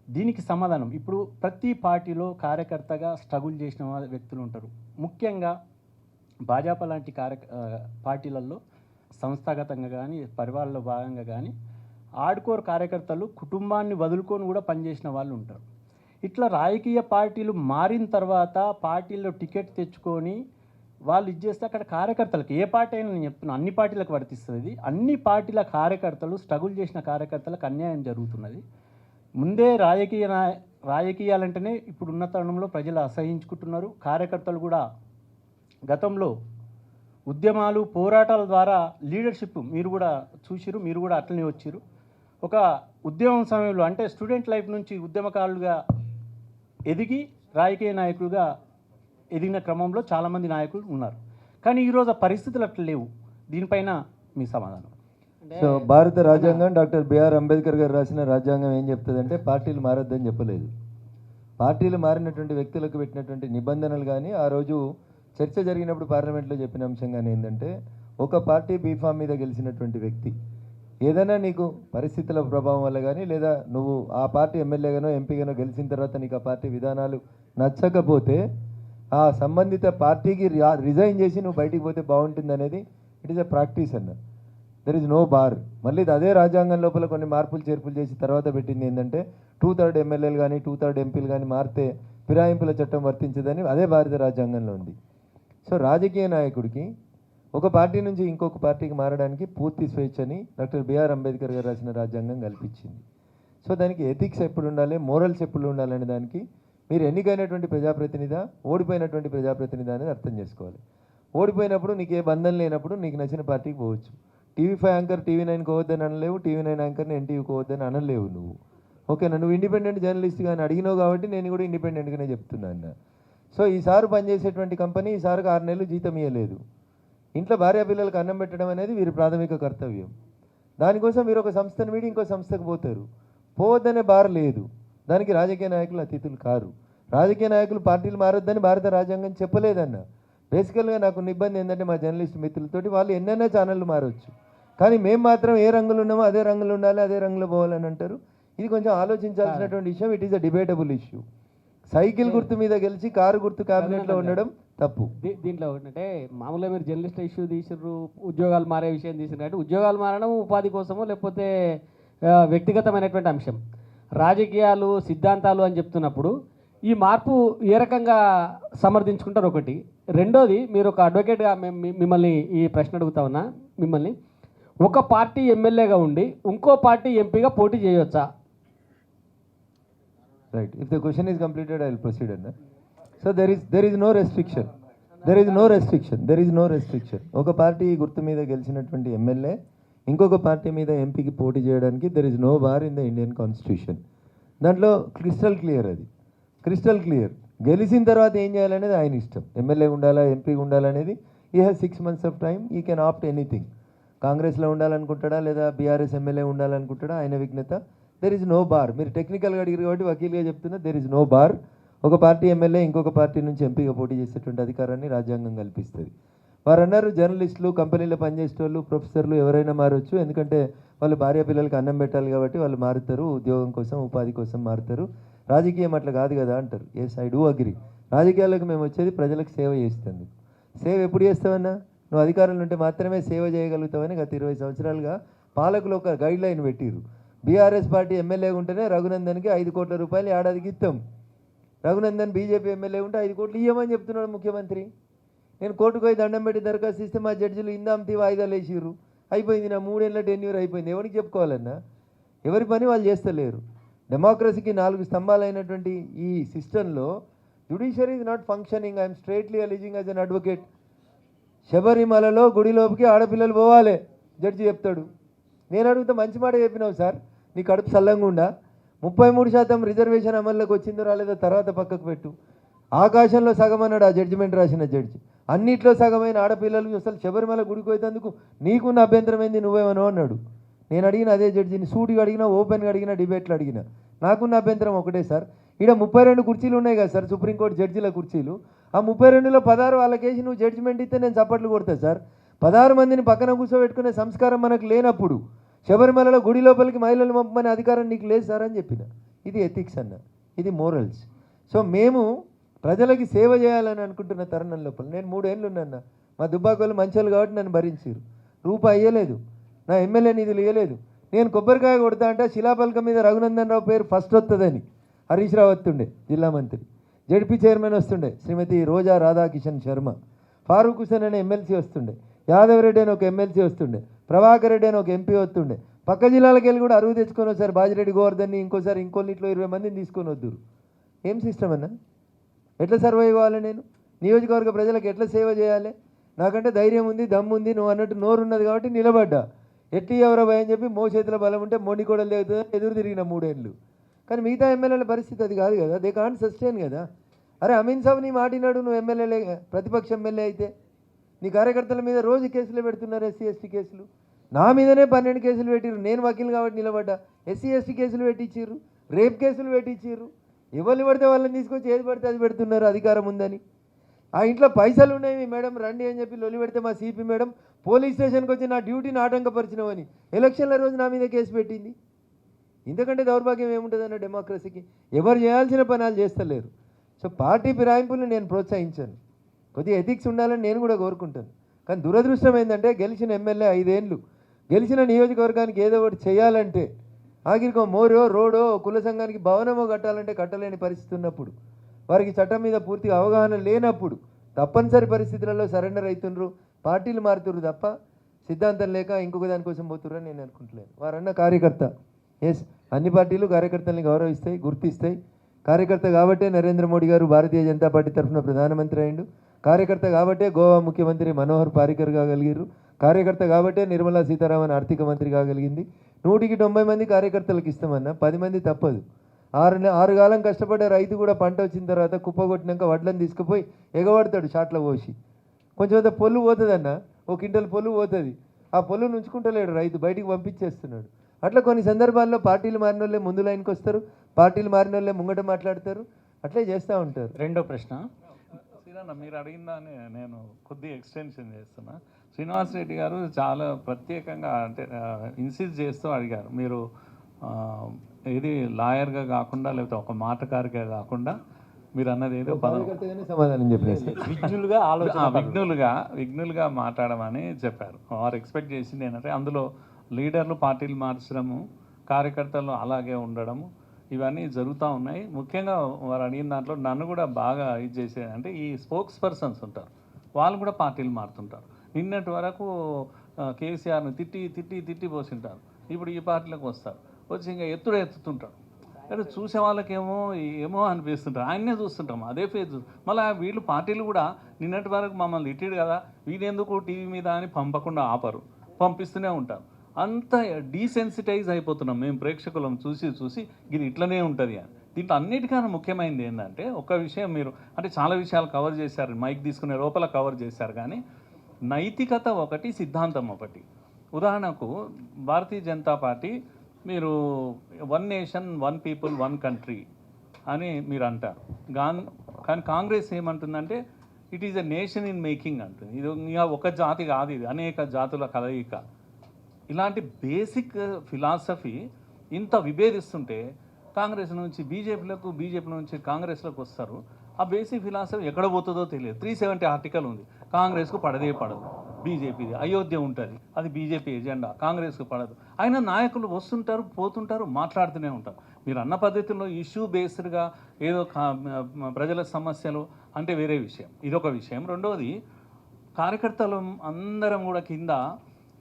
దీనికి సమాధానం, ఇప్పుడు ప్రతి పార్టీలో కార్యకర్తగా స్ట్రగుల్ చేసిన వ్యక్తులు ఉంటారు. ముఖ్యంగా భాజపా లాంటి పార్టీలలో సంస్థాగతంగా కానీ, పరివారంలో భాగంగా కానీ ఆడ్కోర్ కార్యకర్తలు కుటుంబాన్ని వదులుకొని కూడా పనిచేసిన వాళ్ళు ఉంటారు. ఇట్లా రాజకీయ పార్టీలు మారిన తర్వాత పార్టీల్లో టికెట్ తెచ్చుకొని వాళ్ళు ఇచ్చేస్తే అక్కడ కార్యకర్తలకు, ఏ పార్టీ అయినా నేను చెప్తున్నా, అన్ని పార్టీలకు వర్తిస్తుంది ఇది. అన్ని పార్టీల కార్యకర్తలు, స్ట్రగుల్ చేసిన కార్యకర్తలకు అన్యాయం జరుగుతున్నది. ముందే రాజకీయాలంటేనే ఇప్పుడున్న తరుణంలో ప్రజలు అసహించుకుంటున్నారు. కార్యకర్తలు కూడా గతంలో ఉద్యమాలు, పోరాటాల ద్వారా లీడర్షిప్ మీరు కూడా చూసిరు, మీరు కూడా అట్లనే వచ్చిరు. ఒక ఉద్యమం సమయంలో అంటే స్టూడెంట్ లైఫ్ నుంచి ఉద్యమకారులుగా ఎదిగి రాజకీయ నాయకులుగా ఎదిగిన క్రమంలో చాలామంది నాయకులు ఉన్నారు. కానీ ఈరోజు ఆ పరిస్థితులు అట్లా లేవు. దీనిపైన మీ సమాధానం? సో భారత రాజ్యాంగం, డాక్టర్ బిఆర్ అంబేద్కర్ గారు రాసిన రాజ్యాంగం ఏం చెప్తుందంటే పార్టీలు మారొద్దని చెప్పలేదు. పార్టీలు మారినటువంటి వ్యక్తులకు పెట్టినటువంటి నిబంధనలు కానీ, ఆ రోజు చర్చ జరిగినప్పుడు పార్లమెంట్లో చెప్పిన అంశం కానీ ఏంటంటే, ఒక పార్టీ బీఫామ్ మీద గెలిచినటువంటి వ్యక్తి ఏదైనా నీకు పరిస్థితుల ప్రభావం వల్ల కానీ, లేదా నువ్వు ఆ పార్టీ ఎమ్మెల్యేగానో ఎంపీగానో గెలిచిన తర్వాత నీకు ఆ పార్టీ విధానాలు నచ్చకపోతే ఆ సంబంధిత పార్టీకి రిజైన్ చేసి నువ్వు బయటికి పోతే బాగుంటుంది అనేది ఇట్ ఈస్ ఎ ప్రాక్టీస్ అన్న. There is no bar. మళ్ళీ అదే రాజ్యాంగం లోపల కొన్ని మార్పులు చేర్పులు చేసి తర్వాత పెట్టింది ఏంటంటే 2/3 ఎమ్మెల్యేలు కానీ 2/3 ఎంపీలు కానీ మారితే ఫిరాయింపుల చట్టం వర్తించదని అదే భారత రాజ్యాంగంలో ఉంది. సో రాజకీయ నాయకుడికి ఒక పార్టీ నుంచి ఇంకొక పార్టీకి మారడానికి పూర్తి స్వేచ్ఛని డాక్టర్ బిఆర్ అంబేద్కర్ గారు రాసిన రాజ్యాంగం కల్పించింది. సో దానికి ఎథిక్స్ ఎప్పుడు ఉండాలి, మోరల్స్ ఎప్పుడు ఉండాలనే దానికి మీరు ఎన్నికైనటువంటి ప్రజాప్రతినిధి, ఓడిపోయినటువంటి ప్రజాప్రతినిధి అనేది అర్థం చేసుకోవాలి. ఓడిపోయినప్పుడు నీకు ఏ బంధం లేనప్పుడు నీకు నచ్చిన పార్టీకి పోవచ్చు. TV5 anchor TV9 పోవద్దని అనలేవు, TV9 యాంకర్ని NTV పోవద్దని అనలేవు నువ్వు. ఓకేనా? నువ్వు ఇండిపెండెంట్ జర్నలిస్ట్ కానీ అడిగినావు కాబట్టి నేను కూడా ఇండిపెండెంట్గానే చెప్తున్నాను. సో ఈసారి పనిచేసేటువంటి కంపెనీ ఈసారికి 6 నెలలు జీతం ఇవ్వలేదు. ఇంట్లో భార్య పిల్లలకు అన్నం పెట్టడం అనేది వీరి ప్రాథమిక కర్తవ్యం. దానికోసం మీరు ఒక సంస్థను వీడి ఇంకో సంస్థకు పోతారు. పోవద్దనే బార్ లేదు. దానికి రాజకీయ నాయకులు అతిథులు కారు. రాజకీయ నాయకులు పార్టీలు మారొద్దని భారత రాజ్యాంగం చెప్పలేదన్న. బేసికల్గా నాకు ఇబ్బంది ఏంటంటే మా జర్నలిస్ట్ మిత్రులతోటి వాళ్ళు ఎన్నెన్నో ఛానళ్ళు మారవచ్చు, కానీ మేము మాత్రం ఏ రంగులు ఉన్నామో అదే రంగులు ఉండాలి, అదే రంగులో పోవాలని అంటారు. ఇది కొంచెం ఆలోచించాల్సినటువంటి విషయం. It is a debatable issue. Cycle గుర్తు మీద గెలిచి కారు గుర్తు క్యాబినెట్లో ఉండడం తప్పు. దీంట్లో ఏంటంటే మామూలుగా మీరు జర్నలిస్ట్ ఇష్యూ తీసిర్రు, ఉద్యోగాలు మారే విషయం తీసిర్రు అంటే ఉద్యోగాలు మారడం ఉపాధి కోసమో లేకపోతే వ్యక్తిగతమైనటువంటి అంశం. రాజకీయాలు, సిద్ధాంతాలు అని చెప్తున్నప్పుడు ఈ మార్పు ఏ రకంగా సమర్థించుకుంటారు ఒకటి. రెండోది, మీరు ఒక అడ్వకేట్గా మిమ్మల్ని ఈ ప్రశ్న అడుగుతా ఉన్నా మిమ్మల్ని, ఒక పార్టీ ఎమ్మెల్యేగా ఉండి ఇంకో పార్టీ ఎంపీగా పోటీ చేయవచ్చా? Right. If the question is completed I will proceed అన్న. So there is no restriction. There is no restriction. ఒక పార్టీ గుర్తు మీద గెలిచినటువంటి ఎమ్మెల్యే ఇంకొక పార్టీ మీద ఎంపీకి పోటీ చేయడానికి there is no bar in the Indian constitution. దాంట్లో క్రిస్టల్ క్లియర్, అది క్రిస్టల్ క్లియర్. గెలిచిన తర్వాత ఏం చేయాలనేది ఆయన ఇష్టం. ఎమ్మెల్యే ఉండాలా, ఎంపీ ఉండాలనేది he has 6 months of time, he can opt anything. కాంగ్రెస్లో ఉండాలనుకుంటాడా లేదా బీఆర్ఎస్ ఎమ్మెల్యే ఉండాలనుకుంటాడా ఆయన విఘ్నత. There is no bar. మీరు టెక్నికల్గా అడిగారు కాబట్టి వకీల్గా చెప్తున్నా, దెర్ ఇస్ నో బార్. ఒక పార్టీ ఎమ్మెల్యే ఇంకొక పార్టీ నుంచి ఎంపీగా పోటీ చేసేటువంటి అధికారాన్ని రాజ్యాంగం కల్పిస్తుంది. వారు అన్నారు జర్నలిస్టులు, కంపెనీలో పనిచేసేటోళ్ళు, ప్రొఫెసర్లు ఎవరైనా మారవచ్చు, ఎందుకంటే వాళ్ళు భార్య పిల్లలకి అన్నం పెట్టాలి కాబట్టి వాళ్ళు మారుతారు, ఉద్యోగం కోసం ఉపాధి కోసం మారుతారు. రాజకీయం అట్లా కాదు కదా అంటారు. Yes, I do agree. రాజకీయాలకు మేము వచ్చేది ప్రజలకు సేవ చేస్తుంది. సేవ ఎప్పుడు చేస్తావన్నా? నువ్వు అధికారంలో ఉంటే మాత్రమే సేవ చేయగలుగుతావని గత 20 సంవత్సరాలుగా పాలకులు ఒక గైడ్ లైన్ పెట్టిరు. బీఆర్ఎస్ పార్టీ ఎమ్మెల్యే ఉంటేనే రఘునందన్కి 5 కోట్ల రూపాయలు ఏడాదికి ఇస్తాం. రఘునందన్ బీజేపీ ఎమ్మెల్యే ఉంటే 5 కోట్లు ఇవ్వమని చెప్తున్నాడు ముఖ్యమంత్రి. నేను కోర్టుకు పోయి దండం పెట్టి దరఖాస్తు ఇస్తే మా జడ్జిలు ఇందాంతి వాయిదాలు వేసిర్రు. అయిపోయింది, నా 3 ఏళ్ళ టెన్యూర్ అయిపోయింది. ఎవరికి చెప్పుకోవాలన్నా? ఎవరి పని వాళ్ళు చేస్తలేరు. డెమోక్రసీకి 4 స్తంభాలైనటువంటి ఈ సిస్టంలో judiciary is not functioning. I'm strictly alleging as an advocate. శబరిమలలో గుడిలోకి ఆడపిల్లలు పోవాలి జడ్జి చెప్తాడు. నేను అడుగుతా, మంచి మాట చెప్పినావు సార్, నీ కడుపు సల్లంగా ఉండా? 33% రిజర్వేషన్ అమల్లోకి వచ్చిందో రాలేదో తర్వాత పక్కకు పెట్టు. ఆకాశంలో సగం అన్నాడు ఆ జడ్జిమెంట్ రాసిన జడ్జి. అన్నిట్లో సగమైన ఆడపిల్లలు అసలు శబరిమల గుడికి పోయేందుకు నీకున్న అభ్యంతరం ఏంది, నువ్వేమనో అన్నాడు. నేను అడిగిన అదే జడ్జిని, సూటిగా అడిగినా, ఓపెన్గా అడిగినా, డిబేట్లు అడిగినా. నాకున్న అభ్యంతరం ఒకటే సార్, ఇక్కడ 32 కుర్చీలు ఉన్నాయి కదా సార్, సుప్రీంకోర్టు జడ్జిల కుర్చీలు. ఆ 32లో 16 వాళ్ళకేసి నువ్వు జడ్జిమెంట్ ఇస్తే నేను చప్పట్లు కొడతా సార్. 16 మందిని పక్కన కూర్చోబెట్టుకునే సంస్కారం మనకు లేనప్పుడు శబరిమలలో గుడి లోపలికి మహిళలు పంపమనే అధికారం నీకు లేదు సార్ అని చెప్పిన. ఇది ఎథిక్స్ అన్న, ఇది మోరల్స్. సో మేము ప్రజలకి సేవ చేయాలని అనుకుంటున్న తరుణం లోపల నేను 3 ఏళ్ళు ఉన్నాను. మా దుబ్బాకోళ్ళు మంచోళ్ళు కాబట్టి నన్ను భరించారు. రూపాయి ఇవ్వలేదు, నా ఎమ్మెల్యే నిధులు ఇవ్వలేదు. నేను కొబ్బరికాయ కొడతా అంటే శిలాపలకం మీద రఘునందన్ రావు పేరు ఫస్ట్ వస్తుందని హరీష్ రావు వస్తుండే జిల్లా మంత్రి. జడ్పీ చైర్మన్ వస్తుండే శ్రీమతి రోజా రాధాకిషన్ శర్మ. ఫారూక్ హుసేన్ అనే ఎమ్మెల్సీ వస్తుండే. యాదవ్ రెడ్డి అని ఒక ఎమ్మెల్సీ వస్తుండే. ప్రభాకర్ రెడ్డి అని ఒక ఎంపీ వస్తుండే. పక్క జిల్లాలకు వెళ్ళి కూడా అరువు తెచ్చుకొని వచ్చారు. బాజిరెడ్డి గోవర్ధన్ని ఇంకోసారి ఇంకొన్నిట్లో 20 మందిని తీసుకొని వద్దురు. ఏం సిస్టమ్ అన్నా? ఎట్లా సర్వైవ్ అవ్వాలి నేను? నియోజకవర్గ ప్రజలకు ఎట్లా సేవ చేయాలి? నాకంటే ధైర్యం ఉంది, దమ్ము ఉంది, నువ్వు అన్నట్టు నోరు ఉన్నది కాబట్టి నిలబడ్డా. ఎట్టి ఎవరో భయం చెప్పి మోచేతుల బలం ఉంటే మొండి కూడా లేదు ఎదురు తిరిగిన 3 ఏళ్ళు. కానీ మిగతా ఎమ్మెల్యేల పరిస్థితి అది కాదు కదా. దే కాంట్ సస్టైన్ కదా. అరే అమీన్ సాబ్ నీ మాటినాడు, నువ్వు ఎమ్మెల్యేలే, ప్రతిపక్ష ఎమ్మెల్యే అయితే నీ కార్యకర్తల మీద రోజు కేసులు పెడుతున్నారు. SC ST కేసులు నా మీదనే 12 కేసులు పెట్టిర్రు. నేను వకీల్ కాబట్టి నిలబడ్డా. SC ST కేసులు పెట్టించారు, రేప్ కేసులు పెట్టించారు. ఎవరిని పడితే వాళ్ళని తీసుకొచ్చి ఏది పడితే అది పెడుతున్నారు అధికారం ఉందని. ఆ ఇంట్లో పైసలు ఉన్నాయి మేడం రండి అని చెప్పి లొలి పెడితే మా CP మేడం పోలీస్ స్టేషన్కి వచ్చి నా డ్యూటీని ఆటంకపరిచినవని ఎలక్షన్ల రోజు నా మీద కేసు పెట్టింది. ఇంతకంటే దౌర్భాగ్యం ఏముంటుందన్న డెమోక్రసీకి? ఎవరు చేయాల్సిన పనాలు చేస్తలేరు. సో పార్టీ ఫిరాయింపులు నేను ప్రోత్సహించాను. కొద్దిగా ఎథిక్స్ ఉండాలని నేను కూడా కోరుకుంటాను. కానీ దురదృష్టం ఏంటంటే గెలిచిన ఎమ్మెల్యే 5 ఏళ్ళు గెలిచిన నియోజకవర్గానికి ఏదో ఒకటి చేయాలంటే ఆఖరికో మోరో రోడో కుల సంఘానికి భవనమో కట్టాలంటే కట్టలేని పరిస్థితి ఉన్నప్పుడు, వారికి చట్టం మీద పూర్తిగా అవగాహన లేనప్పుడు తప్పనిసరి పరిస్థితులలో సరెండర్ అవుతుండ్రు, పార్టీలు మారుతుర్రు తప్ప సిద్ధాంతం లేక ఇంకొక దానికోసం పోతుర్రని నేను అనుకుంటలేను. వారన్న కార్యకర్త, ఎస్, అన్ని పార్టీలు కార్యకర్తల్ని గౌరవిస్తాయి, గుర్తిస్తాయి. కార్యకర్త కాబట్టే నరేంద్ర మోడీ గారు భారతీయ జనతా పార్టీ తరఫున ప్రధానమంత్రి అయిండు. కార్యకర్త కాబట్టే గోవా ముఖ్యమంత్రి మనోహర్ పారికర్ కాగలిగారు. కార్యకర్త కాబట్టే నిర్మలా సీతారామన్ ఆర్థిక మంత్రి కాగలిగింది. 100కి 90 మంది కార్యకర్తలకు ఇస్తామన్నా 10 మంది తప్పదు. 6 కాలం కష్టపడే రైతు కూడా పంట వచ్చిన తర్వాత కుప్పగొట్టినాక వడ్లను తీసుకుపోయి ఎగబడతాడు షాట్లో పోసి. కొంచెం అంత పొల్లు పోతుందన్న, 1 క్వింటల్ పొల్లు పోతుంది. ఆ పొల్లును ఉంచుకుంటలేడు రైతు, బయటికి పంపించేస్తున్నాడు. అట్లా కొన్ని సందర్భాల్లో పార్టీలు మారిన వాళ్ళే ముందు లైన్కి వస్తారు, పార్టీలు మారిన వాళ్ళే ముంగట మాట్లాడతారు, అట్లే చేస్తూ ఉంటారు. రెండో ప్రశ్న శ్రీరన్న మీరు అడిగిందాన్ని నేను కొద్దిగా ఎక్స్టెన్షన్ చేస్తున్నా. శ్రీనివాస్ రెడ్డి గారు చాలా ప్రత్యేకంగా అంటే ఇన్సిస్ట్ చేస్తూ అడిగారు, మీరు ఏది లాయర్గా కాకుండా లేకపోతే ఒక మాటకారిగా కాకుండా మీరు అన్నది ఏదో సమాధానం చెప్పేసి విఘ్నులుగా మాట్లాడమని చెప్పారు. వారు ఎక్స్పెక్ట్ చేసింది ఏంటంటే అందులో లీడర్లు పార్టీలు మార్చడము, కార్యకర్తలు అలాగే ఉండడము, ఇవన్నీ జరుగుతూ ఉన్నాయి. ముఖ్యంగా వారు అడిగిన దాంట్లో నన్ను కూడా బాగా ఇది చేసేది అంటే ఈ స్పోక్స్ పర్సన్స్ ఉంటారు, వాళ్ళు కూడా పార్టీలు మారుతుంటారు. నిన్నటి వరకు కేసీఆర్ని తిట్టి పోసింటారు, ఇప్పుడు ఈ పార్టీలకు వస్తారు, వచ్చి ఇంకా ఎత్తుతుంటారు. అంటే చూసే వాళ్ళకేమో ఏమో అనిపిస్తుంటారు, ఆయన్నే చూస్తుంటాం అదే ఫేజ్. మళ్ళీ వీళ్ళు పార్టీలు కూడా నిన్నటి వరకు మమ్మల్ని తిట్టాడు కదా వీళ్ళెందుకు టీవీ మీద అని పంపకుండా ఆపరు, పంపిస్తూనే ఉంటారు. అంత డీసెన్సిటైజ్ అయిపోతున్నాం మేము ప్రేక్షకులను చూసి ఇది ఇట్లనే ఉంటుంది అని. దీంట్లో అన్నిటికన్నా ముఖ్యమైనది ఏంటంటే ఒక విషయం, మీరు అంటే చాలా విషయాలు కవర్ చేశారు, మైక్ తీసుకునే లోపల కవర్ చేశారు, కానీ నైతికత ఒకటి, సిద్ధాంతం ఒకటి. ఉదాహరణకు భారతీయ జనతా పార్టీ మీరు one nation one people one country అని మీరు అంటారు. కానీ కాంగ్రెస్ ఏమంటుందంటే it is a nation in making అంటుంది. ఇది ఇంకా ఒక జాతి కాదు, ఇది అనేక జాతుల కలయిక. ఇలాంటి బేసిక్ ఫిలాసఫీ ఇంత విభేదిస్తుంటే కాంగ్రెస్ నుంచి బీజేపీలకు, బీజేపీ నుంచి కాంగ్రెస్లోకి వస్తారు. ఆ బేసిక్ ఫిలాసఫీ ఎక్కడ పోతుందో తెలియదు. 370 ఆర్టికల్ ఉంది, కాంగ్రెస్కు పడదే పడదు. బీజేపీది అయోధ్య ఉంటుంది, అది బీజేపీ ఎజెండా, కాంగ్రెస్కు పడదు. అయినా నాయకులు వస్తుంటారు, పోతుంటారు, మాట్లాడుతూనే ఉంటారు. మీరు అన్న పద్ధతిలో ఇష్యూ బేస్డ్గా ఏదో ప్రజల సమస్యలు అంటే వేరే విషయం, ఇదొక విషయం. రెండవది, కార్యకర్తలు అందరం కూడా కింద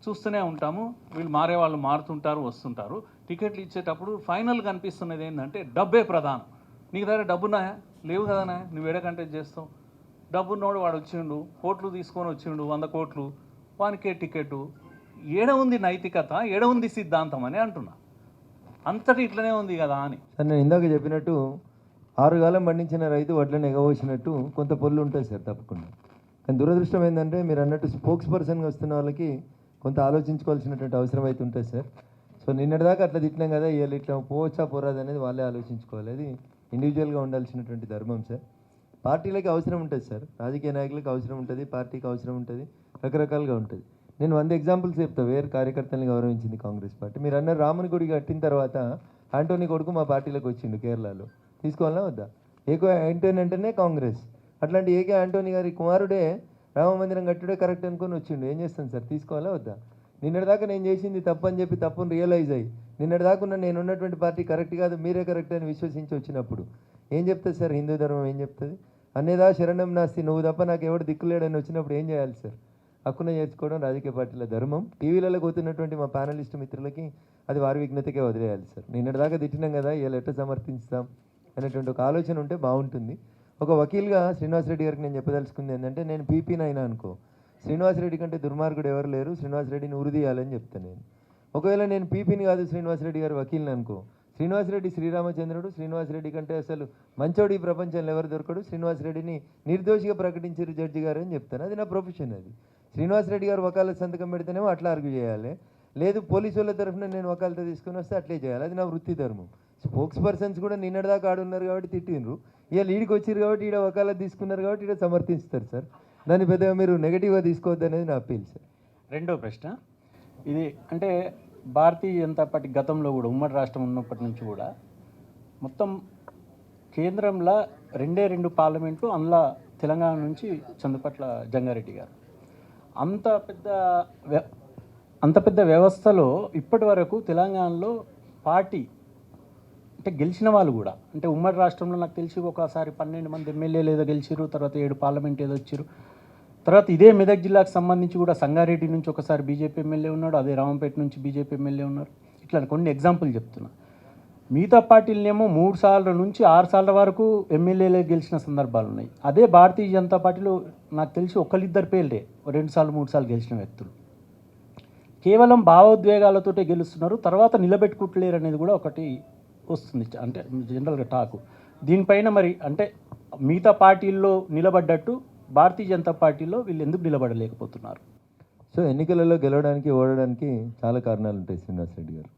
చూస్తూనే ఉంటాము, వీళ్ళు మారే వాళ్ళు మారుతుంటారు, వస్తుంటారు. టికెట్లు ఇచ్చేటప్పుడు ఫైనల్గా అనిపిస్తున్నది ఏంటంటే డబ్బే ప్రధానం. నీకు దగ్గర డబ్బున్నాయా? లేవు కదనా, నువ్వు ఏడ కంటెస్ట్ చేస్తావు? డబ్బున్నోడు వాడు వచ్చిండు, కోట్లు తీసుకొని వచ్చిండు, 100 కోట్లు, వానికే టికెట్. ఏడ ఉంది నైతికత, ఏడ ఉంది సిద్ధాంతం అని అంటున్నా. అంతటి ఇట్లనే ఉంది కదా అని. సార్ నేను ఇందాక చెప్పినట్టు 6 కాలం పండించిన రైతు వడ్లను ఎగవచ్చినట్టు కొంత పొల్లు ఉంటుంది సార్ తప్పకుండా. కానీ దురదృష్టం ఏంటంటే మీరు అన్నట్టు స్పోక్స్ పర్సన్గా వస్తున్న వాళ్ళకి కొంత ఆలోచించుకోవాల్సినటువంటి అవసరం అయితే ఉంటుంది సార్. సో నిన్నటిదాకా అట్లా తిట్టినాం కదా, వీళ్ళు ఇట్లా పోవచ్చా పోరాదు అనేది వాళ్ళే ఆలోచించుకోవాలి. అది ఇండివిజువల్గా ఉండాల్సినటువంటి ధర్మం సార్. పార్టీలకి అవసరం ఉంటుంది సార్, రాజకీయ నాయకులకు అవసరం ఉంటుంది, పార్టీకి అవసరం ఉంటుంది, రకరకాలుగా ఉంటుంది. నేను 100 ఎగ్జాంపుల్స్ చెప్తా వేరే కార్యకర్తల్ని గౌరవించింది కాంగ్రెస్ పార్టీ. మీరు అన్న రాముని గుడి కట్టిన తర్వాత ఆంటోనీ కొడుకు మా పార్టీలోకి వచ్చిండు కేరళలో, తీసుకోవాలా వద్దా? ఆంటోనీ అంటేనే కాంగ్రెస్. అట్లాంటి ఏకే ఆంటోనీ గారి కుమారుడే రామ మందిరం కట్టుడే కరెక్ట్ అనుకొని వచ్చిండు. ఏం చేస్తాను సార్, తీసుకోవాలా వద్దా? నిన్నటిదాకా నేను చేసింది తప్పు అని చెప్పి తప్పును రియలైజ్ అయ్యి నిన్నటిదాకా నేను ఉన్నటువంటి పార్టీ కరెక్ట్ కాదు, మీరే కరెక్ట్ అని విశ్వసించి వచ్చినప్పుడు ఏం చెప్తుంది సార్ హిందూ ధర్మం? ఏం చెప్తుంది? అన్నేదా శరణం నాస్తి, నువ్వు తప్ప నాకు ఎవడు దిక్కులేడని వచ్చినప్పుడు ఏం చేయాలి సార్? హక్కున చేర్చుకోవడం రాజకీయ పార్టీల ధర్మం. టీవీలలో పోతున్నటువంటి మా ప్యానలిస్ట్ మిత్రులకి అది వారి విజ్ఞతకే వదిలేయాలి సార్. నిన్నటిదాకా తిట్టినాం కదా, ఇలా ఎట్లా సమర్థిస్తాం అనేటువంటి ఒక ఆలోచన ఉంటే బాగుంటుంది. ఒక వకీల్గా శ్రీనివాసరెడ్డి గారికి నేను చెప్పదలుచుకుంది ఏంటంటే, నేను పీపీని అయినా అనుకో, శ్రీనివాసరెడ్డి కంటే దుర్మార్గుడు ఎవరు లేరు, శ్రీనివాసరెడ్డిని ఉరిదీయాలని చెప్తాను నేను. ఒకవేళ నేను పీపీని కాదు శ్రీనివాసరెడ్డి గారు వకీల్ని అనుకో, శ్రీనివాసరెడ్డి శ్రీరామచంద్రుడు, శ్రీనివాసరెడ్డి కంటే అసలు మంచోడు ఈ ప్రపంచంలో ఎవరు దొరకడు, శ్రీనివాసరెడ్డిని నిర్దోషిగా ప్రకటించారు జడ్జి గారు అని చెప్తాను. అది నా ప్రొఫెషన్. అది శ్రీనివాసరెడ్డి గారు వకాలత్ సంతకం పెడితేనేమో అట్లా ఆర్గ్యూ చేయాలి, లేదు పోలీసు వాళ్ళ తరఫున నేను వకాలత తీసుకొని వస్తే అట్లే చేయాలి. అది నా వృత్తి ధర్మం. స్పోక్స్ పర్సన్స్ కూడా నిన్నటిదాకా ఆడున్నారు కాబట్టి తిట్టిండ్రు, ఇవాళ ఈడికి వచ్చారు కాబట్టి ఈడ వకాలత్ తీసుకున్నారు కాబట్టి ఈడ సమర్థిస్తారు సార్. దాన్ని పెద్దగా మీరు నెగిటివ్గా తీసుకోవద్దు అనేది నా అప్పీల్ సార్. రెండో ప్రశ్న ఇది, అంటే భారతీయ జనతా పార్టీ గతంలో కూడా ఉమ్మడి రాష్ట్రం ఉన్నప్పటి నుంచి కూడా మొత్తం కేంద్రంలో 2 పార్లమెంట్లు, అందులో తెలంగాణ నుంచి చందుపట్ల జంగారెడ్డి గారు. అంత పెద్ద వ్యవస్థలో ఇప్పటి వరకు తెలంగాణలో పార్టీ అంటే గెలిచిన వాళ్ళు కూడా, అంటే ఉమ్మడి రాష్ట్రంలో నాకు తెలిసి ఒకసారి 12 మంది ఎమ్మెల్యేలు ఏదో గెలిచిరు, తర్వాత 7 పార్లమెంట్ ఏదో వచ్చారు. తర్వాత ఇదే మెదక్ జిల్లాకు సంబంధించి కూడా సంగారెడ్డి నుంచి ఒకసారి బీజేపీ ఎమ్మెల్యే ఉన్నాడు, అదే రామంపేట నుంచి బీజేపీ ఎమ్మెల్యే ఉన్నారు. ఇట్లా కొన్ని ఎగ్జాంపుల్ చెప్తున్నా. మిగతా పార్టీలనేమో 3 సార్ల నుంచి 6 సార్ల వరకు ఎమ్మెల్యేలే గెలిచిన సందర్భాలు ఉన్నాయి. అదే భారతీయ జనతా పార్టీలో నాకు తెలిసి 1-2 పేర్లే 2 సార్లు 3 సార్లు గెలిచిన వ్యక్తులు. కేవలం భావోద్వేగాలతోటే గెలుస్తున్నారు, తర్వాత నిలబెట్టుకుంటలేరు అనేది కూడా ఒకటి వస్తుంది, అంటే జనరల్గా టాకు. దీనిపైన మరి అంటే మిగతా పార్టీల్లో నిలబడ్డట్టు భారతీయ జనతా పార్టీలో వీళ్ళు ఎందుకు నిలబడలేకపోతున్నారు? సో ఎన్నికలలో గెలవడానికి ఓడడానికి చాలా కారణాలు ఉంటాయి శ్రీనివాసరెడ్డి గారు.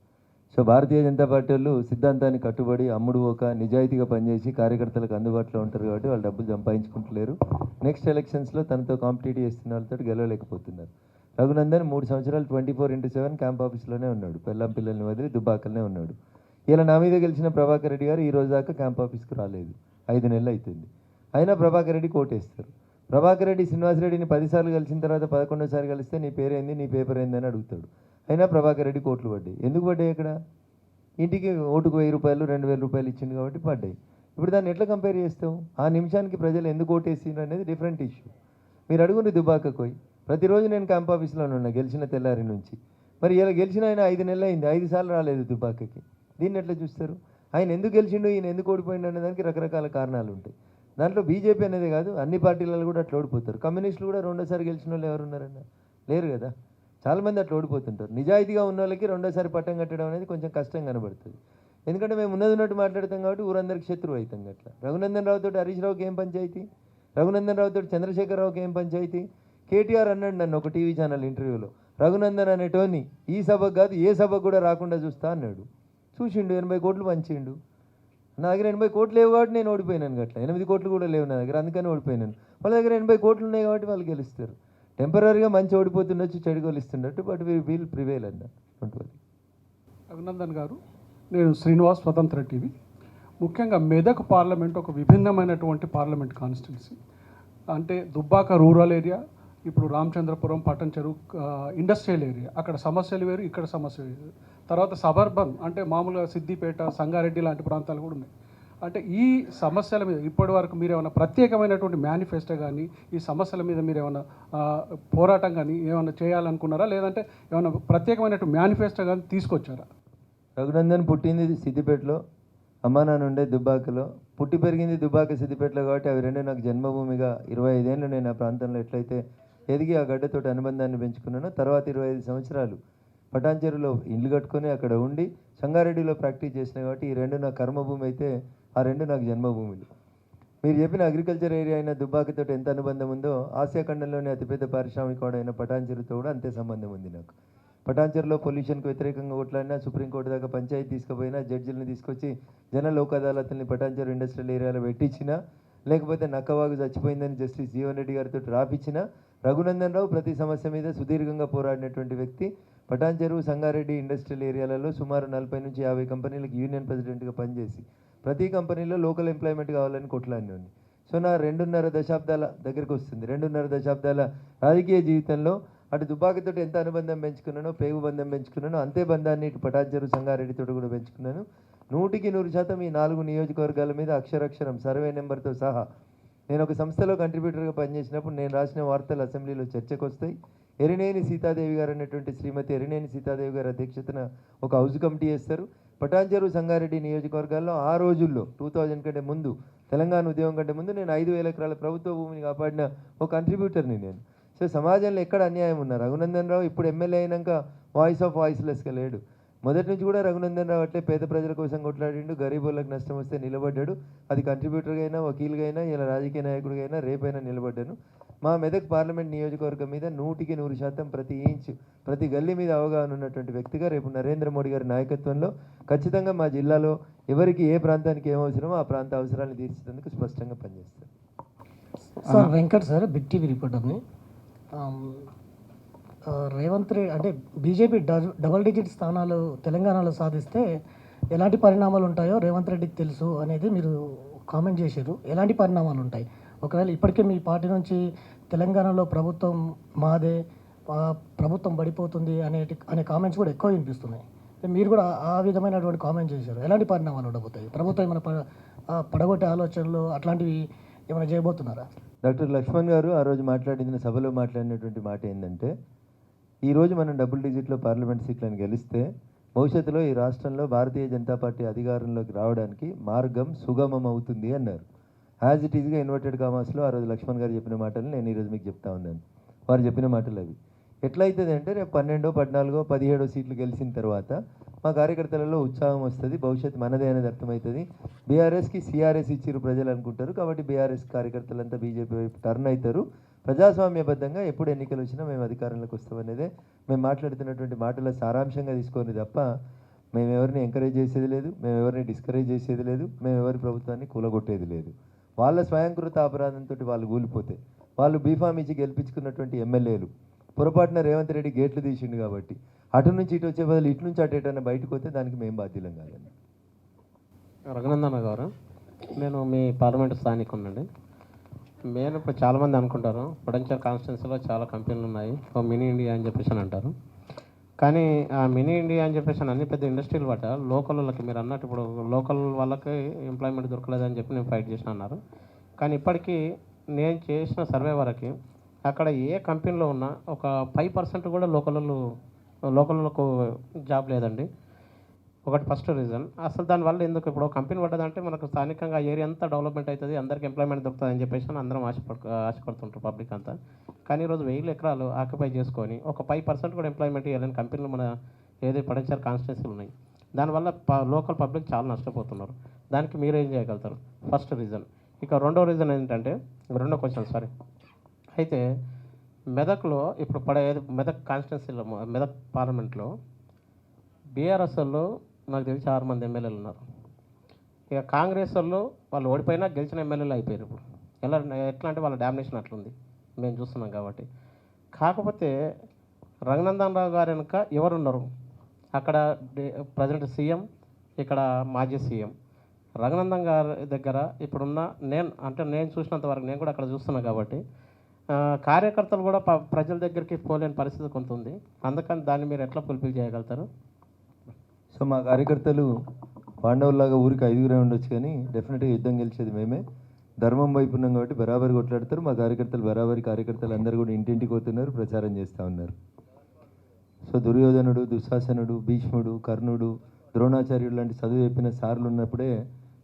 సో భారతీయ జనతా పార్టీ వాళ్ళు సిద్ధాంతాన్ని కట్టుబడి అమ్ముడు ఒక నిజాయితీగా పనిచేసి కార్యకర్తలకు అందుబాటులో ఉంటారు కాబట్టి వాళ్ళు డబ్బులు సంపాదించుకుంటలేరు. నెక్స్ట్ ఎలక్షన్స్లో తనతో కాంపిటీట్ చేస్తున్న వాళ్ళతో గెలవలేకపోతున్నారు. రఘునందన్ 3 సంవత్సరాలు 24/7 క్యాంప్ ఆఫీస్లోనే ఉన్నాడు, పెళ్ళాం పిల్లల్ని వదిలి దుబ్బాకల్నే ఉన్నాడు. ఇలా నా మీద గెలిచిన ప్రభాకర్ రెడ్డి గారు ఈ రోజు దాకా క్యాంప్ ఆఫీస్కి రాలేదు, 5 నెలలు అవుతుంది. అయినా ప్రభాకర్ రెడ్డి కోటేస్తారు. ప్రభాకర్ రెడ్డి శ్రీనివాసరెడ్డిని 10 సార్లు కలిసిన తర్వాత 11వ కలిస్తే నీ పేరేంది, నీ పేపర్ ఏంది అని అడుగుతాడు. అయినా ప్రభాకర్ రెడ్డి కోట్లు పడ్డాయి. ఎందుకు పడ్డాయి? ఇక్కడ ఇంటికి ఓటుకు 1000 రూపాయలు 2000 రూపాయలు ఇచ్చింది కాబట్టి పడ్డాయి. ఇప్పుడు దాన్ని ఎట్లా కంపేర్ చేస్తావు? ఆ నిమిషానికి ప్రజలు ఎందుకు ఓటేసిండ్రు అనేది డిఫరెంట్ ఇష్యూ. మీరు అడుగుని దుబ్బాకకు పోయి, ప్రతిరోజు నేను క్యాంప్ ఆఫీస్లోనే ఉన్నా గెలిచిన తెల్లారి నుంచి. మరి ఇలా గెలిచిన ఆయన 5 నెలలు అయింది, 5 సార్లు రాలేదు దుబ్బాకకి. దీన్ని ఎట్లా చూస్తారు? ఆయన ఎందుకు గెలిచిండు, ఈయన ఎందుకు ఓడిపోయిండు అనే దానికి రకరకాల కారణాలు ఉంటాయి. దాంట్లో బీజేపీ అనేది కాదు, అన్ని పార్టీలలో కూడా అట్లా ఓడిపోతారు. కమ్యూనిస్టులు కూడా 2సారి గెలిచిన వాళ్ళు ఎవరున్నారన్న? లేరు కదా. చాలామంది అట్లా ఓడిపోతుంటారు. నిజాయితీగా ఉన్న వాళ్ళకి 2సారి పట్టం కట్టడం అనేది కొంచెం కష్టం కనబడుతుంది. ఎందుకంటే మేము ఉన్నట్టు మాట్లాడతాం కాబట్టి ఊరందరికి శత్రువు అవుతాం. అట్లా రఘునందన్ రావుతో హరీష్ రావుకి ఏం పంచాయితీ? రఘునందన్ రావుతో చంద్రశేఖర్ రావుకి ఏం పంచాయితీ? కేటీఆర్ అన్నాడు నన్ను ఒక టీవీ ఛానల్ ఇంటర్వ్యూలో, రఘునందన్ అనేటోని ఈ సభకు కాదు ఏ సభకు కూడా రాకుండా చూస్తా అన్నాడు. చూసిండు, 80 కోట్లు పంచిండు. నా దగ్గర 80 కోట్లు లేవు కాబట్టి నేను ఓడిపోయినాను. అట్లా 8 కోట్లు కూడా లేవు నా దగ్గర, అందుకని ఓడిపోయినాను. వాళ్ళ దగ్గర 80 కోట్లు ఉన్నాయి కాబట్టి వాళ్ళు గెలుస్తారు. టెంపరీగా మంచి ఓడిపోతుండొచ్చు, చెడు గెలుస్తుండట్టు, బట్ వీల్ ప్రివేల్ అన్న. రఘునందన్ గారు, నేను శ్రీనివాస్, స్వతంత్ర టీవీ. ముఖ్యంగా మెదక్ పార్లమెంట్ ఒక విభిన్నమైనటువంటి పార్లమెంట్ కాన్స్టిట్యున్సీ. అంటే దుబ్బాక రూరల్ ఏరియా, ఇప్పుడు రామచంద్రపురం, పట్టణచెరు ఇండస్ట్రియల్ ఏరియా, అక్కడ సమస్యలు వేరు, ఇక్కడ సమస్యలు వేరు. తర్వాత సబర్బన్ అంటే మామూలుగా సిద్దిపేట, సంగారెడ్డి లాంటి ప్రాంతాలు కూడా ఉన్నాయి. అంటే ఈ సమస్యల మీద ఇప్పటి వరకు మీరు ఏమైనా ప్రత్యేకమైనటువంటి మేనిఫెస్టో కానీ, ఈ సమస్యల మీద మీరు ఏమైనా పోరాటం కానీ ఏమైనా చేయాలనుకున్నారా, లేదంటే ఏమైనా ప్రత్యేకమైనటువంటి మేనిఫెస్టో కానీ తీసుకొచ్చారా? రఘునందన్ పుట్టింది సిద్దిపేటలో, అమ్మా నాన్న ఉండే దుబ్బాకలో, పుట్టి పెరిగింది దుబ్బాక సిద్దిపేటలో కాబట్టి అవి రెండే నాకు జన్మభూమిగా 25 ఏళ్ళు నేను ఆ ప్రాంతంలో ఎట్లయితే ఎదిగి ఆ గడ్డతోటి అనుబంధాన్ని పెంచుకున్నానో, తర్వాత 25 సంవత్సరాలు పటాన్చెరులో ఇల్లు కట్టుకొని అక్కడ ఉండి సంగారెడ్డిలో ప్రాక్టీస్ చేసిన కాబట్టి ఈ రెండు నా కర్మభూమి అయితే ఆ రెండు నాకు జన్మభూములు. మీరు చెప్పిన అగ్రికల్చర్ ఏరియా అయిన దుబ్బాకతో ఎంత అనుబంధం ఉందో, ఆసియా ఖండంలోనే అతిపెద్ద పారిశ్రామికవాడ అయిన పటాన్చెరుతో కూడా అంతే సంబంధం ఉంది నాకు. పటాన్చెరులో పొల్యూషన్కి వ్యతిరేకంగా కొట్లాడినా, సుప్రీంకోర్టు దాకా పంచాయతీ తీసుకుపోయినా, జడ్జిలను తీసుకొచ్చి జన లోక్ అదాలత్ని పటాన్చెరు ఇండస్ట్రియల్ ఏరియాలో పెట్టించినా, లేకపోతే నక్కవాగు చచ్చిపోయిందని జస్టిస్ జీవన్ రెడ్డి గారితో రాపిచ్చిన రఘునందన్ రావు ప్రతి సమస్య మీద సుదీర్ఘంగా పోరాడినటువంటి వ్యక్తి. పటాన్చెరు, సంగారెడ్డి ఇండస్ట్రియల్ ఏరియాలలో సుమారు 40 నుంచి 50 కంపెనీలకు యూనియన్ ప్రెసిడెంట్గా పనిచేసి ప్రతి కంపెనీలో లోకల్ ఎంప్లాయ్మెంట్ కావాలని కొట్లాడినోని. సో నా 2.5 దశాబ్దాల దగ్గరికి వస్తుంది. 2.5 దశాబ్దాల రాజకీయ జీవితంలో అటు దుబ్బాకతో ఎంత అనుబంధం పెంచుకున్నానో, పేగు బంధం పెంచుకున్నానో, అంతే బంధాన్ని ఇటు పటాన్చెరు, సంగారెడ్డితో కూడా పెంచుకున్నాను. 100% ఈ 4 నియోజకవర్గాల మీద అక్షరాక్షరం సర్వే నెంబర్తో సహా నేను ఒక సంస్థలో కంట్రిబ్యూటర్గా పనిచేసినప్పుడు నేను రాసిన వార్తలు అసెంబ్లీలో చర్చకు వస్తాయి. ఎరినేని సీతాదేవి గారు అనేటువంటి శ్రీమతి ఎరినేని సీతాదేవి గారి అధ్యక్షతన ఒక హౌస్ కమిటీ చేస్తారు. పటాన్చెరు, సంగారెడ్డి నియోజకవర్గాల్లో ఆ రోజుల్లో 2000 కంటే ముందు, తెలంగాణ ఉద్యమం కంటే ముందు నేను 5,000 ఎకరాల ప్రభుత్వ భూమిని కాపాడిన ఒక కంట్రిబ్యూటర్ని నేను. సో సమాజంలో ఎక్కడ అన్యాయం ఉన్నా రఘునందన్ రావు ఇప్పుడు ఎమ్మెల్యే అయినాక వాయిస్ ఆఫ్ వాయిస్లెస్గా లేడు. మొదటి నుంచి కూడా రఘునందన్ రావు అట్లే పేద ప్రజల కోసం కొట్లాడిండు, గరీబులకు నష్టం వస్తే నిలబడ్డాడు. అది కంట్రిబ్యూటర్గా అయినా, వకీలుగా అయినా, ఇలా రాజకీయ నాయకుడిగా అయినా రేపైనా నిలబడ్డాను. మా మెదక్ పార్లమెంట్ నియోజకవర్గం మీద 100% ప్రతి ఇంచ్, ప్రతి గల్లీ మీద అవగాహన ఉన్నటువంటి వ్యక్తిగా రేపు నరేంద్ర మోడీ గారి నాయకత్వంలో ఖచ్చితంగా మా జిల్లాలో ఎవరికి ఏ ప్రాంతానికి ఏం అవసరమో ఆ ప్రాంత అవసరాన్ని తీర్చేందుకు స్పష్టంగా పనిచేస్తాను. Sir Venkat sir, big TV రిపోర్టర్ని. రేవంత్ రెడ్డి అంటే బీజేపీ డబల్ డిజిట్ స్థానాలు తెలంగాణలో సాధిస్తే ఎలాంటి పరిణామాలు ఉంటాయో రేవంత్ రెడ్డికి తెలుసు అనేది మీరు కామెంట్ చేశారు. ఎలాంటి పరిణామాలు ఉంటాయి ఒకవేళ ఇప్పటికే మీ పార్టీ నుంచి తెలంగాణలో ప్రభుత్వం మాదే, ప్రభుత్వం పడిపోతుంది అనే కామెంట్స్ కూడా ఎక్కువ వినిపిస్తున్నాయి. మీరు కూడా ఆ విధమైనటువంటి కామెంట్ చేశారు. ఎలాంటి పరిణామాలు ఉండబోతాయి? ప్రభుత్వం ఏమైనా పడగొట్టే ఆలోచనలు అట్లాంటివి ఏమైనా చేయబోతున్నారా? డాక్టర్ లక్ష్మణ్ గారు ఆ రోజు మాట్లాడిన సభలో మాట్లాడినటువంటి మాట ఏంటంటే, ఈరోజు మనం డబుల్ డిజిట్లో పార్లమెంట్ సీట్లను గెలిస్తే భవిష్యత్తులో ఈ రాష్ట్రంలో భారతీయ జనతా పార్టీ అధికారంలోకి రావడానికి మార్గం సుగమం అవుతుంది అన్నారు. యాజ్ ఇట్ ఈజ్గా ఇన్వర్టెడ్ కామర్స్లో ఆ రోజు లక్ష్మణ్ గారు చెప్పిన మాటలు నేను ఈరోజు మీకు చెప్తా ఉన్నాను. వారు చెప్పిన మాటలు అవి. ఎట్లయితుంది అంటే రేపు 12, 14, 17 సీట్లు గెలిచిన తర్వాత మా కార్యకర్తలలో ఉత్సాహం వస్తుంది, భవిష్యత్తు మనదే అనేది అర్థమవుతుంది. బీఆర్ఎస్కి సిఆర్ఎస్ ఇచ్చిరు ప్రజలు అనుకుంటారు కాబట్టి బీఆర్ఎస్ కార్యకర్తలంతా బీజేపీ వైపు టర్న్ అవుతారు. ప్రజాస్వామ్యబద్ధంగా ఎప్పుడు ఎన్నికలు వచ్చినా మేము అధికారంలోకి వస్తామనేదే మేము మాట్లాడుతున్నటువంటి మాటల సారాంశంగా తీసుకొని తప్ప మేము ఎవరిని ఎంకరేజ్ చేసేది లేదు, మేము ఎవరిని డిస్కరేజ్ చేసేది లేదు, మేము ఎవరి ప్రభుత్వాన్ని కూలగొట్టేది లేదు. వాళ్ళ స్వయంకృత అపరాధంతో వాళ్ళు కూలిపోతే వాళ్ళు బీఫామ్ ఇచ్చి గెలిపించుకున్నటువంటి ఎమ్మెల్యేలు పొరపాటున రేవంత్ రెడ్డి గేట్లు తీసిండు కాబట్టి అటు నుంచి ఇటు వచ్చే బదులు ఇటు నుంచి అటు ఎటన్నా బయటకు వస్తే దానికి మేము బాధ్యులం కాదండి. రఘునందన్ గారు, నేను మీ పార్లమెంటు స్థానికునండి. నేను ఇప్పుడు చాలామంది అనుకుంటారు పటాన్చెరు కాన్స్టిట్యున్సీలో చాలా కంపెనీలు ఉన్నాయి, ఓ మినీ ఇండియా అని చెప్పేసి అని అంటారు. కానీ ఆ మినీ ఇండియా అని చెప్పేసి అన్ని పెద్ద ఇండస్ట్రీలు పట్ట లోకల్ వాళ్ళకి మీరు అన్నట్టు ఇప్పుడు లోకల్ వాళ్ళకి ఎంప్లాయ్మెంట్ దొరకలేదని చెప్పి నేను ఫైట్ చేసిన అన్నారు. కానీ ఇప్పటికీ నేను చేసిన సర్వే వరకు అక్కడ ఏ కంపెనీలో ఉన్నా ఒక 5% కూడా లోకల్లకు జాబ్ లేదండి. ఒకటి ఫస్ట్ రీజన్. అసలు దానివల్ల ఎందుకు ఇప్పుడు కంపెనీ పడ్డదంటే మనకు స్థానికంగా ఏరియా అంతా డెవలప్మెంట్ అవుతుంది, అందరికి ఎంప్లాయ్మెంట్ దొరుకుతుంది అని చెప్పేసి అందరం ఆశపడుతుంటారు పబ్లిక్ అంతా. కానీ ఈరోజు 1000 ఎకరాలు ఆక్యుపై చేసుకొని ఒక 5% కూడా ఎంప్లాయ్మెంట్ ఇవ్వాలని కంపెనీలు మన ఏదైతే పటాన్చెరు కాన్స్టిట్యున్సీలు ఉన్నాయి. దానివల్ల లోకల్ పబ్లిక్ చాలా నష్టపోతున్నారు. దానికి మీరు ఏం చేయగలుగుతారు? First reason. ఇక రెండో రీజన్ ఏంటంటే రెండో క్వశ్చన్ అయితే మెదక్లో ఇప్పుడు మెదక్ కాన్స్టిట్యున్సీలో మెదక్ పార్లమెంట్లో బీఆర్ఎస్ వాళ్ళు నాకు తెలిసి 6 మంది ఎమ్మెల్యేలు ఉన్నారు. ఇక కాంగ్రెస్ వాళ్ళు ఓడిపోయినా గెలిచిన ఎమ్మెల్యేలు అయిపోయారు. ఇప్పుడు ఎట్లా అంటే వాళ్ళ డామినేషన్ అట్లుంది, మేము చూస్తున్నాం కాబట్టి. కాకపోతే రఘునందన్ రావు గారు వెనుక ఎవరున్నారు? అక్కడ ప్రజెంట్ సీఎం, ఇక్కడ మాజీ సీఎం. రఘునందన్ గారి దగ్గర ఇప్పుడున్న నేను చూసినంత వరకు, నేను కూడా అక్కడ చూస్తున్నాను కాబట్టి కార్యకర్తలు కూడా ప్రజల దగ్గరికి పోలేని పరిస్థితి కొంత ఉంది. అందుకని దాన్ని మీరు ఎట్లా ఫుల్ఫిల్ చేయగలుగుతారు? సో మా కార్యకర్తలు పాండవుల్లాగా ఊరికి 5గురే ఉండొచ్చు, కానీ డెఫినెట్గా యుద్ధం గెలిచేది మేమే. ధర్మం వైపు ఉన్నాం కాబట్టి బరాబరి కొట్లాడతారు. మా కార్యకర్తలు కార్యకర్తలు అందరూ కూడా ఇంటింటికి పోతున్నారు, ప్రచారం చేస్తూ ఉన్నారు. సో దుర్యోధనుడు, దుశ్శాసనుడు, భీష్ముడు, కర్ణుడు, ద్రోణాచార్యుడు లాంటి చదువు చెప్పిన సార్లు ఉన్నప్పుడే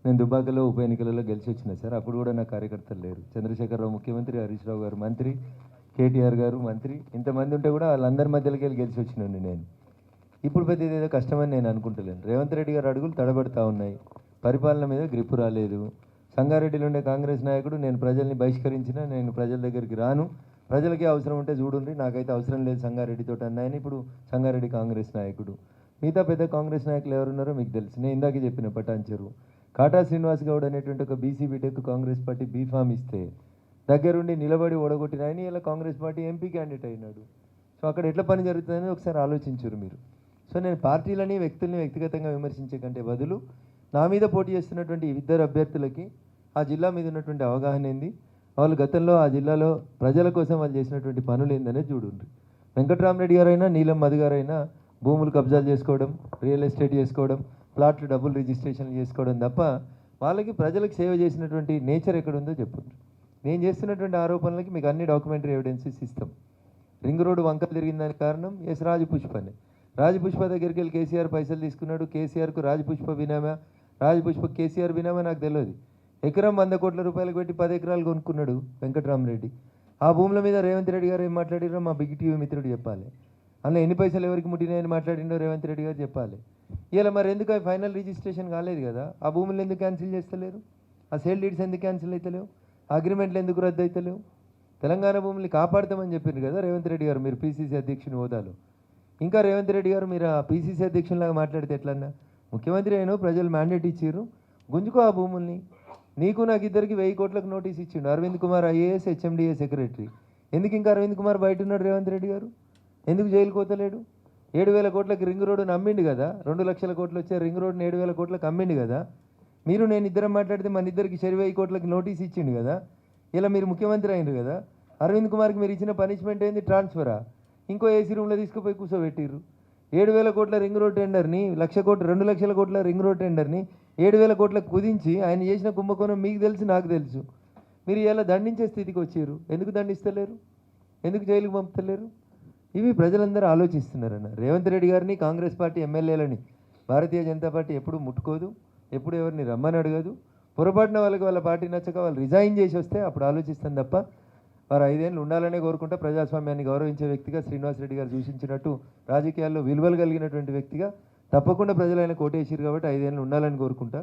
నేను దుబ్బాకలో ఉప ఎన్నికలలో గెలిచి వచ్చిన సార్. అప్పుడు కూడా నా కార్యకర్తలు లేరు. చంద్రశేఖరరావు ముఖ్యమంత్రి, హరీష్ రావు గారు మంత్రి, కేటీఆర్ గారు మంత్రి, ఇంతమంది ఉంటే కూడా వాళ్ళందరి మధ్యలోకి వెళ్ళి గెలిచి వచ్చినండి నేను. ఇప్పుడు పెద్ద ఏదో కష్టమని నేను అనుకుంటలేను. రేవంత్ రెడ్డి గారు అడుగులు తడబడుతూ ఉన్నాయి, పరిపాలన మీద గ్రిప్పు రాలేదు. సంగారెడ్డిలో ఉండే కాంగ్రెస్ నాయకుడు నేను ప్రజల్ని బహిష్కరించిన, నేను ప్రజల దగ్గరికి రాను, ప్రజలకి అవసరం ఉంటే చూడండి, నాకైతే అవసరం లేదు సంగారెడ్డితో అన్నాయని ఇప్పుడు సంగారెడ్డి కాంగ్రెస్ నాయకుడు. మిగతా పెద్ద కాంగ్రెస్ నాయకులు ఎవరున్నారో మీకు తెలుసు. నేను ఇందాకే చెప్పిన పటాన్చెరు కాటా శ్రీనివాస్ గౌడ్ అనేటువంటి ఒక BC BTech Congress party B form ఇస్తే దగ్గరుండి నిలబడి ఓడగొట్టిన ఆయన ఇలా కాంగ్రెస్ పార్టీ ఎంపీ క్యాండిడేట్ అయినాడు. సో అక్కడ ఎట్లా పని జరుగుతుందని ఒకసారి ఆలోచించరు మీరు. సో నేను పార్టీలని వ్యక్తుల్ని వ్యక్తిగతంగా విమర్శించే కంటే బదులు నా మీద పోటీ చేస్తున్నటువంటి ఇద్దరు అభ్యర్థులకి ఆ జిల్లా మీద ఉన్నటువంటి అవగాహన ఏంది, వాళ్ళు గతంలో ఆ జిల్లాలో ప్రజల కోసం వాళ్ళు చేసినటువంటి పనులు ఏందనేది చూడండి. వెంకట్రామరెడ్డి గారైనా నీలం మధు గారైనా భూములు కబ్జాలు చేసుకోవడం, రియల్ ఎస్టేట్ చేసుకోవడం, ప్లాట్లు డబుల్ రిజిస్ట్రేషన్లు చేసుకోవడం తప్ప వాళ్ళకి ప్రజలకు సేవ చేసినటువంటి నేచర్ ఎక్కడుందో చెప్పండి. నేను చేస్తున్నటువంటి ఆరోపణలకి మీకు అన్ని డాక్యుమెంటరీ ఎవిడెన్సెస్ ఇస్తాం. రింగ్ రోడ్డు వంకలు తిరిగిందానికి కారణం ఎస్ రాజపుష్పనే. రాజపుష్ప దగ్గరికి వెళ్ళి కేసీఆర్ పైసలు తీసుకున్నాడు. కేసీఆర్కు రాజపుష్ప బినామా, రాజపుష్ప కేసీఆర్ బినామా నాకు తెలియదు. ఎకరం 100 కోట్ల రూపాయలకు పెట్టి 10 ఎకరాలు కొనుక్కున్నాడు వెంకట్రామరెడ్డి. ఆ భూముల మీద రేవంత్ రెడ్డి గారు ఏం మాట్లాడిరో మా బిగ్ టీవీ మిత్రుడు చెప్పాలి. అందులో ఎన్ని పైసలు ఎవరికి ముట్టినాయని మాట్లాడిండో రేవంత్ రెడ్డి గారు చెప్పాలి. ఇలా మరి ఎందుకు ఫైనల్ రిజిస్ట్రేషన్ కాలేదు కదా, ఆ భూములు ఎందుకు క్యాన్సిల్ చేస్తలేరు, ఆ సేల్ డీడ్స్ ఎందుకు క్యాన్సిల్ అవుతలేవు, అగ్రిమెంట్లు ఎందుకు రద్దు అవుతలేవు? తెలంగాణ భూముల్ని కాపాడుతామని చెప్పింది కదా రేవంత్ రెడ్డి గారు మీరు పీసీసీ అధ్యక్షుని హోదాలో. ఇంకా రేవంత్ రెడ్డి గారు మీరు ఆ పీసీసీ అధ్యక్షునిలాగా మాట్లాడితే ఎట్లన్నా? ముఖ్యమంత్రి అయినా ప్రజలు మ్యాండేట్ ఇచ్చారు, గుంజుకో ఆ భూముల్ని. నీకు నాకు ఇద్దరికి 1000 కోట్లకు నోటీస్ ఇచ్చిండు Arvind Kumar IAS HMDA secretary. ఎందుకు ఇంకా అరవింద్ కుమార్ బయట ఉన్నాడు రేవంత్ రెడ్డి గారు? ఎందుకు జైలు కోతలేడు? 7,000 కోట్లకి రింగ్ రోడ్డును అమ్మిండు కదా, 2 లక్షల కోట్లు వచ్చే రింగ్ రోడ్డుని 7,000 కోట్లకు అమ్మిండు కదా. మీరు నేను ఇద్దరం మాట్లాడితే మన ఇద్దరికి 10,000 కోట్లకి నోటీస్ ఇచ్చిండు కదా. ఇలా మీరు ముఖ్యమంత్రి అయినారు కదా. అరవింద్ కుమార్కి మీరు ఇచ్చిన పనిష్మెంట్ ఏంది? ట్రాన్స్ఫరా? ఇంకో ఏసీ రూమ్లో తీసుకుపోయి కూర్చోబెట్టిర్రు. 7,000 కోట్ల రింగ్ రోడ్ టెండర్ని 2 లక్షల కోట్ల రింగ్ రోడ్ టెండర్ని 7,000 కోట్లకు కుదించి ఆయన చేసిన కుంభకోణం మీకు తెలుసు, నాకు తెలుసు. మీరు ఇలా దండించే స్థితికి వచ్చారు. ఎందుకు దండిస్తలేరు? ఎందుకు జైలుకు పంపుతలేరు? ఇవి ప్రజలందరూ ఆలోచిస్తున్నారన్న. రేవంత్ రెడ్డి గారిని కాంగ్రెస్ పార్టీ ఎమ్మెల్యేలని భారతీయ జనతా పార్టీ ఎప్పుడు ముట్టుకోదు, ఎప్పుడు ఎవరిని రమ్మని అడగదు. పొరపాటున వాళ్ళకి వాళ్ళ పార్టీ నచ్చక వాళ్ళు రిజైన్ చేసి వస్తే అప్పుడు ఆలోచిస్తాం తప్ప వారు 5 ఏళ్ళు ఉండాలనే కోరుకుంటా ప్రజాస్వామ్యాన్ని గౌరవించే వ్యక్తిగా శ్రీనివాసరెడ్డి గారు సూచించినట్టు రాజకీయాల్లో విలువలు కలిగినటువంటి వ్యక్తిగా తప్పకుండా ప్రజలు ఆయన కోటేసారు కాబట్టి 5 ఏళ్ళు ఉండాలని కోరుకుంటా.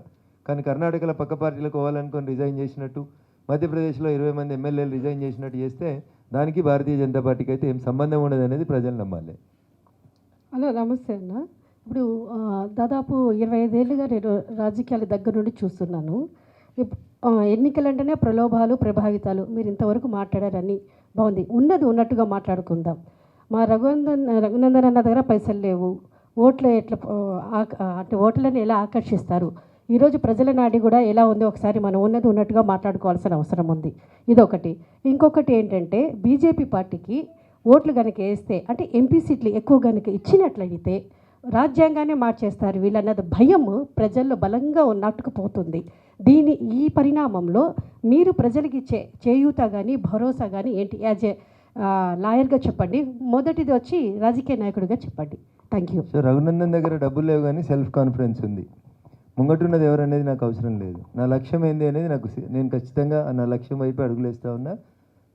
కానీ కర్ణాటకలో పక్క పార్టీలకు పోవాలనుకొని రిజైన్ చేసినట్టు, మధ్యప్రదేశ్లో 20 మంది ఎమ్మెల్యేలు రిజైన్ చేసినట్టు చేస్తే దానికి భారతీయ జనతా పార్టీకి అయితే ఏం సంబంధం ఉండదు అనేది ప్రజలు నమ్మాలి. హలో నమస్తే అన్న. ఇప్పుడు దాదాపు 25 ఏళ్ళుగా నేను రాజకీయాల దగ్గర నుండి చూస్తున్నాను. ఎన్నికలంటేనే ప్రలోభాలు, ప్రభావితాలు మీరు ఇంతవరకు మాట్లాడారని బాగుంది. ఉన్నది ఉన్నట్టుగా మాట్లాడుకుందాం. మా రఘునందన్ అన్న దగ్గర పైసలు లేవు, ఓట్లు ఎట్లా అంటే ఓట్లను ఎలా ఆకర్షిస్తారు, ఈరోజు ప్రజల నాడి కూడా ఎలా ఉందో ఒకసారి మనం ఉన్నది ఉన్నట్టుగా మాట్లాడుకోవాల్సిన అవసరం ఉంది. ఇదొకటి. ఇంకొకటి ఏంటంటే బీజేపీ పార్టీకి ఓట్లు కనుక వేస్తే అంటే ఎంపీ సీట్లు ఎక్కువ కనుక ఇచ్చినట్లయితే రాజ్యాంగాన్ని మార్చేస్తారు వీళ్ళన్నది భయం ప్రజల్లో బలంగా ఉన్నట్టుకుపోతుంది. ఈ పరిణామంలో మీరు ప్రజలకి ఇచ్చే చేయూత కానీ భరోసా కానీ ఏంటి? యాజ్ ఏ లాయర్గా చెప్పండి. మొదటిది వచ్చి రాజకీయ నాయకుడిగా చెప్పండి. Thank you. సో రఘునందన్ దగ్గర డబ్బులు లేవు కానీ సెల్ఫ్ కాన్ఫిడెన్స్ ఉంది. ముంగటున్నది ఎవరనేది నాకు అవసరం లేదు. నా లక్ష్యం ఏంది అనేది నేను ఖచ్చితంగా నా లక్ష్యం వైపు అడుగులేస్తూ ఉన్నా,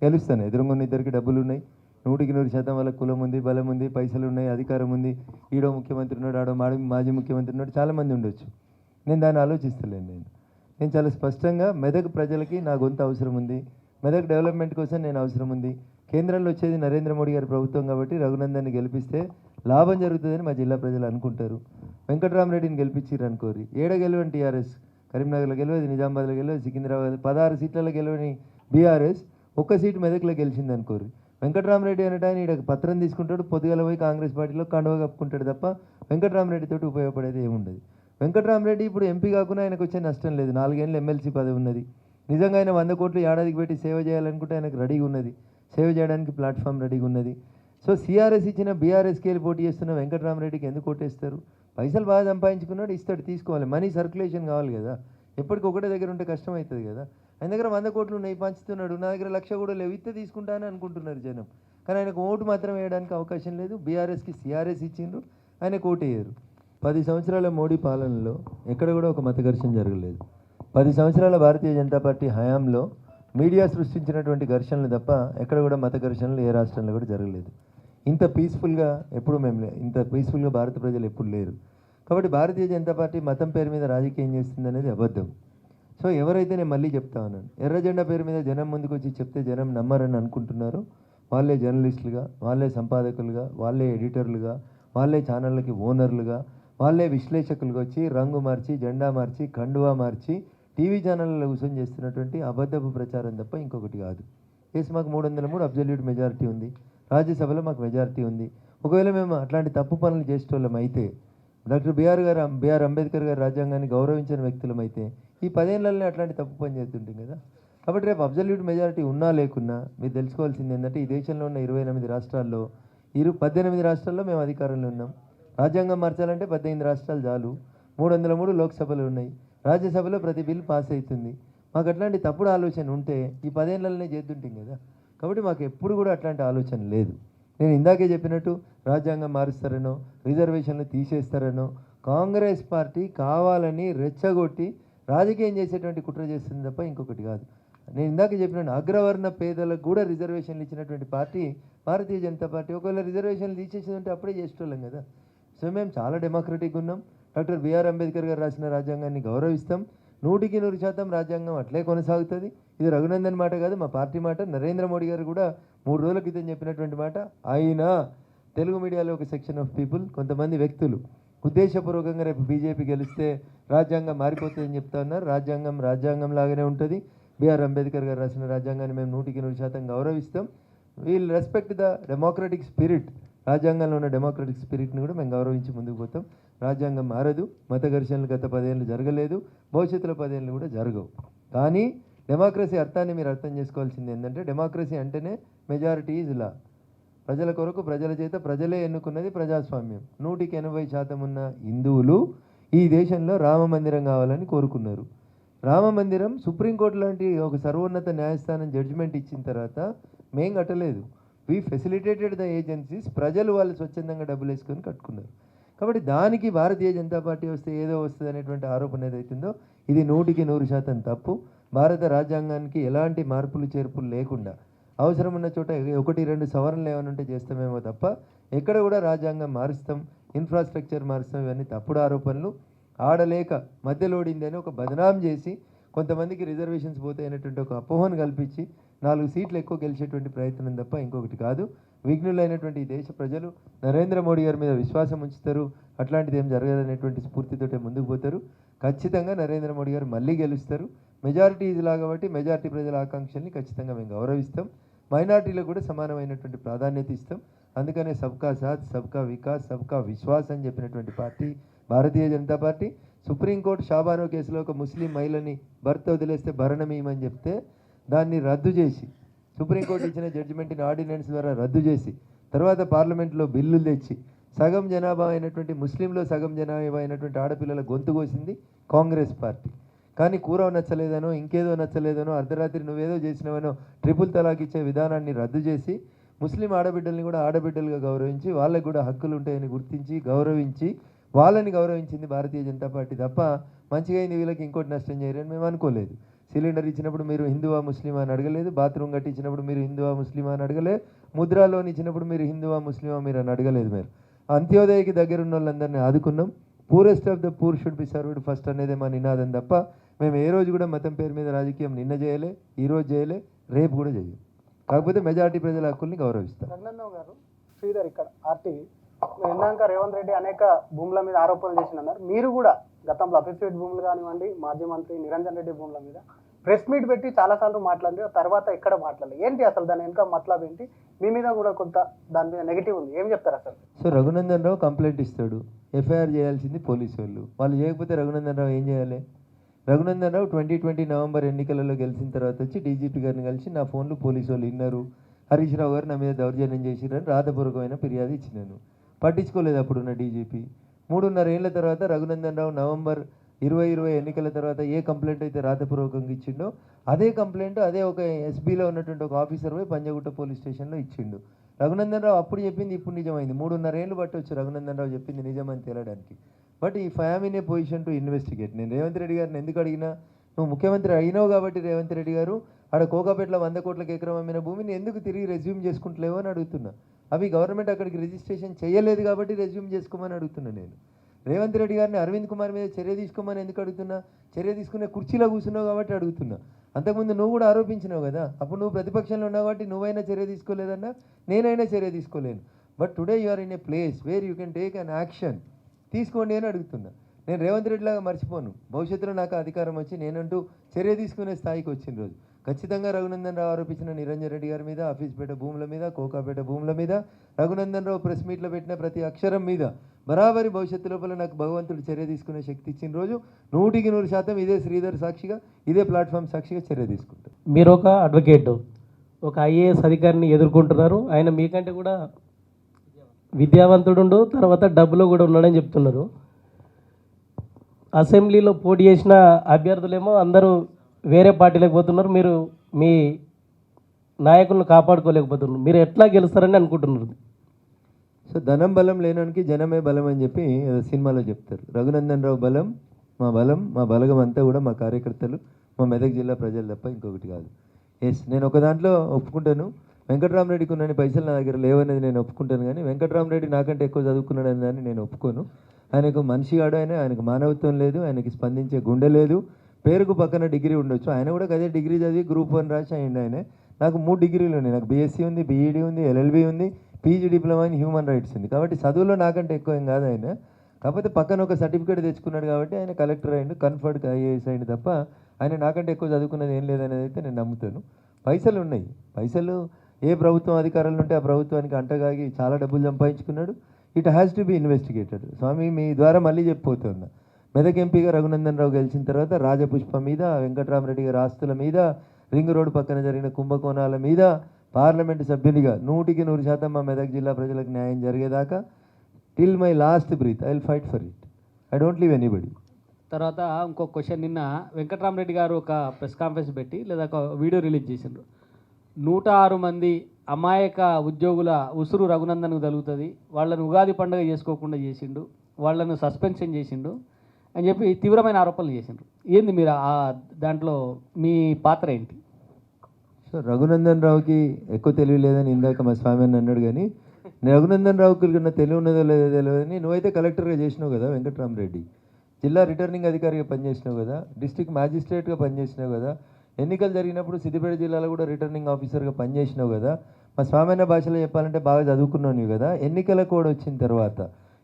గెలుస్తాను. ఎదురుగొన్న ఇద్దరికి డబ్బులు ఉన్నాయి, 100% వాళ్ళ కులం ఉంది, బలం ఉంది, పైసలు ఉన్నాయి, అధికారం ఉంది. ఈడో ముఖ్యమంత్రి ఉన్నాడు, ఆడో మాజీ ముఖ్యమంత్రి ఉన్నాడు, చాలామంది ఉండొచ్చు. నేను దాన్ని ఆలోచిస్తలేను. నేను చాలా స్పష్టంగా మెదక్ ప్రజలకి నా గొంతు అవసరం ఉంది, మెదక్ డెవలప్మెంట్ కోసం నేను అవసరం ఉంది. కేంద్రంలో వచ్చేది నరేంద్ర మోడీ గారి ప్రభుత్వం కాబట్టి రఘునందన్ని గెలిపిస్తే లాభం జరుగుతుందని మా జిల్లా ప్రజలు అనుకుంటారు. వెంకట్రామరెడ్డిని గెలిపించారు అనుకోరి, ఏడ గెలవని టీఆర్ఎస్, కరీంనగర్లో గెలవదు, నిజామాబాద్లో గెలవదు, సికింద్రాబాద్ 16 సీట్లలో గెలవని బీఆర్ఎస్ ఒక్క సీటు మెదక్లో గెలిచింది అనుకోరు. వెంకట్రామరెడ్డి అనేట ఆయన ఇక్కడ పత్రం తీసుకుంటాడు, పొద్దుగల పోయి కాంగ్రెస్ పార్టీలో కండువ కప్పుకుంటాడు తప్ప వెంకట్రామరెడ్డితో ఉపయోగపడేది ఏముండదు. వెంకట్రామరెడ్డి ఇప్పుడు ఎంపీ కాకుండా ఆయనకు వచ్చే నష్టం లేదు. 4 ఏళ్ళు ఎమ్మెల్సీ పదవి ఉన్నది. నిజంగా ఆయన 100 కోట్లు ఏడాదికి పెట్టి సేవ చేయాలనుకుంటే ఆయనకు రెడీగా ఉన్నది, సేవ చేయడానికి ప్లాట్ఫామ్ రెడీగా ఉన్నది. సో సిఆర్ఎస్ ఇచ్చిన బీఆర్ఎస్కి వెళ్ళి పోటీ చేస్తున్న వెంకట్రామరెడ్డికి ఎందుకు ఓటేస్తారు? పైసలు బాగా సంపాదించుకున్నాడు, ఇస్తాడు, తీసుకోవాలి. మనీ సర్క్యులేషన్ కావాలి కదా, ఎప్పటికి ఒకటే దగ్గర ఉంటే కష్టం అవుతుంది కదా. ఆయన దగ్గర 100 కోట్లు ఉన్నాయి, పంచుతున్నాడు, నా దగ్గర 1,00,000 కూడా లేవు, ఇస్తే తీసుకుంటానని అనుకుంటున్నారు జనం. కానీ ఆయనకు ఓటు మాత్రం వేయడానికి అవకాశం లేదు. బీఆర్ఎస్కి సిఆర్ఎస్ ఇచ్చిండ్రు, ఆయనకు ఓటు వేయరు. 10 సంవత్సరాల మోడీ పాలనలో ఎక్కడ కూడా ఒక మత ఘర్షణ జరగలేదు. 10 సంవత్సరాల భారతీయ జనతా పార్టీ హయాంలో మీడియా సృష్టించినటువంటి ఘర్షణలు తప్ప ఎక్కడ కూడా మత ఘర్షణలు ఏ రాష్ట్రంలో కూడా జరగలేదు. ఇంత పీస్ఫుల్గా ఎప్పుడు ఇంత పీస్ఫుల్గా భారత ప్రజలు ఎప్పుడు లేరు. కాబట్టి భారతీయ జనతా పార్టీ మతం పేరు మీద రాజకీయం చేస్తుంది అనేది అబద్ధం. సో ఎవరైతే, నేను మళ్ళీ చెప్తా ఉన్నాను, ఎర్ర జెండా పేరు మీద జనం ముందుకు వచ్చి చెప్తే జనం నమ్మరని అనుకుంటున్నారు, వాళ్ళే జర్నలిస్టులుగా, వాళ్ళే సంపాదకులుగా, వాళ్ళే ఎడిటర్లుగా, వాళ్ళే ఛానళ్ళకి ఓనర్లుగా, వాళ్ళే విశ్లేషకులుగా వచ్చి రంగు మార్చి, జెండా మార్చి, కండువా మార్చి టీవీ ఛానళ్ళలో కూర్చొని చేస్తున్నటువంటి అబద్ధపు ప్రచారం తప్ప ఇంకొకటి కాదు. మాకు 303 అబ్జల్యూట్ మెజారిటీ ఉంది, రాజ్యసభలో మాకు మెజారిటీ ఉంది. ఒకవేళ మేము అట్లాంటి తప్పు పనులు చేసేటోళ్ళం అయితే, డాక్టర్ బిఆర్ అంబేద్కర్ గారు రాజ్యాంగాన్ని గౌరవించిన వ్యక్తులమైతే ఈ 10 ఏళ్ళనే అట్లాంటి తప్పు పని చేస్తుంటాం కదా. కాబట్టి రేపు అబ్జల్యూట్ మెజారిటీ ఉన్నా లేకున్నా మీరు తెలుసుకోవాల్సింది ఏంటంటే, ఈ దేశంలో ఉన్న 28 రాష్ట్రాల్లో 18 రాష్ట్రాల్లో మేము అధికారంలో ఉన్నాం. రాజ్యాంగం మార్చాలంటే 18 రాష్ట్రాలు చాలు. 303 లోక్సభలు ఉన్నాయి, రాజ్యసభలో ప్రతి బిల్లు పాస్ అవుతుంది. మాకు అట్లాంటి తప్పుడు ఆలోచన ఉంటే ఈ 10 ఏళ్ళనే చేస్తుంటాం కదా. కాబట్టి మాకు ఎప్పుడు కూడా అట్లాంటి ఆలోచన లేదు. నేను ఇందాకే చెప్పినట్టు రాజ్యాంగం మారుస్తారనో, రిజర్వేషన్లు తీసేస్తారనో కాంగ్రెస్ పార్టీ కావాలని రెచ్చగొట్టి రాజకీయం చేసేటువంటి కుట్ర చేస్తుంది తప్ప ఇంకొకటి కాదు. నేను ఇందాక చెప్పినట్టు అగ్రవర్ణ పేదలకు కూడా రిజర్వేషన్లు ఇచ్చినటువంటి పార్టీ భారతీయ జనతా పార్టీ. ఒకవేళ రిజర్వేషన్లు తీసేసిందంటే అప్పుడే చేసేటోళ్ళం కదా. సో మేము చాలా డెమోక్రటిక్గా ఉన్నాం. డాక్టర్ బిఆర్ అంబేద్కర్ గారు రాసిన రాజ్యాంగాన్ని గౌరవిస్తాం. 100% రాజ్యాంగం అట్లే కొనసాగుతుంది. ఇది రఘునందన్ మాట కాదు, మా పార్టీ మాట. నరేంద్ర మోడీ గారు కూడా 3 రోజుల క్రితం చెప్పినటువంటి మాట. అయినా తెలుగు మీడియాలో ఒక సెక్షన్ ఆఫ్ పీపుల్, కొంతమంది వ్యక్తులు ఉద్దేశపూర్వకంగా రేపు బీజేపీ గెలిస్తే రాజ్యాంగం మారిపోతుందని చెప్తా ఉన్నారు. రాజ్యాంగం లాగానే ఉంటుంది. బిఆర్ అంబేద్కర్ గారు రాసిన రాజ్యాంగాన్ని మేము 100% గౌరవిస్తాం. We'll respect the democratic spirit. రాజ్యాంగంలో ఉన్న డెమోక్రటిక్ స్పిరిట్ని కూడా మేము గౌరవించి ముందుకు పోతాం. రాజ్యాంగం మారదు. మత ఘర్షణలు గత 10 ఏళ్ళు జరగలేదు, భవిష్యత్తులో 10 ఏళ్ళు కూడా జరగవు. కానీ డెమోక్రసీ అర్థాన్ని మీరు అర్థం చేసుకోవాల్సింది ఏంటంటే, డెమోక్రసీ అంటేనే మెజారిటీ ఈజ్ లా. ప్రజల కొరకు, ప్రజల చేత, ప్రజలే ఎన్నుకున్నది ప్రజాస్వామ్యం. 180% ఉన్న హిందువులు ఈ దేశంలో రామ మందిరం కావాలని కోరుకున్నారు. రామ మందిరం సుప్రీంకోర్టు లాంటి ఒక సర్వోన్నత న్యాయస్థానం జడ్జిమెంట్ ఇచ్చిన తర్వాత మేం కట్టలేదు. We facilitated the agencies. ప్రజలు వాళ్ళు స్వచ్ఛందంగా డబ్బులు వేసుకొని కట్టుకున్నారు. కాబట్టి దానికి భారతీయ జనతా పార్టీ వస్తే ఏదో వస్తుంది అనేటువంటి ఆరోపణ ఏదైతుందో ఇది 100% తప్పు. భారత రాజ్యాంగానికి ఎలాంటి మార్పులు చేర్పులు లేకుండా అవసరం ఉన్న చోట 1-2 సవరణలు ఏమైనా ఉంటే చేస్తామేమో తప్ప ఎక్కడ కూడా రాజ్యాంగం మారుస్తాం, ఇన్ఫ్రాస్ట్రక్చర్ మారుస్తాం, ఇవన్నీ తప్పుడు ఆరోపణలు. ఆడలేక మధ్యలోడింది అని ఒక బదనాం చేసి కొంతమందికి రిజర్వేషన్స్ పోతాయి అనేటువంటి ఒక అపోహను కల్పించి 4 సీట్లు ఎక్కువ గెలిచేటువంటి ప్రయత్నం తప్ప ఇంకొకటి కాదు. విఘ్నులైనటువంటి ఈ దేశ ప్రజలు నరేంద్ర మోడీ గారి మీద విశ్వాసం ఉంచుతారు. అట్లాంటిది ఏం జరగదనేటువంటి స్ఫూర్తితోటే ముందుకు పోతారు. ఖచ్చితంగా నరేంద్ర మోడీ గారు మళ్ళీ గెలుస్తారు. మెజారిటీ ఇదిలా కాబట్టి మెజారిటీ ప్రజల ఆకాంక్షల్ని ఖచ్చితంగా మేము గౌరవిస్తాం. మైనార్టీలకు కూడా సమానమైనటువంటి ప్రాధాన్యత ఇస్తాం. అందుకనే సబ్కా సాత్, సబ్కా వికాస్, సబ్కా విశ్వాస్ అని చెప్పినటువంటి పార్టీ భారతీయ జనతా పార్టీ. సుప్రీంకోర్టు షాబానో కేసులో ఒక ముస్లిం మహిళని భర్త వదిలేస్తే భరణమీయమని చెప్తే దాన్ని రద్దు చేసి, సుప్రీంకోర్టు ఇచ్చిన జడ్జిమెంట్ని ఆర్డినెన్స్ ద్వారా రద్దు చేసి, తర్వాత పార్లమెంట్లో బిల్లులు తెచ్చి సగం జనాభా అయినటువంటి ముస్లింలో సగం జనాభా అయినటువంటి ఆడపిల్లల గొంతు కోసింది కాంగ్రెస్ పార్టీ. కానీ కూర నచ్చలేదనో, ఇంకేదో నచ్చలేదనో, అర్ధరాత్రి నువ్వేదో చేసినవనో ట్రిపుల్ తలాక్ ఇచ్చే విధానాన్ని రద్దు చేసి ముస్లిం ఆడబిడ్డల్ని కూడా ఆడబిడ్డలుగా గౌరవించి వాళ్ళకు కూడా హక్కులు ఉంటాయని గుర్తించి గౌరవించి వాళ్ళని గౌరవించింది భారతీయ జనతా పార్టీ తప్ప మంచిగా అయింది వీళ్ళకి ఇంకోటి నష్టం చేయరని మేము అనుకోలేదు. సిలిండర్ ఇచ్చినప్పుడు మీరు హిందువా ముస్లిమా అని అడగలేదు. బాత్రూమ్ కట్టించినప్పుడు మీరు హిందువా ముస్లిమా అని అడగలేదు. ముద్రా లోన్ ఇచ్చినప్పుడు మీరు హిందువా ముస్లిమా మీరు అని అడగలేదు. మీరు అంత్యోదయకి దగ్గర ఉన్న వాళ్ళందరినీ ఆదుకున్నాం. Poorest of the poor should be served first అనేది మా నినాదం తప్ప మేము ఏ రోజు కూడా మతం పేరు మీద రాజకీయం నిన్న చేయలే, ఈరోజు చేయలే, రేపు కూడా చేయం. కాకపోతే మెజారిటీ ప్రజల హక్కుల్ని గౌరవిస్తాం. రఘునందన్ గారు, శ్రీధర్ ఇక్కడ ఆర్టీవీ. ఇందాక రేవంత్ రెడ్డి అనేక భూముల మీద ఆరోపణలు చేసినారు. మీరు కూడా గతంలో అఫిషియేట్ భూములు కానివ్వండి, మాజీ మంత్రి నిరంజన్ రెడ్డి భూముల మీద ప్రెస్ మీట్ పెట్టి చాలాసార్లు మాట్లాడి తర్వాత ఎక్కడ మాట్లాడలేదు. ఏంటి అసలు దాని వెనుక మతలబ్ ఏంటి? మీ మీద కూడా కొంత దాని మీద నెగిటివ్ ఉంది, ఏం చెప్తారు అసలు? సో రఘునందన్ రావు కంప్లైంట్ ఇస్తాడు, ఎఫ్ఐఆర్ చేయాల్సింది పోలీసు వాళ్ళు చేయకపోతే రఘునందన్ రావు ఏం చేయాలి? రఘునందన్ రావు 2020 నవంబర్ ఎన్నికలలో గెలిచిన తర్వాత వచ్చి డీజీపీ గారిని కలిసి నా ఫోన్లు పోలీసు వాళ్ళు విన్నారు, హరీష్ రావు గారు నా మీద దౌర్జన్యం చేసిరని రాతపూర్వకమైన ఫిర్యాదు ఇచ్చినాను. పట్టించుకోలేదు అప్పుడున్న డీజీపీ. 3.5 ఏళ్ల తర్వాత రఘునందన్ రావు నవంబర్ 2020 ఎన్నికల తర్వాత ఏ కంప్లైంట్ అయితే రాతపూర్వకంగా ఇచ్చిండో అదే కంప్లైంట్ అదే ఒక ఎస్బీలో ఉన్నటువంటి ఒక ఆఫీసర్ పోయి పంజగుట్ట పోలీస్ స్టేషన్లో ఇచ్చిండు. రఘునందన్ రావు అప్పుడు చెప్పింది ఇప్పుడు నిజమైంది. 3.5 ఏళ్ళు పట్టవచ్చు రఘునందన్ రావు చెప్పింది నిజమని తేలడానికి. బట్ ఈ I'm in a position to investigate. నేను రేవంత్ రెడ్డి గారిని ఎందుకు అడిగినా, నువ్వు ముఖ్యమంత్రి అయినావు కాబట్టి రేవంత్ రెడ్డి గారు ఆడ కోకాపేటలో 100 కోట్లకు ఎకరం అమ్మిన భూమిని ఎందుకు తిరిగి రెజ్యూమ్ చేసుకుంటలేవు అని అడుగుతున్నా. అవి గవర్నమెంట్ అక్కడికి రిజిస్ట్రేషన్ చేయలేదు కాబట్టి రెజ్యూమ్ చేసుకోమని అడుగుతున్నా. నేను రేవంత్ రెడ్డి గారిని అరవింద్ కుమార్ మీద చర్య తీసుకోమని ఎందుకు అడుగుతున్నా? చర్య తీసుకునే కుర్చీలో కూర్చున్నావు కాబట్టి అడుగుతున్నా. అంతకుముందు నువ్వు కూడా ఆరోపించినావు కదా, అప్పుడు నువ్వు ప్రతిపక్షంలో ఉన్నావు కాబట్టి నువ్వైనా చర్య తీసుకోలేదన్నా, నేనైనా చర్య తీసుకోలేను. But today you are in a place where you can take an action. తీసుకోండి అని అడుగుతున్నా. నేను రేవంత్ రెడ్డి లాగా మర్చిపోను. భవిష్యత్తులో నాకు అధికారం వచ్చి నేనంటూ చర్య తీసుకునే స్థాయికి వచ్చిన రోజు ఖచ్చితంగా రఘునందన్ రావు ఆరోపించిన నిరంజన్ రెడ్డి గారి మీద, ఆఫీస్పేట భూముల మీద, కోకాపేట భూముల మీద, రఘునందన్ రావు ప్రెస్ మీట్లో పెట్టిన ప్రతి అక్షరం మీద బరాబరి భవిష్యత్తు లోపల నాకు భగవంతుడు చర్య తీసుకునే శక్తి ఇచ్చిన రోజు 100% ఇదే శ్రీధర్ సాక్షిగా, ఇదే ప్లాట్ఫామ్ సాక్షిగా చర్య తీసుకుంటారు. మీరు ఒక అడ్వకేట్, ఒక ఐఏఎస్ అధికారిని ఎదుర్కొంటున్నారు. ఆయన మీకంటే కూడా విద్యావంతుడు, తర్వాత డబ్బులో కూడా ఉన్నాడని చెప్తున్నారు. అసెంబ్లీలో పోటీ చేసిన అభ్యర్థులేమో అందరూ వేరే పార్టీలకు పోతున్నారు. మీరు మీ నాయకులను కాపాడుకోలేకపోతున్నారు. మీరు ఎట్లా గెలుస్తారని అనుకుంటున్నారు? సో ధనం బలం లేనానికి జనమే బలం అని చెప్పి సినిమాలో చెప్తారు. రఘునందన్ రావు బలం, మా బలగం అంతా కూడా మా కార్యకర్తలు, మా మెదక్ జిల్లా ప్రజలు తప్ప ఇంకొకటి కాదు. ఎస్, నేను ఒక దాంట్లో ఒప్పుకుంటాను. వెంకట్రామరెడ్డికి ఉన్న పైసలు నా దగ్గర లేవనేది నేను ఒప్పుకుంటాను. కానీ వెంకట్రామరెడ్డి నాకంటే ఎక్కువ చదువుకున్నాడని దాన్ని నేను ఒప్పుకోను. ఆయనకు మనిషిగాడు, ఆయనకు మానవత్వం లేదు, ఆయనకి స్పందించే గుండె లేదు. పేరుకు పక్కన డిగ్రీ ఉండొచ్చు, ఆయన కూడా అదే డిగ్రీ చదివి గ్రూప్ 1 రాసి అయ్యిండు. ఆయన నాకు 3 డిగ్రీలు ఉన్నాయి. నాకు బీఎస్సీ ఉంది, బీఈడీ ఉంది, ఎల్ఎల్బీ ఉంది, PG diploma in human rights ఉంది. కాబట్టి చదువులో నాకంటే ఎక్కువ ఏం కాదు ఆయన. కాకపోతే పక్కన ఒక సర్టిఫికేట్ తెచ్చుకున్నాడు కాబట్టి ఆయన కలెక్టర్ అయ్యిండు, కన్ఫర్డ్ ఐఏఎస్ అయింది తప్ప ఆయన నాకంటే ఎక్కువ చదువుకున్నది ఏం లేదనేది అయితే నేను నమ్ముతాను. పైసలు ఉన్నాయి, పైసలు ఏ ప్రభుత్వం అధికారంలో ఉంటే ఆ ప్రభుత్వానికి అంటగాగి చాలా డబ్బులు సంపాదించుకున్నాడు. It has to be investigated. స్వామి, మీ ద్వారా మళ్ళీ చెప్పిపోతున్నా, మెదక్ ఎంపీగా రఘునందన్ రావు గెలిచిన తర్వాత రాజపుష్ప మీద, వెంకట్రామరెడ్డి గారి ఆస్తుల మీద, రింగ్ రోడ్డు పక్కన జరిగిన కుంభకోణాల మీద పార్లమెంటు సభ్యునిగా 100% మా మెదక్ జిల్లా ప్రజలకు న్యాయం జరిగేదాకా till my last breath I will fight for it. I don't leave anybody. తర్వాత ఇంకో క్వశ్చన్, నిన్న వెంకట్రామరెడ్డి గారు ఒక ప్రెస్ కాన్ఫరెన్స్ పెట్టి లేదా ఒక వీడియో రిలీజ్ చేసిండ్రు. 106 మంది అమాయక ఉద్యోగుల ఉసురు రఘునందన్కు తగులుతుంది, వాళ్ళను ఉగాది పండుగ చేసుకోకుండా చేసిండు, వాళ్ళను సస్పెన్షన్ చేసిండు అని చెప్పి తీవ్రమైన ఆరోపణలు చేసిండ్రు. ఏంది మీరు దాంట్లో మీ పాత్ర ఏంటి? సో రఘునందన్ రావుకి ఎక్కువ తెలివి లేదని ఇందాక మా స్వామి అని అన్నాడు. కానీ రఘునందన్ రావుకి కన్నా తెలివి ఉన్నదో లేదో తెలియదని, నువ్వైతే కలెక్టర్గా చేసినావు కదా వెంకట్రామరెడ్డి, జిల్లా రిటర్నింగ్ అధికారిగా పనిచేసినావు కదా, డిస్ట్రిక్ట్ మ్యాజిస్ట్రేట్గా పనిచేసినావు కదా, ఎన్నికలు జరిగినప్పుడు సిద్దిపేట జిల్లాలో కూడా రిటర్నింగ్ ఆఫీసర్గా పనిచేసినావు కదా, మా స్వామైన భాషలో చెప్పాలంటే బాగా చదువుకున్నావు నీవు కదా. ఎన్నికల కోడ్ వచ్చిన తర్వాత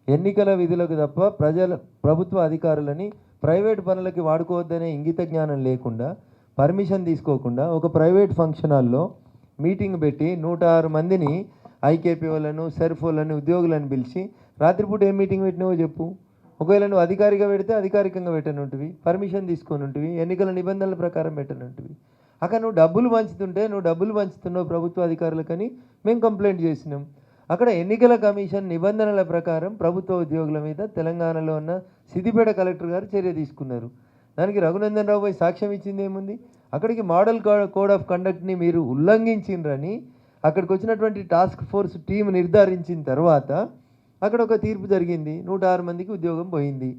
ఎన్నికల విధులకు తప్ప ప్రభుత్వ అధికారులని ప్రైవేట్ పనులకి వాడుకోవద్దనే ఇంగిత జ్ఞానం లేకుండా, పర్మిషన్ తీసుకోకుండా ఒక ప్రైవేట్ ఫంక్షన్ హాల్లో మీటింగ్ పెట్టి 106 మందిని ఐకేపీ వాళ్ళను, సెర్ఫ్ వాళ్ళని, ఉద్యోగులను పిలిచి రాత్రిపూట ఏం మీటింగ్ పెట్టినావో చెప్పు. ఒకవేళ నువ్వు అధికారిగా పెడితే అధికారికంగా పెట్టనుంటివి, పర్మిషన్ తీసుకొని ఉంటివి, ఎన్నికల నిబంధనల ప్రకారం పెట్టనుంటివి. అక్కడ నువ్వు డబ్బులు పంచుతున్నావు ప్రభుత్వ అధికారులకని మేము కంప్లైంట్ చేసినాం. అక్కడ ఎన్నికల కమిషన్ నిబంధనల ప్రకారం ప్రభుత్వ ఉద్యోగుల మీద తెలంగాణలో ఉన్న సిద్దిపేట కలెక్టర్ గారు చర్య తీసుకున్నారు. దానికి రఘునందన్ రావు పోయి సాక్ష్యం ఇచ్చింది ఏముంది? అక్కడికి మోడల్ కోడ్ ఆఫ్ కండక్ట్ని మీరు ఉల్లంఘించిండ్రని అక్కడికి వచ్చినటువంటి టాస్క్ ఫోర్స్ టీం నిర్ధారించిన తర్వాత అక్కడ ఒక తీర్పు జరిగింది. 106 మందికి ఉద్యోగం పోయింది.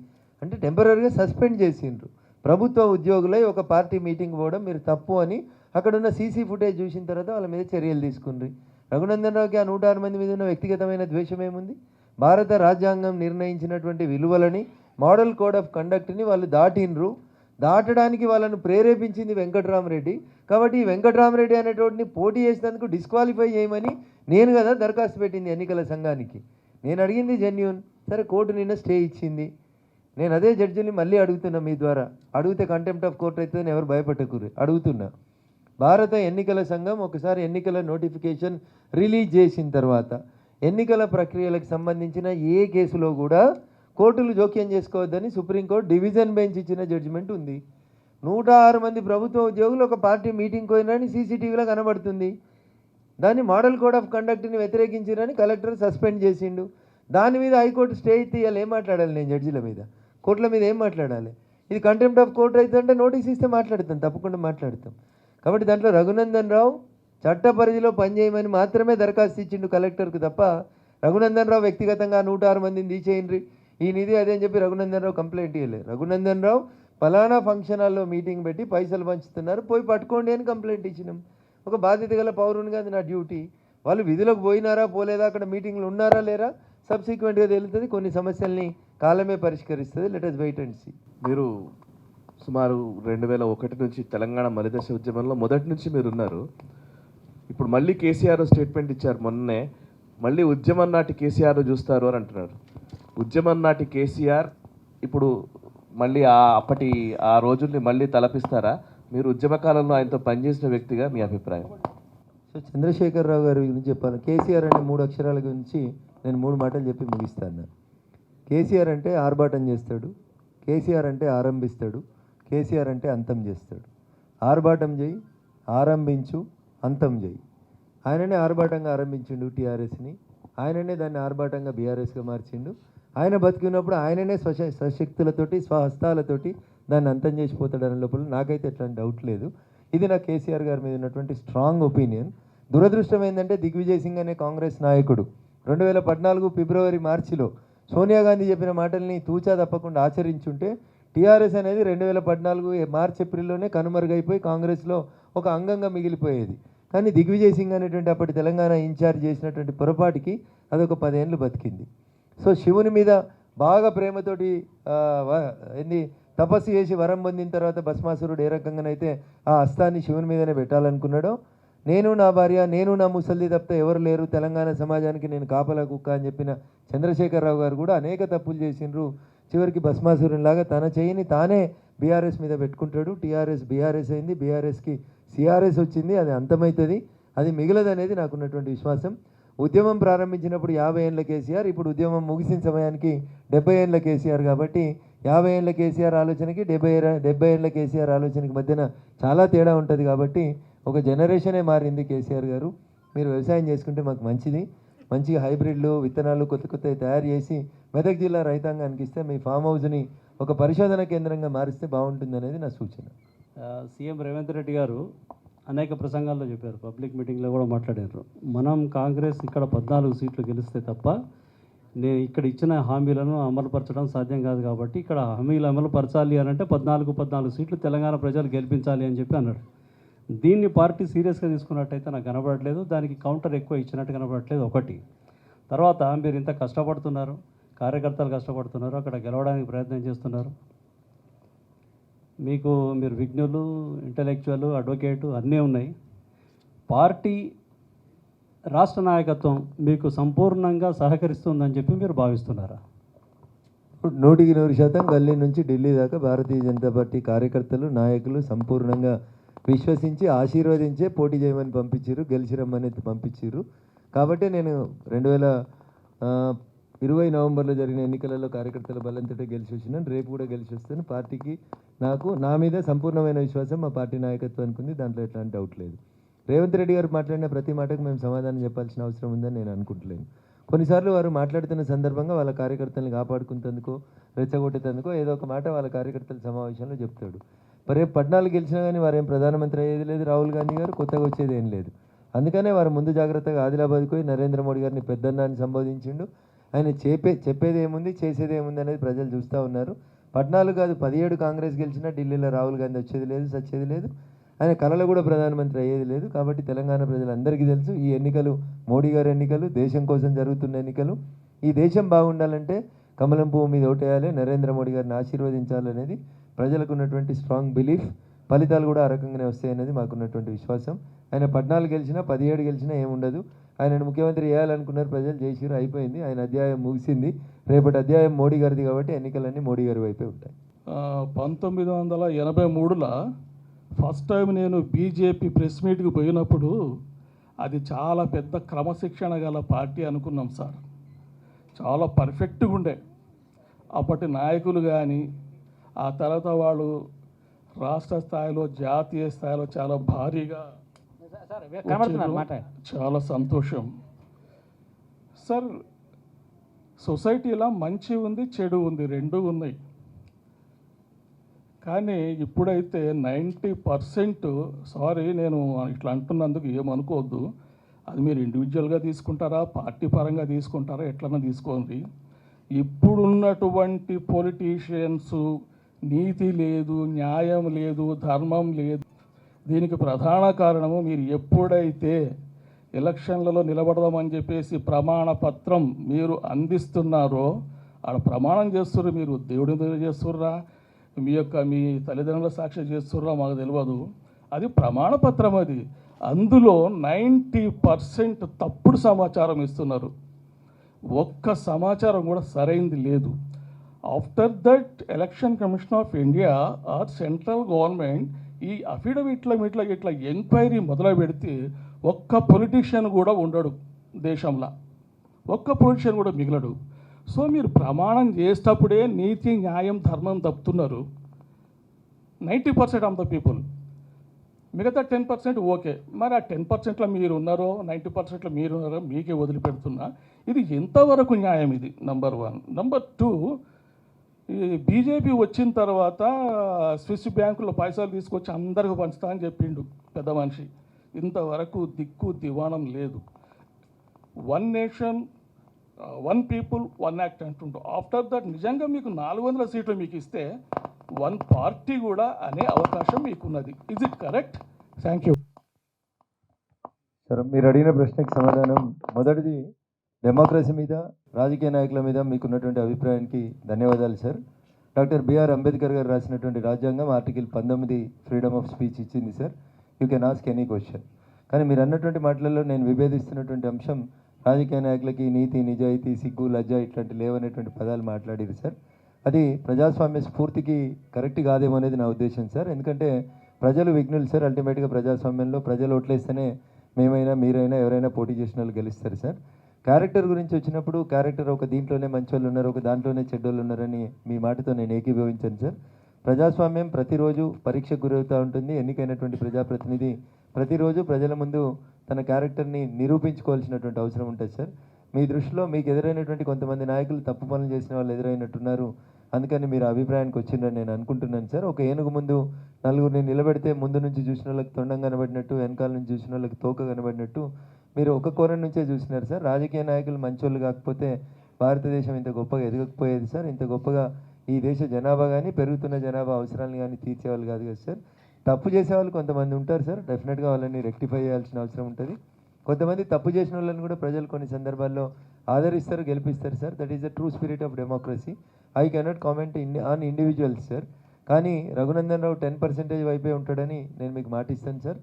అంటే టెంపరీగా సస్పెండ్ చేసిండ్రు. ప్రభుత్వ ఉద్యోగులై ఒక పార్టీ మీటింగ్ పోవడం మీరు తప్పు అని అక్కడున్న సీసీ ఫుటేజ్ చూసిన తర్వాత వాళ్ళ మీద చర్యలు తీసుకుండ్రి. రఘునందన్ రావుకి ఆ 106 మంది మీద ఉన్న వ్యక్తిగతమైన ద్వేషం ఏముంది? భారత రాజ్యాంగం నిర్ణయించినటువంటి విలువలని, మోడల్ కోడ్ ఆఫ్ కండక్ట్ని వాళ్ళు దాటడానికి వాళ్ళను ప్రేరేపించింది వెంకటరామరెడ్డి. కాబట్టి ఈ వెంకటరామరెడ్డి అనేటోడిని పోటీ చేసినందుకు డిస్క్వాలిఫై చేయమని నేను కదా దరఖాస్తు పెట్టింది ఎన్నికల సంఘానికి. నేను అడిగింది జెన్యూన్. సరే, కోర్టు నిన్న స్టే ఇచ్చింది. నేను అదే జడ్జిని మళ్ళీ అడుగుతున్నా మీ ద్వారా. అడిగితే కంటెంప్ట్ ఆఫ్ కోర్ట్ అయితే ఎవరు భయపడకూరు. అడుగుతున్నా, భారత ఎన్నికల సంఘం ఒకసారి ఎన్నికల నోటిఫికేషన్ రిలీజ్ చేసిన తర్వాత ఎన్నికల ప్రక్రియలకు సంబంధించిన ఏ కేసులో కూడా కోర్టులు జోక్యం చేసుకోవద్దని సుప్రీంకోర్టు డివిజన్ బెంచ్ ఇచ్చిన జడ్జిమెంట్ ఉంది. 106 మంది ప్రభుత్వ ఉద్యోగులు ఒక పార్టీ మీటింగ్ పోయినని సీసీటీవీలో కనబడుతుంది. దాన్ని మోడల్ కోడ్ ఆఫ్ కండక్ట్ని వ్యతిరేకించారని కలెక్టర్ సస్పెండ్ చేసిండు. దాని మీద హైకోర్టు స్టే ఇస్తే ఇవాళ ఏం మాట్లాడాలి? నేను జడ్జిల మీద, కోర్టుల మీద ఏం మాట్లాడాలి? ఇది కంటెంప్ట్ ఆఫ్ కోర్ట్ అయితే అంటే నోటీస్ ఇస్తే మాట్లాడతాం, తప్పకుండా మాట్లాడతాం. కాబట్టి దాంట్లో రఘునందన్ రావు చట్ట పరిధిలో పనిచేయమని మాత్రమే దరఖాస్తు ఇచ్చిండు కలెక్టర్కు తప్ప రఘునందన్ రావు వ్యక్తిగతంగా 106 మందిని తీసేయండి ఈ నిధి అదే అని చెప్పి రఘునందన్ రావు కంప్లైంట్ ఇవ్వలేదు. రఘునందన్ రావు ఫలానా ఫంక్షన్ హాల్లో మీటింగ్ పెట్టి పైసలు పంచుతున్నారు, పోయి పట్టుకోండి అని కంప్లైంట్ ఇచ్చినాం. ఒక బాధ్యత గల పౌరునిగా అది నా డ్యూటీ. వాళ్ళు విధులకు పోయినారా పోలేదా, అక్కడ మీటింగ్లు ఉన్నారా లేరా సబ్సిక్వెంట్గా తేలుతుంది. కొన్ని సమస్యల్ని కాలమే పరిష్కరిస్తుంది. Let us wait and see. మీరు సుమారు 2001 నుంచి తెలంగాణ మలిదశ ఉద్యమంలో మొదటి నుంచి మీరు ఉన్నారు. ఇప్పుడు మళ్ళీ కేసీఆర్ స్టేట్మెంట్ ఇచ్చారు మొన్నే, మళ్ళీ ఉద్యమం నాటి కేసీఆర్ చూస్తారు అని అంటున్నారు. ఉద్యమం నాటి కేసీఆర్ ఇప్పుడు మళ్ళీ అప్పటి ఆ రోజుల్ని మళ్ళీ తలపిస్తారా? మీరు ఉద్యమ కాలంలో ఆయనతో పనిచేసిన వ్యక్తిగా మీ అభిప్రాయం? సో చంద్రశేఖరరావు గారి గురించి చెప్పాను. కేసీఆర్ అనే 3 అక్షరాల గురించి నేను 3 మాటలు చెప్పి ముగిస్తాను. కేసీఆర్ అంటే ఆర్భాటం చేస్తాడు, కేసీఆర్ అంటే ఆరంభిస్తాడు, కేసీఆర్ అంటే అంతం చేస్తాడు. ఆర్భాటం చేయి, ఆరంభించు, అంతం చేయి. ఆయననే ఆర్భాటంగా ఆరంభించిండు టీఆర్ఎస్ని, ఆయననే దాన్ని ఆర్భాటంగా బీఆర్ఎస్గా మార్చిండు. ఆయన బతికినప్పుడు ఆయననే స్వశక్తులతోటి స్వహస్తాలతోటి దాన్ని అంతం చేసిపోతాడనే లోపల నాకైతే ఎట్లాంటి డౌట్ లేదు. ఇది నా కేసీఆర్ గారి మీద ఉన్నటువంటి స్ట్రాంగ్ ఒపీనియన్. దురదృష్టం ఏంటంటే దిగ్విజయ్ సింగ్ అనే కాంగ్రెస్ నాయకుడు 2014 ఫిబ్రవరి మార్చిలో సోనియా గాంధీ చెప్పిన మాటల్ని తూచా తప్పకుండా ఆచరించుంటే టీఆర్ఎస్ అనేది 2014 మార్చ్ ఏప్రిల్లోనే కనుమరుగైపోయి కాంగ్రెస్లో ఒక అంగంగా మిగిలిపోయేది. కానీ దిగ్విజయ్ సింగ్ అనేటువంటి అప్పటి తెలంగాణ ఇన్ఛార్జ్ చేసినటువంటి పొరపాటుకి అదొక 10 ఏళ్ళు బతికింది. సో శివుని మీద బాగా ప్రేమతోటి తపస్సు చేసి వరం పొందిన తర్వాత భస్మాసురుడు ఏ రకంగానైతే ఆ హస్తాన్ని శివుని మీదనే పెట్టాలనుకున్నాడో, నేను నా భార్య, నేను నా ముసల్ది తప్ప ఎవరు లేరు తెలంగాణ సమాజానికి, నేను కాపలా కుక్క అని చెప్పిన చంద్రశేఖరరావు గారు కూడా అనేక తప్పులు చేసిండ్రు. చివరికి భస్మాసురునిలాగా తన చేయిని తానే బీఆర్ఎస్ మీద పెట్టుకుంటాడు. టీఆర్ఎస్ బీఆర్ఎస్ అయింది, బీఆర్ఎస్కి సిఆర్ఎస్ వచ్చింది. అది అంతమవుతుంది, అది మిగలదనేది నాకున్నటువంటి విశ్వాసం. ఉద్యమం ప్రారంభించినప్పుడు 50 ఏళ్ళ కేసీఆర్, ఇప్పుడు ఉద్యమం ముగిసిన సమయానికి 70 ఏళ్ళ కేసీఆర్. కాబట్టి 50 ఏళ్ళ కేసీఆర్ ఆలోచనకి 70 ఏళ్ళ కేసీఆర్ ఆలోచనకి మధ్యన చాలా తేడా ఉంటుంది. కాబట్టి ఒక జనరేషనే మారింది కేసీఆర్ గారు. మీరు వ్యవసాయం చేసుకుంటే మాకు మంచిది, మంచిగా హైబ్రిడ్లు విత్తనాలు కొత్త కొత్తవి తయారు చేసి మెదక్ జిల్లా రైతాంగానికి ఇస్తే మీ ఫామ్ హౌస్ని ఒక పరిశోధన కేంద్రంగా మారిస్తే బాగుంటుంది అనేది నా సూచన. సీఎం రేవంత్ రెడ్డి గారు అనేక ప్రసంగాల్లో చెప్పారు, పబ్లిక్ మీటింగ్లో కూడా మాట్లాడారు. మనం కాంగ్రెస్ ఇక్కడ 14 సీట్లు గెలిస్తే తప్ప నేను ఇక్కడ ఇచ్చిన హామీలను అమలుపరచడం సాధ్యం కాదు. కాబట్టి ఇక్కడ హామీలు అమలుపరచాలి అని అంటే 14 సీట్లు తెలంగాణ ప్రజలు గెలిపించాలి అని చెప్పి అన్నాడు. దీన్ని పార్టీ సీరియస్గా తీసుకున్నట్టయితే నాకు కనబడట్లేదు, దానికి కౌంటర్ ఎక్కువ ఇచ్చినట్టు కనబడట్లేదు. ఒకటి, తర్వాత మీరు ఇంత కష్టపడుతున్నారు, కార్యకర్తలు కష్టపడుతున్నారు, అక్కడ గెలవడానికి ప్రయత్నం చేస్తున్నారు. మీరు విజ్ఞులు, ఇంటలెక్చువల్, అడ్వకేటు అన్నీ ఉన్నాయి. పార్టీ రాష్ట్ర నాయకత్వం మీకు సంపూర్ణంగా సహకరిస్తుందని చెప్పి మీరు భావిస్తున్నారా? 100% గల్లీ నుంచి ఢిల్లీ దాకా భారతీయ జనతా పార్టీ కార్యకర్తలు, నాయకులు సంపూర్ణంగా విశ్వసించి ఆశీర్వదించే పోటీ చేయమని పంపించారు, గెలిచిరమ్మని పంపించారు. కాబట్టి నేను 2020 నవంబర్లో జరిగిన ఎన్నికలలో కార్యకర్తల బలంతో గెలిచి వచ్చినాను, రేపు కూడా గెలిచి వస్తాను. పార్టీకి నా మీద సంపూర్ణమైన విశ్వాసం మా పార్టీ నాయకత్వానికి ఉంది, దాంట్లో ఎట్లాంటి డౌట్ లేదు. రేవంత్ రెడ్డి గారు మాట్లాడిన ప్రతి మాటకు మేము సమాధానం చెప్పాల్సిన అవసరం ఉందని నేను అనుకుంటలేను. కొన్నిసార్లు వారు మాట్లాడుతున్న సందర్భంగా వాళ్ళ కార్యకర్తలను కాపాడుకుంటందుకో రెచ్చగొట్టేందుకో ఏదో ఒక మాట వాళ్ళ కార్యకర్తల సమావేశంలో చెప్తాడు. రేపు 14 గెలిచినా కానీ వారు ఏం ప్రధానమంత్రి అయ్యేది లేదు, రాహుల్ గాంధీ గారు కొత్తగా వచ్చేది ఏం లేదు. అందుకనే వారు ముందు జాగ్రత్తగా ఆదిలాబాద్కి పోయి నరేంద్ర మోడీ గారిని పెద్దన్నాన్ని సంబోధించిండు. ఆయన చెప్పేది ఏముంది, చేసేది ఏముంది అనేది ప్రజలు చూస్తూ ఉన్నారు. 14 కాదు 17 కాంగ్రెస్ గెలిచినా ఢిల్లీలో రాహుల్ గాంధీ వచ్చేది లేదు, సచ్చేది లేదు. ఆయన కళలో కూడా ప్రధానమంత్రి అయ్యేది లేదు. కాబట్టి తెలంగాణ ప్రజలందరికీ తెలుసు, ఈ ఎన్నికలు మోడీ గారి ఎన్నికలు, దేశం కోసం జరుగుతున్న ఎన్నికలు. ఈ దేశం బాగుండాలంటే కమలం పువ్వు మీద ఓటేయాలి, నరేంద్ర మోడీ గారిని ఆశీర్వదించాలనేది ప్రజలకు ఉన్నటువంటి స్ట్రాంగ్ బిలీఫ్. ఫలితాలు కూడా ఆ రకంగానే వస్తాయనేది మాకున్నటువంటి విశ్వాసం. ఆయన 14 గెలిచినా 17 గెలిచినా ఏముండదు. ఆయనను ముఖ్యమంత్రి చేయాలనుకున్నారు ప్రజలు, చేసిరు, అయిపోయింది. ఆయన అధ్యాయం ముగిసింది. రేపటి అధ్యాయం మోడీ గారిది కాబట్టి ఎన్నికలన్నీ మోడీ గారి వైపే ఉంటాయి. 1983లో ఫస్ట్ టైం నేను బీజేపీ ప్రెస్ మీట్కి పోయినప్పుడు అది చాలా పెద్ద క్రమశిక్షణ గల పార్టీ అనుకున్నాం సార్. చాలా పర్ఫెక్ట్గా ఉండే అప్పటి నాయకులు కానీ, ఆ తర్వాత వాళ్ళు రాష్ట్ర స్థాయిలో జాతీయ స్థాయిలో చాలా భారీగా చాలా సంతోషం సార్. సొసైటీలో మంచి ఉంది, చెడు ఉంది, రెండూ ఉన్నాయి. కానీ ఇప్పుడైతే 90%, సారీ నేను ఇట్లా అంటున్నందుకు ఏమనుకోవద్దు, అది మీరు ఇండివిజువల్గా తీసుకుంటారా, పార్టీ పరంగా తీసుకుంటారా, ఎట్లన్నా తీసుకోండి. ఇప్పుడున్నటువంటి పొలిటీషియన్స్ నీతి లేదు, న్యాయం లేదు, ధర్మం లేదు. దీనికి ప్రధాన కారణము మీరు ఎప్పుడైతే ఎలక్షన్లలో నిలబడదామని చెప్పేసి ప్రమాణ పత్రం మీరు అందిస్తున్నారో, ఆడ ప్రమాణం చేస్తుర్రు, మీరు దేవుడి మీద చేస్తుర్రా, మీ తల్లిదండ్రుల సాక్షి చేస్తుర్రా మాకు తెలియదు. అది ప్రమాణ పత్రం. అది అందులో 90% తప్పుడు సమాచారం ఇస్తున్నారు. ఒక్క సమాచారం కూడా సరైంది లేదు. After that election commission of India or central government ఈ అఫిడవిట్ల ఇట్లా ఎంక్వైరీ మొదలు పెడితే ఒక్క పొలిటీషియన్ కూడా ఉండడు దేశంలో, ఒక్క పొలిటీషియన్ కూడా మిగలడు. సో మీరు ప్రమాణం చేసేటప్పుడే నీతి, న్యాయం, ధర్మం తప్పుతున్నారు 90% ఆఫ్ ద పీపుల్. మిగతా 10% ఓకే. మరి ఆ 10%లో మీరు ఉన్నారో 90%లో మీరు ఉన్నారో మీకే వదిలిపెడుతున్నా. ఇది ఎంతవరకు న్యాయం? ఇది నంబర్ 1. నంబర్ 2, ఈ బీజేపీ వచ్చిన తర్వాత స్విస్ బ్యాంకులో పైసలు తీసుకొచ్చి అందరికి పంచుతా అని చెప్పిండు పెద్ద మనిషి. ఇంతవరకు దిక్కు దివాణం లేదు. 1 నేషన్ 1 పీపుల్ 1 యాక్ట్ అంటుంటాం. ఆఫ్టర్ దట్ నిజంగా మీకు 400 సీట్లు మీకు ఇస్తే 1 పార్టీ కూడా అనే అవకాశం మీకున్నది. Is it correct? Thank you sir. మీరు అడిగిన ప్రశ్నకి సమాధానం, మొదటిది డెమోక్రసీ మీద, రాజకీయ నాయకుల మీద మీకున్నటువంటి అభిప్రాయానికి ధన్యవాదాలు సార్. డాక్టర్ బిఆర్ అంబేద్కర్ గారు రాసినటువంటి రాజ్యాంగం ఆర్టికల్ 19 ఫ్రీడమ్ ఆఫ్ స్పీచ్ ఇచ్చింది sir. You can ask any question. కానీ మీరు అన్నటువంటి మాటలలో నేను విభేదిస్తున్నటువంటి అంశం, రాజకీయ నాయకులకి నీతి, నిజాయితీ, సిగ్గు, లజ్జ ఇట్లాంటి లేవనేటువంటి పదాలు మాట్లాడారు సార్. అది ప్రజాస్వామ్య స్ఫూర్తికి కరెక్ట్ కాదేమో అనేది నా ఉద్దేశం సార్. ఎందుకంటే ప్రజలు విఘ్నులు సార్. అల్టిమేట్గా ప్రజాస్వామ్యంలో ప్రజలు ఓట్లేస్తేనే మేమైనా, మీరైనా, ఎవరైనా పోటీ చేసిన వాళ్ళు గెలుస్తారు సార్. క్యారెక్టర్ గురించి వచ్చినప్పుడు క్యారెక్టర్ ఒక దీంట్లోనే మంచి వాళ్ళు ఉన్నారు, ఒక దాంట్లోనే చెడ్డోళ్ళు ఉన్నారని మీ మాటతో నేను ఏకీభవించాను సార్. ప్రజాస్వామ్యం ప్రతిరోజు పరీక్షకు గురవుతూ ఉంటుంది. ఎన్నికైనటువంటి ప్రజాప్రతినిధి ప్రతిరోజు ప్రజల ముందు తన క్యారెక్టర్ని నిరూపించుకోవాల్సినటువంటి అవసరం ఉంటుంది సార్. మీ దృష్టిలో మీకు ఎదురైనటువంటి కొంతమంది నాయకులు తప్పు పనులు చేసిన వాళ్ళు ఎదురైనట్టున్నారు, అందుకని మీరు అభిప్రాయానికి వచ్చిందని నేను అనుకుంటున్నాను సార్. ఒక ఏనుగు ముందు నలుగురిని నిలబెడితే ముందు నుంచి చూసిన వాళ్ళకి తొండం కనబడినట్టు, వెనకాల నుంచి చూసిన వాళ్ళకి తోక కనబడినట్టు మీరు ఒక కోణం నుంచే చూసినారు సార్. రాజకీయ నాయకులు మంచోళ్ళు కాకపోతే భారతదేశం ఇంత గొప్పగా ఎదగకపోయేది సార్. ఇంత గొప్పగా ఈ దేశ జనాభా కానీ, పెరుగుతున్న జనాభా అవసరాలను కానీ తీర్చేవాళ్ళు కాదు కదా సార్. తప్పు చేసేవాళ్ళు కొంతమంది ఉంటారు సార్. డెఫినెట్గా వాళ్ళని రెక్టిఫై చేయాల్సిన అవసరం ఉంటుంది. కొంతమంది తప్పు చేసిన వాళ్ళని కూడా ప్రజలు కొన్ని సందర్భాల్లో ఆదరిస్తారు, గెలిపిస్తారు sir. That is the true spirit of democracy. I cannot comment on individuals sir. కానీ రఘునందన్ రావు 10% వైపే ఉంటాడని నేను మీకు మాటిస్తాను సార్.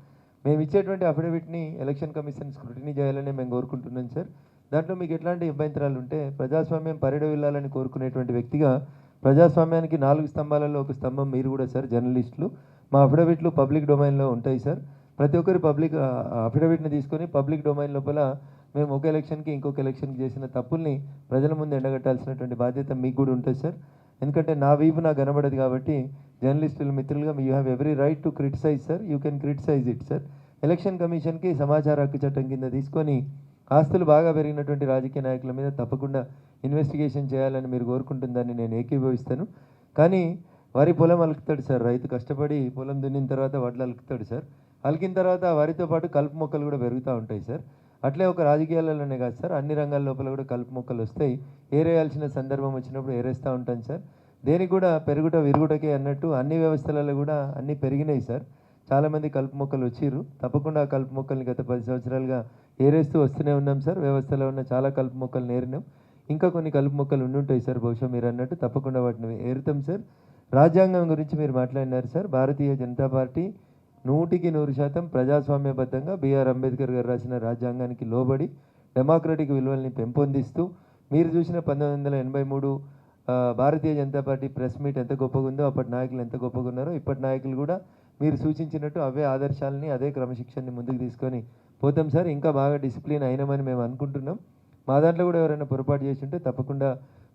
మేము ఇచ్చేటువంటి అఫిడవిట్ని ఎలక్షన్ కమిషన్ స్క్రూటినీ చేయాలని మేము కోరుకుంటున్నాం సార్. దాంట్లో మీకు ఎట్లాంటి అభ్యంతరాలు ఉంటే, ప్రజాస్వామ్యం పరిడవిల్లాలని కోరుకునేటువంటి వ్యక్తిగా ప్రజాస్వామ్యానికి 4 స్తంభాలలో ఒక స్తంభం మీరు కూడా సార్, జర్నలిస్టులు. మా అఫిడవిట్లు పబ్లిక్ డొమైన్లో ఉంటాయి సార్. ప్రతి ఒక్కరి పబ్లిక్ అఫిడవిట్ని తీసుకొని పబ్లిక్ డొమైన్ లోపల మేము ఒక ఎలక్షన్కి ఇంకొక ఎలక్షన్కి చేసిన తప్పుల్ని ప్రజల ముందు ఎండగట్టాల్సినటువంటి బాధ్యత మీకు కూడా ఉంటుంది సార్. ఎందుకంటే నా వీపు నాకు కనబడదు కాబట్టి జర్నలిస్టులు మిత్రులుగా you have every right to criticize sir. You can criticize it sir. Election కమిషన్కి సమాచార హక్కు చట్టం కింద తీసుకొని ఆస్తులు బాగా పెరిగినటువంటి రాజకీయ నాయకుల మీద తప్పకుండా ఇన్వెస్టిగేషన్ చేయాలని మీరు కోరుకుంటుందని నేను ఏకీభవిస్తాను. కానీ వరి పొలం అలుకుతాడు సార్ రైతు, కష్టపడి పొలం దున్నిన తర్వాత వడ్లు అలుకుతాడు సార్. అలికిన తర్వాత వరితో పాటు కలుపు మొక్కలు కూడా పెరుగుతూ ఉంటాయి సార్. అట్లే ఒక రాజకీయాలలోనే కాదు సార్, అన్ని రంగాల లోపల కూడా కలుపు మొక్కలు వస్తాయి. ఏరేయాల్సిన సందర్భం వచ్చినప్పుడు ఏరేస్తూ ఉంటాను సార్. దేనికి కూడా పెరుగుట విరుగుటకే అన్నట్టు అన్ని వ్యవస్థలలో కూడా అన్నీ పెరిగినాయి సార్. చాలామంది కలుపు మొక్కలు వచ్చిర్రు. తప్పకుండా ఆ కలుపు మొక్కల్ని గత 10 సంవత్సరాలుగా ఏరేస్తూ వస్తూనే ఉన్నాం సార్. వ్యవస్థలో ఉన్న చాలా కలుపు మొక్కలు నేరినాం. ఇంకా కొన్ని కలుపు మొక్కలు ఉండుంటాయి సార్, బహుశా మీరు అన్నట్టు తప్పకుండా వాటిని ఏరుతాం సార్. రాజ్యాంగం గురించి మీరు మాట్లాడినారు సార్. భారతీయ జనతా పార్టీ 100% ప్రజాస్వామ్యబద్ధంగా బిఆర్ అంబేద్కర్ గారు రాసిన రాజ్యాంగానికి లోబడి డెమోక్రటిక్ విలువల్ని పెంపొందిస్తూ, మీరు చూసిన 1983 భారతీయ జనతా పార్టీ ప్రెస్ మీట్ ఎంత గొప్పగా ఉందో, అప్పటి నాయకులు ఎంత గొప్పగా ఉన్నారో, ఇప్పటి నాయకులు కూడా మీరు సూచించినట్టు అవే ఆదర్శాలని అదే క్రమశిక్షణని ముందుకు తీసుకొని పోతాం సార్. ఇంకా బాగా డిసిప్లిన్ అయినామని మేము అనుకుంటున్నాం. మా దాంట్లో కూడా ఎవరైనా పొరపాటు చేసి ఉంటే తప్పకుండా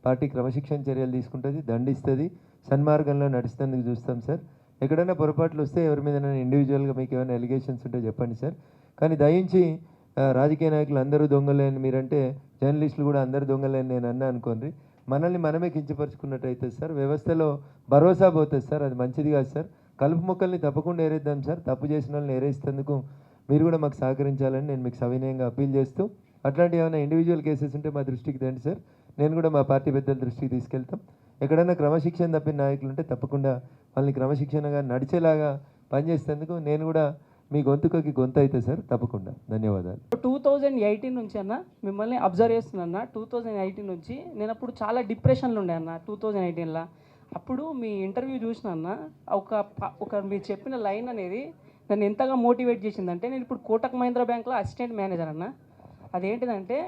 పార్టీ క్రమశిక్షణ చర్యలు తీసుకుంటుంది, దండిస్తుంది, సన్మార్గంలో నడుస్తేందుకు చూస్తాం సార్. ఎక్కడైనా పొరపాట్లు వస్తే ఎవరి మీద ఇండివిజువల్గా మీకు ఏమైనా ఎలిగేషన్స్ ఉంటే చెప్పండి సార్. కానీ దయించి రాజకీయ నాయకులు అందరూ దొంగలే అని మీరంటే, జర్నలిస్టులు కూడా అందరూ దొంగలే అని నేను అన్నా అనుకోండి, మనల్ని మనమే కించపరుచుకున్నట్టు అవుతుంది సార్. వ్యవస్థలో భరోసా పోతుంది సార్, అది మంచిది కాదు సార్. కలుపు మొక్కల్ని తప్పకుండా ఏరేద్దాం సార్. తప్పు చేసిన వాళ్ళని ఏరేస్తేందుకు మీరు కూడా మాకు సహకరించాలని నేను మీకు సవినయంగా అప్పీల్ చేస్తూ, అట్లాంటి ఏమైనా ఇండివిజువల్ కేసెస్ ఉంటే మా దృష్టికి తండి సార్. నేను కూడా మా పార్టీ పెద్దల దృష్టికి తీసుకెళ్తాం. ఎక్కడైనా క్రమశిక్షణ తప్పిన నాయకులు ఉంటే తప్పకుండా వాళ్ళని క్రమశిక్షణగా నడిచేలాగా పనిచేసేందుకు నేను కూడా మీ గొంతుకకి గొంతు అయితే సార్. తప్పకుండా ధన్యవాదాలు. 2018 నుంచి అన్న మిమ్మల్ని అబ్జర్వ్ చేస్తున్నా. 2018 నుంచి నేను అప్పుడు చాలా డిప్రెషన్లో ఉండే అన్న. 2018లో అప్పుడు మీ ఇంటర్వ్యూ చూసిన అన్న, ఒక మీరు చెప్పిన లైన్ అనేది నన్ను ఎంతగా మోటివేట్ చేసిందంటే, నేను ఇప్పుడు కోటక్ మహీంద్రా బ్యాంక్లో అసిస్టెంట్ మేనేజర్ అన్న. అదేంటిదంటే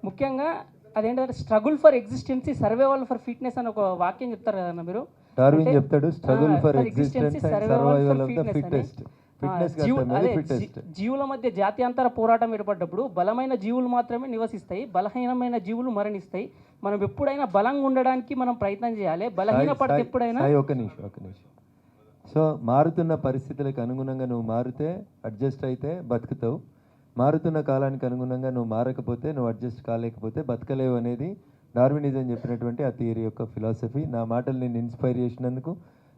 ముఖ్యంగా అదేంటంటే struggle for ఎగ్జిస్టెన్సీ, survival for fitness అని ఒక వాక్యం చెప్తారు కదన్న మీరు. డార్విన్ చెప్తాడు, struggle for existence and survival of the fittest. జీవుల మధ్య జాత్యాంతర పోరాటం ఏర్పడ్డప్పుడు బలమైన జీవులు మాత్రమే నివసిస్తాయి, బలహీనమైన జీవులు మరణిస్తాయి. మనం ఎప్పుడైనా బలంగా ఉండడానికి మనం ప్రయత్నం చేయాలి, బలహీన పడితే ఎప్పుడైనా. ఒక నిమిషం. సో మారుతున్న పరిస్థితులకు అనుగుణంగా నువ్వు మారితే, అడ్జస్ట్ అయితే బతుకుతావు. మారుతున్న కాలానికి అనుగుణంగా నువ్వు మారకపోతే, నువ్వు అడ్జస్ట్ కాలేకపోతే బతకలేవు అనేది డార్వినిజం చెప్పినటువంటి ఆ థియరీ యొక్క ఫిలాసఫీ. నా మాటలు నేను ఇన్స్పైర్ చేసినందుకు,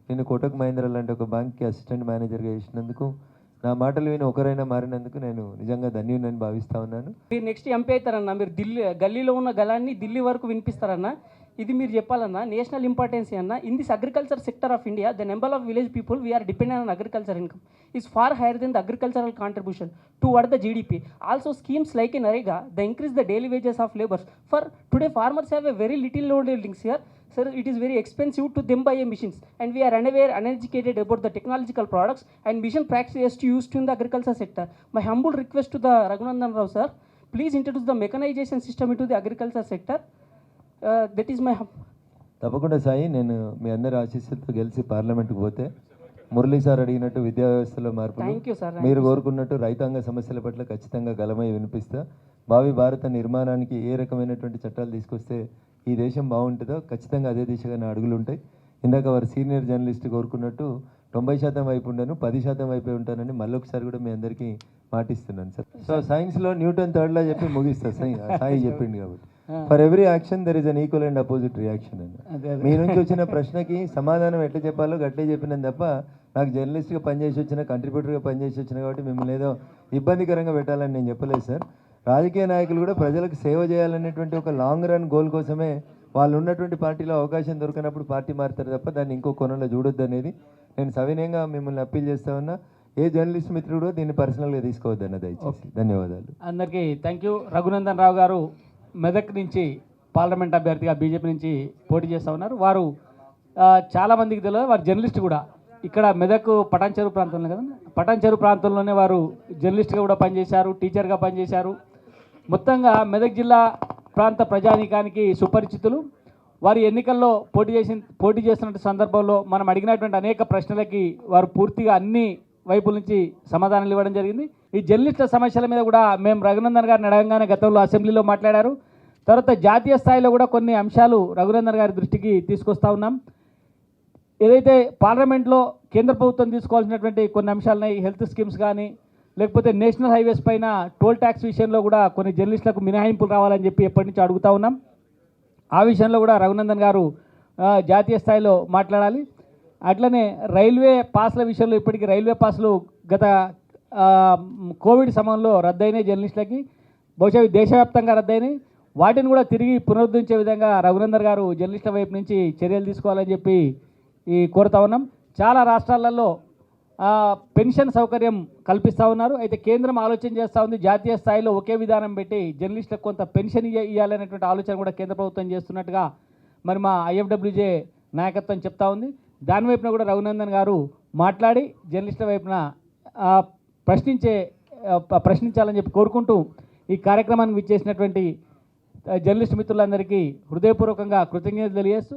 నేను కోటక్ మహీంద్రా లాంటి ఒక బ్యాంక్కి అసిస్టెంట్ మేనేజర్గా చేసినందుకు, నా మాటలు విని ఒకరైనా మారినందుకు నేను నిజంగా ధన్యుడని భావిస్తా ఉన్నాను. మీరు నెక్స్ట్ ఎంపీ అవుతారన్న, మీరు గల్లీలో ఉన్న గలాన్ని ఢిల్లీ వరకు వినిపిస్తారన్న. ఇది మీరు చెప్పాలన్నా నేషనల్ ఇంపార్టెన్సీ అన్న. In this agriculture sector of India, the number of village people were dependent on agriculture income is far higher than the agricultural contribution toward the GDP. Also schemes like in NREGA the increase the daily wages of labours. For today farmers have a very little load holdings here. Sir, it is very expensive to them buy machines, and we are unaware, uneducated about the technological products and mission practices to use in the agriculture sector. My humble request to the Raghunandan Rao sir, please introduce the mechanization system into the agriculture sector. That is my. తప్పకుండా సాయి, నేను మీ అందరి ఆశీస్సులతో గెలిచి పార్లమెంట్కి పోతే Murali sir అడిగినట్టు విద్యా వ్యవస్థలో మార్పులు, మీరు కోరుకున్నట్టు రైతాంగ సమస్యల పట్ల ఖచ్చితంగా గలమై వినిపిస్తా. భావి భారత నిర్మాణానికి ఏ రకమైనటువంటి చట్టాలు తీసుకొస్తే ఈ దేశం బాగుంటుందో ఖచ్చితంగా అదే దిశగా నా అడుగులు ఉంటాయి. ఇందాక వారు సీనియర్ జర్నలిస్ట్ కోరుకున్నట్టు 90% వైపు ఉండను, 10% వైపే ఉంటానని మళ్ళొకసారి కూడా మీ అందరికీ మాటిస్తున్నాను సార్. సో సైన్స్లో న్యూటన్ థర్డ్లా చెప్పి ముగిస్తా సాయి చెప్పింది కాబట్టి. For every action there is an equal and opposite reaction అని. మీ నుంచి వచ్చిన ప్రశ్నకి సమాధానం ఎట్లా చెప్పాలో గట్టే చెప్పినాను తప్ప, నాకు జర్నలిస్ట్గా పనిచేసి వచ్చిన, కంట్రిబ్యూటర్గా పనిచేసి వచ్చిన కాబట్టి మిమ్మల్ని ఏదో ఇబ్బందికరంగా పెట్టాలని నేను చెప్పలేదు సార్. రాజకీయ నాయకులు కూడా ప్రజలకు సేవ చేయాలనేటువంటి ఒక లాంగ్ రన్ గోల్ కోసమే వాళ్ళు ఉన్నటువంటి పార్టీలో అవకాశం దొరికినప్పుడు పార్టీ మారుతారు తప్ప దాన్ని ఇంకో కోణంలో చూడొద్దు అనేది నేను సవినయంగా మిమ్మల్ని అప్పీల్ చేస్తా ఉన్నా. ఏ జర్నలిస్ట్ మిత్రుడు దీన్ని పర్సనల్గా తీసుకోవద్దన్న దయచేసి. ధన్యవాదాలు. అందరికీ థ్యాంక్ యూ. రఘునందన్ రావు గారు మెదక్ నుంచి పార్లమెంట్ అభ్యర్థిగా బీజేపీ నుంచి పోటీ చేస్తూ ఉన్నారు. వారు చాలామందికి తెలియదు, వారు జర్నలిస్ట్ కూడా. ఇక్కడ మెదక్ పటాన్చెరు ప్రాంతంలో కదా, పటాన్చెరు ప్రాంతంలోనే వారు జర్నలిస్ట్గా కూడా పనిచేశారు, టీచర్గా పనిచేశారు. మొత్తంగా మెదక్ జిల్లా ప్రాంత ప్రజానీకానికి సుపరిచితులు. వారు ఎన్నికల్లో పోటీ చేస్తున్న సందర్భంలో మనం అడిగినటువంటి అనేక ప్రశ్నలకి వారు పూర్తిగా అన్ని వైపుల నుంచి సమాధానాలు ఇవ్వడం జరిగింది. ఈ జర్నలిస్టుల సమస్యల మీద కూడా మేము రఘునందన్ గారిని అడగంగానే గతంలో అసెంబ్లీలో మాట్లాడారు. తర్వాత జాతీయ స్థాయిలో కూడా కొన్ని అంశాలు రఘునందన్ గారి దృష్టికి తీసుకొస్తా ఉన్నాం. ఏదైతే పార్లమెంట్లో కేంద్ర ప్రభుత్వం తీసుకోవాల్సినటువంటి కొన్ని అంశాలని, హెల్త్ స్కీమ్స్ కానీ, లేకపోతే నేషనల్ హైవేస్ పైన టోల్ ట్యాక్స్ విషయంలో కూడా కొన్ని జర్నలిస్టులకు మినహాయింపులు రావాలని చెప్పి ఎప్పటి నుంచి అడుగుతూ ఉన్నాం. ఆ విషయంలో కూడా రఘునందన్ గారు జాతీయ స్థాయిలో మాట్లాడాలి. అట్లనే రైల్వే పాస్ల విషయంలో ఇప్పటికీ రైల్వే పాస్లు గత కోవిడ్ సమయంలో రద్దయినాయి జర్నలిస్టులకి, బహుశా దేశవ్యాప్తంగా రద్దయినాయి. వాటిని కూడా తిరిగి పునరుద్ధరించే విధంగా రఘునందన్ గారు జర్నలిస్టుల వైపు నుంచి చర్యలు తీసుకోవాలని చెప్పి కోరుతా ఉన్నాం. చాలా రాష్ట్రాలలో పెన్షన్ సౌకర్యం కల్పిస్తూ ఉన్నారు. అయితే కేంద్రం ఆలోచన చేస్తూ ఉంది, జాతీయ స్థాయిలో ఒకే విధానం పెట్టి జర్నలిస్టులకు కొంత పెన్షన్ ఇవ్వాలనేటువంటి ఆలోచన కూడా కేంద్ర ప్రభుత్వం చేస్తున్నట్టుగా మరి మా IFWJ నాయకత్వం చెప్తా ఉంది. దాని వైపున కూడా రఘునందన్ గారు మాట్లాడి జర్నలిస్టుల వైపున ప్రశ్నించాలని చెప్పి కోరుకుంటూ ఈ కార్యక్రమానికి విచ్చేసినటువంటి జర్నలిస్ట్ మిత్రులందరికీ హృదయపూర్వకంగా కృతజ్ఞతలు తెలియజేస్తూ